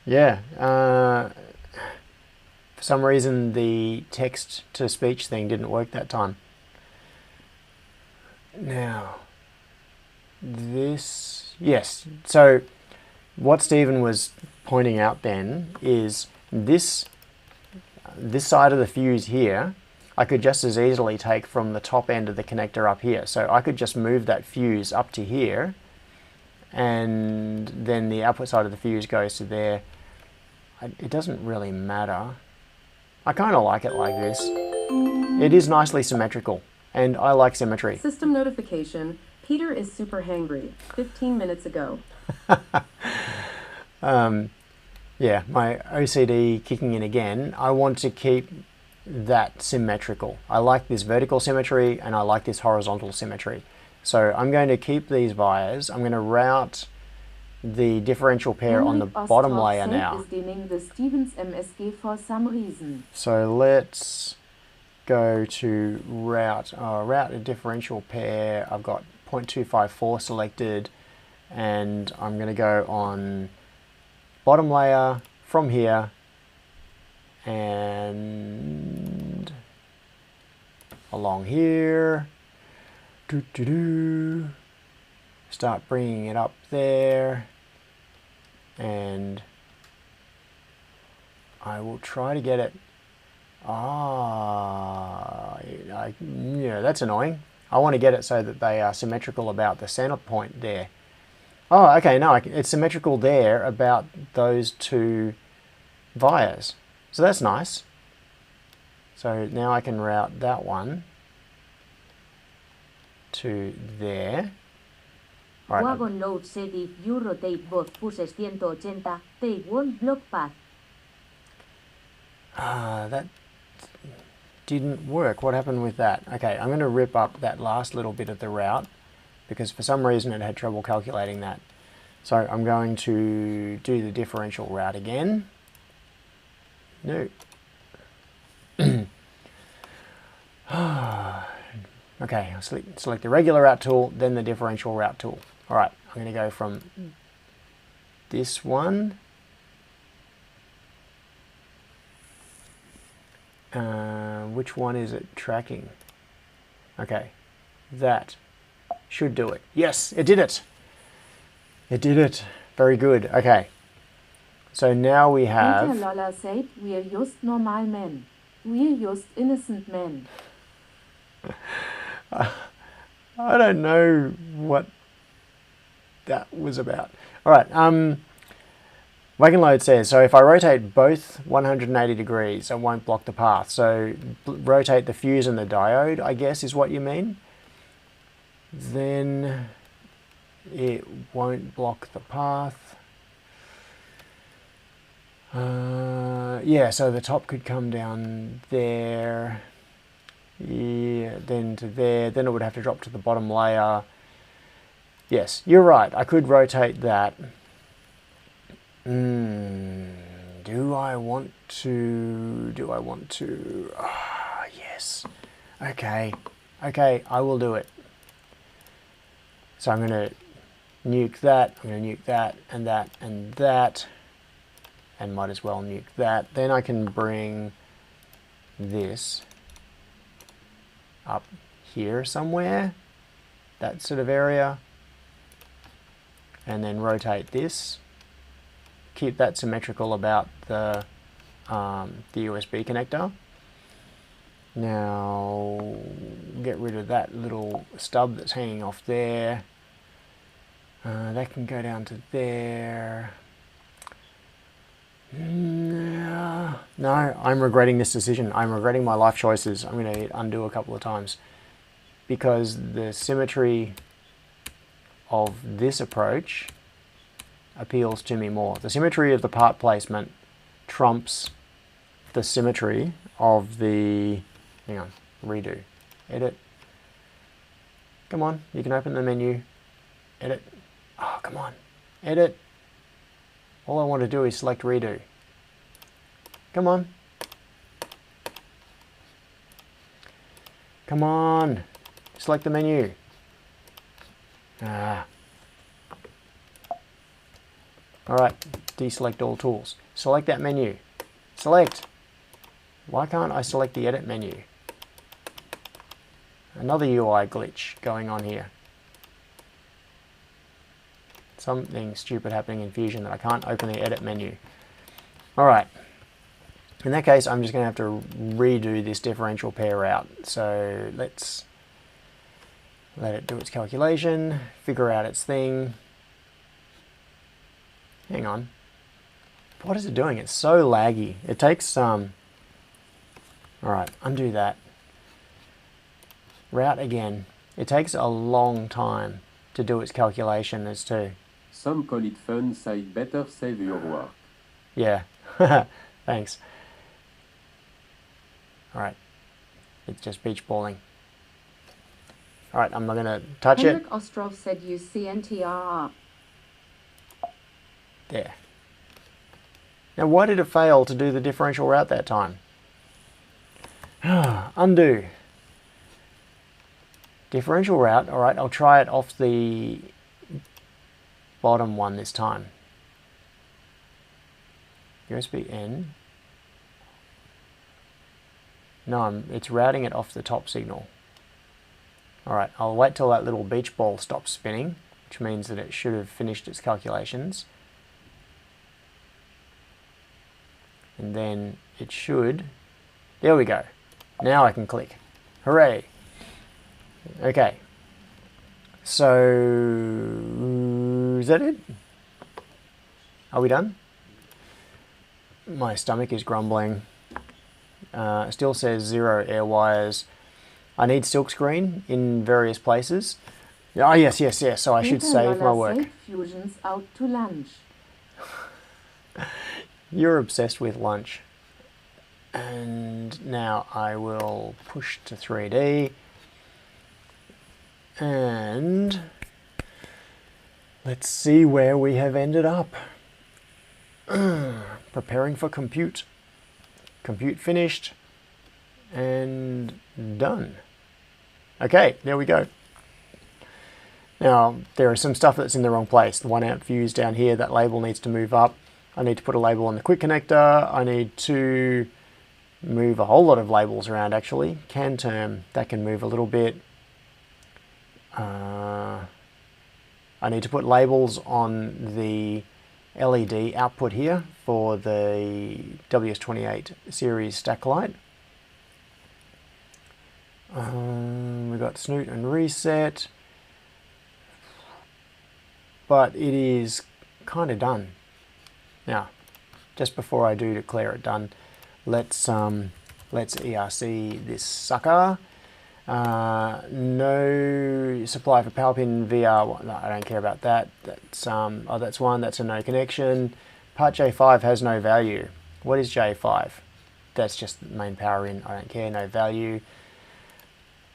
yeah, for some reason the text-to-speech thing didn't work that time. Now, this, yes, so what Stephen was pointing out then is this side of the fuse here, I could just as easily take from the top end of the connector up here. So I could just move that fuse up to here, and then the output side of the fuse goes to there. It doesn't really matter. I kind of like it like this. It is nicely symmetrical, and I like symmetry. System notification. Peter is super hangry. 15 minutes ago. Yeah, my OCD kicking in again. I want to keep that symmetrical. I like this vertical symmetry and I like this horizontal symmetry. So I'm going to keep these wires. I'm going to route the differential pair on the bottom layer now. Is dimming the Stevens MSG for some reason. So let's go to route a differential pair. I've got 0.254 selected, and I'm going to go on bottom layer from here and along here. Start bringing it up there, and I will try to get it. Yeah, that's annoying. I want to get it so that they are symmetrical about the center point there. Oh, okay, no, it's symmetrical there about those two vias. So that's nice. So now I can route that one to there. All right. Wagon load said if you rotate both buses 180, they won't block path. That didn't work. What happened with that? Okay, I'm going to rip up that last little bit of the route because for some reason it had trouble calculating that. So I'm going to do the differential route again. No. Okay, I'll select the regular route tool, then the differential route tool. All right, I'm going to go from this one. Which one is it tracking? Okay, that should do it. Yes, it did it. It did it. Very good. Okay. So now we have... Peter Loller said, we're just normal men. We're just innocent men. I don't know what that was about. All right. Wagon load says, so if I rotate both 180 degrees, it won't block the path. So rotate the fuse and the diode, I guess is what you mean. Then it won't block the path. Yeah, so the top could come down there. Yeah, then to there. Then it would have to drop to the bottom layer. Yes, you're right. I could rotate that. Do I want to? Ah, yes. Okay. Okay, I will do it. So I'm going to nuke that. I'm going to nuke that and that and that. And might as well nuke that. Then I can bring this up here somewhere. That sort of area. And then rotate this. Keep that symmetrical about the USB connector. Now get rid of that little stub that's hanging off there. That can go down to there. No, I'm regretting this decision. I'm regretting my life choices. I'm going to hit undo a couple of times because the symmetry of this approach appeals to me more. The symmetry of the part placement trumps the symmetry of the, hang on, redo, edit. Come on, you can open the menu, edit. Oh, come on, edit. All I want to do is select redo. Come on. Come on, select the menu. Alright, deselect all tools. Select that menu. Select. Why can't I select the edit menu? Another UI glitch going on here. Something stupid happening in Fusion that I can't open the edit menu. Alright. In that case, I'm just going to have to redo this differential pair route. So let's let it do its calculation, figure out its thing. Hang on. What is it doing? It's so laggy. It takes Alright, undo that. Route again. It takes a long time to do its calculation as to... Some call it fun, say better save your work. Yeah, thanks. Alright, it's just beach balling. Alright, I'm not going to touch Henrik it. Ostrov said use CNTRR. There. Now why did it fail to do the differential route that time? Undo. Differential route, alright, I'll try it off the bottom one this time. USB N. No, it's routing it off the top signal. Alright, I'll wait till that little beach ball stops spinning, which means that it should have finished its calculations. And then it should... There we go. Now I can click. Hooray! Okay. So... is that it? Are we done? My stomach is grumbling. Still says 0 air wires. I need silkscreen in various places. Oh, yes. So I should save my work. Fusion's out to lunch. You're obsessed with lunch. And now I will push to 3D. And let's see where we have ended up. Preparing for compute. Compute finished. And done. Okay, there we go. Now, there is some stuff that's in the wrong place. The 1 amp fuse down here, that label needs to move up. I need to put a label on the quick connector. I need to move a whole lot of labels around, actually. Can term, that can move a little bit. I need to put labels on the LED output here for the WS28 series stacklight. We've got snoot and reset, but it is kind of done. Now, just before I do declare it done, let's ERC this sucker. No supply for power pin VR. No, I don't care about that. That's oh, that's one. That's a no connection. Part J5 has no value. What is J5? That's just main power in. I don't care. No value.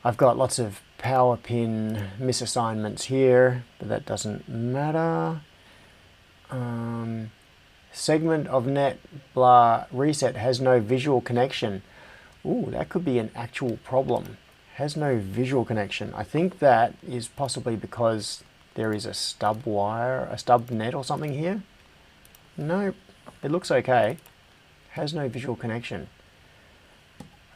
I've got lots of power pin misassignments here, but that doesn't matter. Segment of net blah reset has no visual connection. Ooh, that could be an actual problem. Has no visual connection. I think that is possibly because there is a stub wire, a stub net or something here. No, it looks okay. Has no visual connection.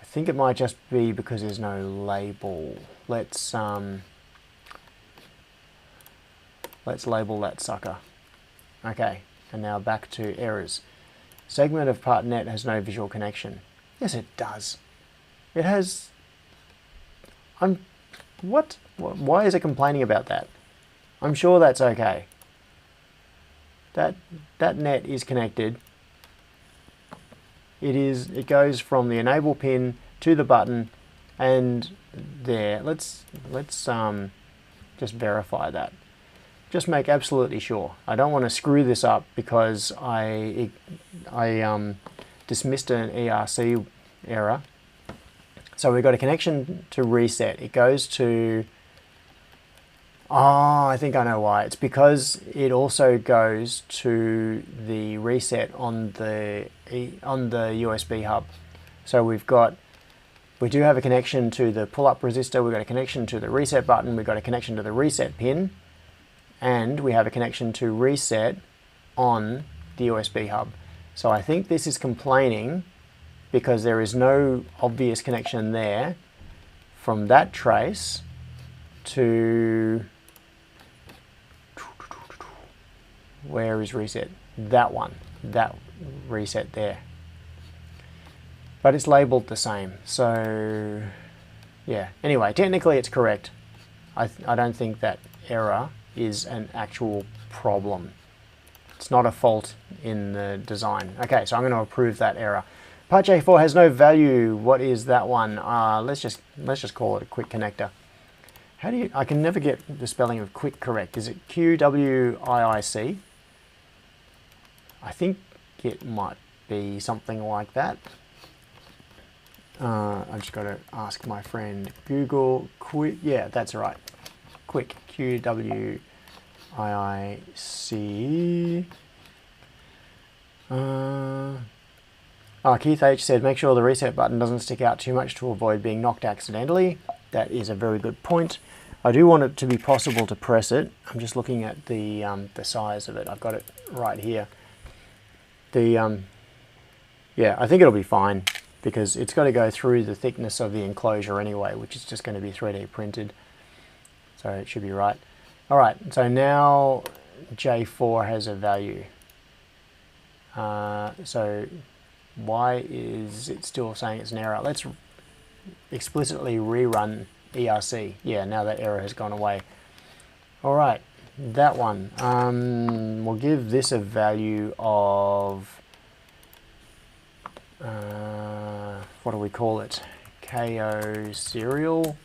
I think it might just be because there's no label. Let's label that sucker. Okay, and now back to errors. Segment of part net has no visual connection. Yes, it does. It has... What? Why is it complaining about that? I'm sure that's okay. That net is connected. It goes from the enable pin to the button and there. Let's just verify that. Just make absolutely sure. I don't want to screw this up because I dismissed an ERC error. So we've got a connection to reset. It goes to... Oh, I think I know why. It's because it also goes to the reset on the USB hub. So we do have a connection to the pull-up resistor. We've got a connection to the reset button. We've got a connection to the reset pin. And we have a connection to reset on the USB hub. So I think this is complaining because there is no obvious connection there from that trace to... Where is reset? That one. That reset there. But it's labeled the same. So, yeah. Anyway, technically it's correct. I don't think that error is an actual problem. It's not a fault in the design. Okay, so I'm going to approve that error. Part J4 has no value. What is that one? Let's just call it a quick connector. How do you? I can never get the spelling of quick correct. Is it QWIIC? I think it might be something like that. I just got to ask my friend Google. Quick. Yeah, that's right. Quick. QWIIC. Keith H said, make sure the reset button doesn't stick out too much to avoid being knocked accidentally. That is a very good point. I do want it to be possible to press it. I'm just looking at the size of it. I've got it right here. The Yeah, I think it'll be fine because it's got to go through the thickness of the enclosure anyway, which is just going to be 3D printed. So it should be right. All right, so now J4 has a value. So why is it still saying it's an error? Let's explicitly rerun ERC. Yeah, now that error has gone away. All right, that one. We'll give this a value of, what do we call it? KO serial.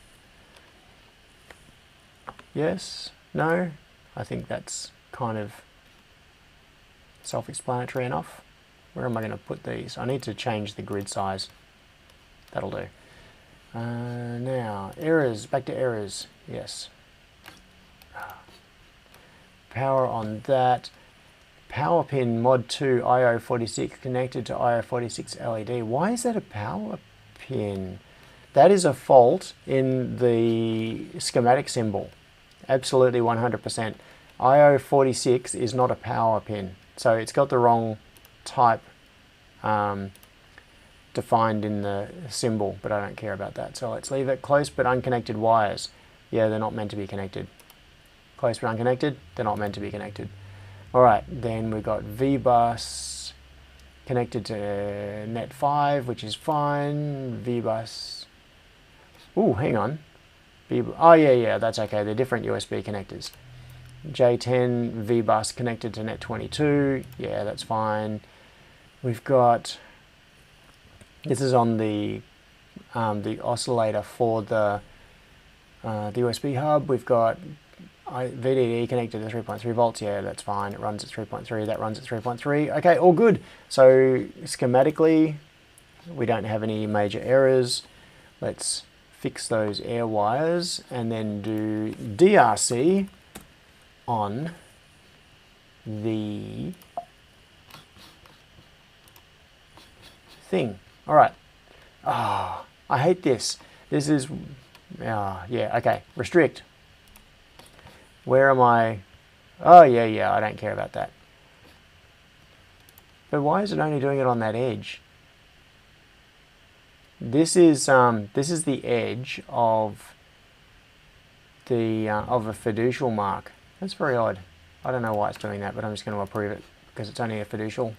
Yes? No? I think that's kind of self-explanatory enough. Where am I going to put these? I need to change the grid size. That'll do. Now, errors. Back to errors. Yes. Power on that. Power pin mod 2 IO46 connected to IO46 LED. Why is that a power pin? That is a fault in the schematic symbol. Absolutely 100%. IO46 is not a power pin. So it's got the wrong type defined in the symbol, but I don't care about that. So let's leave it. Close but unconnected wires. Yeah, they're not meant to be connected. Close but unconnected, they're not meant to be connected. Alright, then we've got VBus connected to net 5, which is fine. VBus. Ooh, hang on. Oh yeah, that's okay. They're different USB connectors. J10 VBus connected to net 22. Yeah, that's fine. We've got, this is on the oscillator for the USB hub. We've got VDD connected to 3.3 volts. Yeah, that's fine. It runs at 3.3. That runs at 3.3. Okay, all good. So schematically, we don't have any major errors. Let's fix those air wires and then do DRC on the thing. All right. Ah, I hate this. This is, yeah, okay. Restrict. Where am I? Oh, yeah, I don't care about that. But why is it only doing it on that edge? This is the edge of the of a fiducial mark. That's very odd. I don't know why it's doing that, but I'm just going to approve it because it's only a fiducial.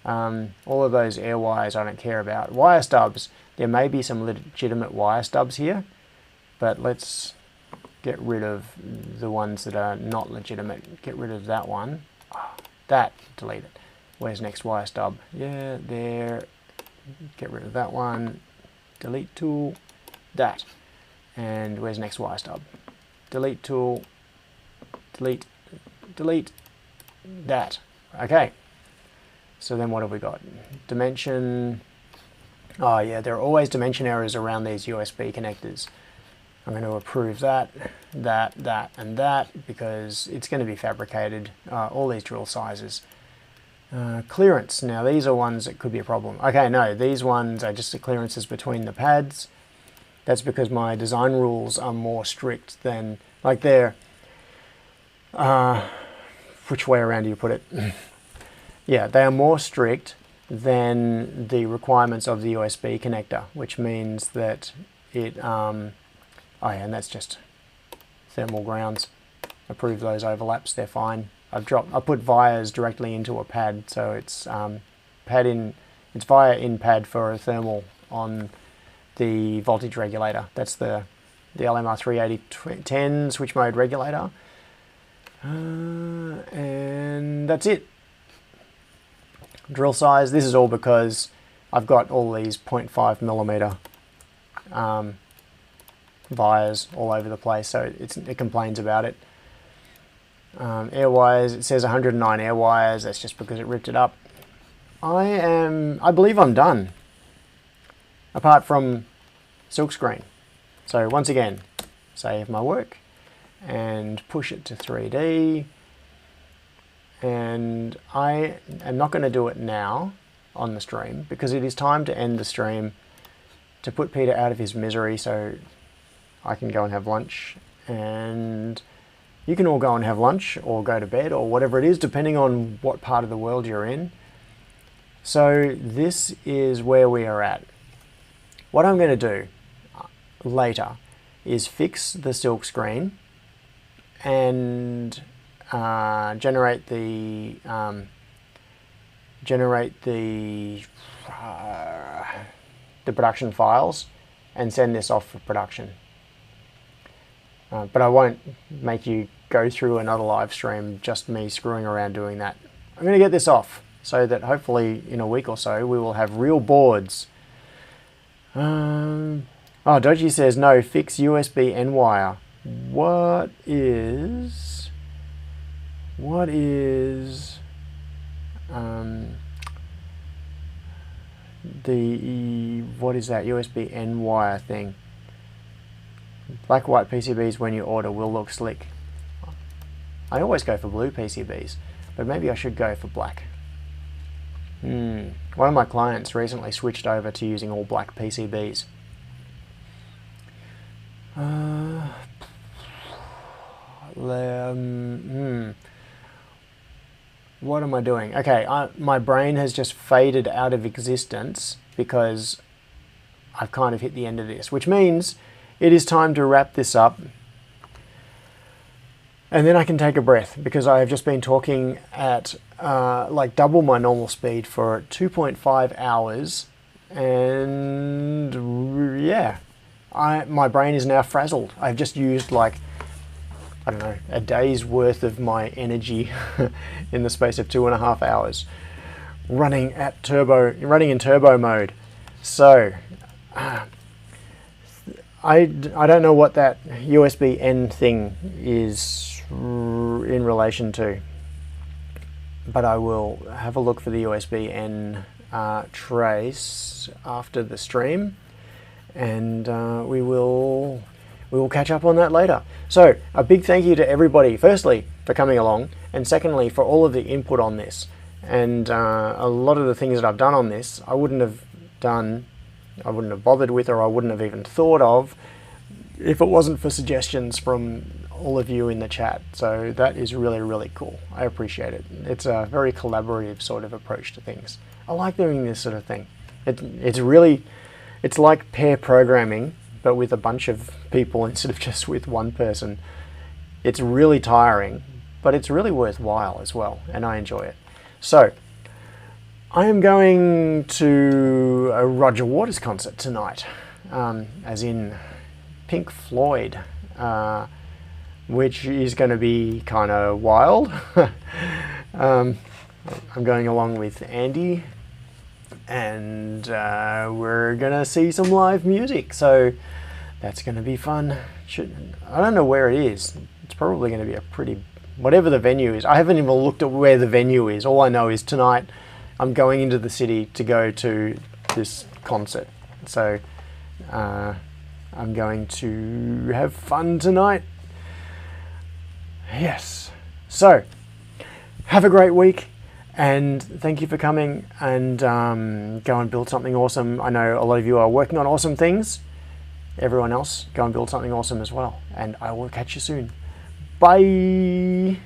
All of those air wires I don't care about. Wire stubs. There may be some legitimate wire stubs here, but let's get rid of the ones that are not legitimate. Get rid of that one. That, delete it. Where's next wire stub? Yeah, there. Get rid of that one. Delete tool. That. And where's next wire stub? Delete tool. Delete. Delete. That. Okay. So then what have we got? Dimension. Oh yeah, there are always dimension errors around these USB connectors. I'm going to approve that, and that, because it's going to be fabricated, all these drill sizes. Clearance. Now these are ones that could be a problem. Okay, no, these ones are just the clearances between the pads. That's because my design rules are more strict than, like they're, which way around do you put it? Yeah, they are more strict than the requirements of the USB connector, which means that it, oh yeah, and that's just thermal grounds. Approve those overlaps, they're fine. I put vias directly into a pad, so it's it's via in pad for a thermal on the voltage regulator. That's the LMR 38010 switch mode regulator. And that's it. Drill size, this is all because I've got all these 0.5 millimeter vias all over the place, so it complains about it. Air wires, it says 109 air wires. That's just because it ripped it up. I believe I'm done, apart from silkscreen. So once again, save my work and push it to 3D. And I am not going to do it now on the stream because it is time to end the stream, to put Peter out of his misery so I can go and have lunch, and you can all go and have lunch or go to bed or whatever it is, depending on what part of the world you're in. So this is where we are at. What I'm going to do later is fix the silk screen and generate the production files and send this off for production. But I won't make you go through another live stream, just me screwing around doing that. I'm going to get this off so that hopefully in a week or so we will have real boards. Oh, Dodgy says no, fix USB N wire. What is what is that USB N wire thing? Black white PCBs when you order will look slick. I always go for blue PCBs, but maybe I should go for black. One of my clients recently switched over to using all black PCBs. What am I doing? Okay, my brain has just faded out of existence because I've kind of hit the end of this, which means it is time to wrap this up. And then I can take a breath because I have just been talking at like double my normal speed for 2.5 hours. And yeah, my brain is now frazzled. I've just used like, I don't know, a day's worth of my energy in the space of 2.5 hours running in turbo mode. So I don't know what that USB N thing is in relation to, but I will have a look for the USB N trace after the stream, and we will catch up on that later. So a big thank you to everybody, firstly for coming along, and secondly for all of the input on this. And a lot of the things that I've done on this I wouldn't have bothered with, or I wouldn't have even thought of if it wasn't for suggestions from all of you in the chat. So that is really, really cool. I appreciate it. It's a very collaborative sort of approach to things. I like doing this sort of thing. It's like pair programming, but with a bunch of people instead of just with one person. It's really tiring, but it's really worthwhile as well, and I enjoy it. So I am going to a Roger Waters concert tonight, as in Pink Floyd, which is going to be kind of wild. I'm going along with Andy, and we're going to see some live music, so that's going to be fun. I don't know where it is. It's probably going to be a pretty, whatever the venue is. I haven't even looked at where the venue is. All I know is tonight I'm going into the city to go to this concert. So I'm going to have fun tonight. Yes. So have a great week, and thank you for coming, and go and build something awesome. I know a lot of you are working on awesome things. Everyone else, go and build something awesome as well. And I will catch you soon. Bye.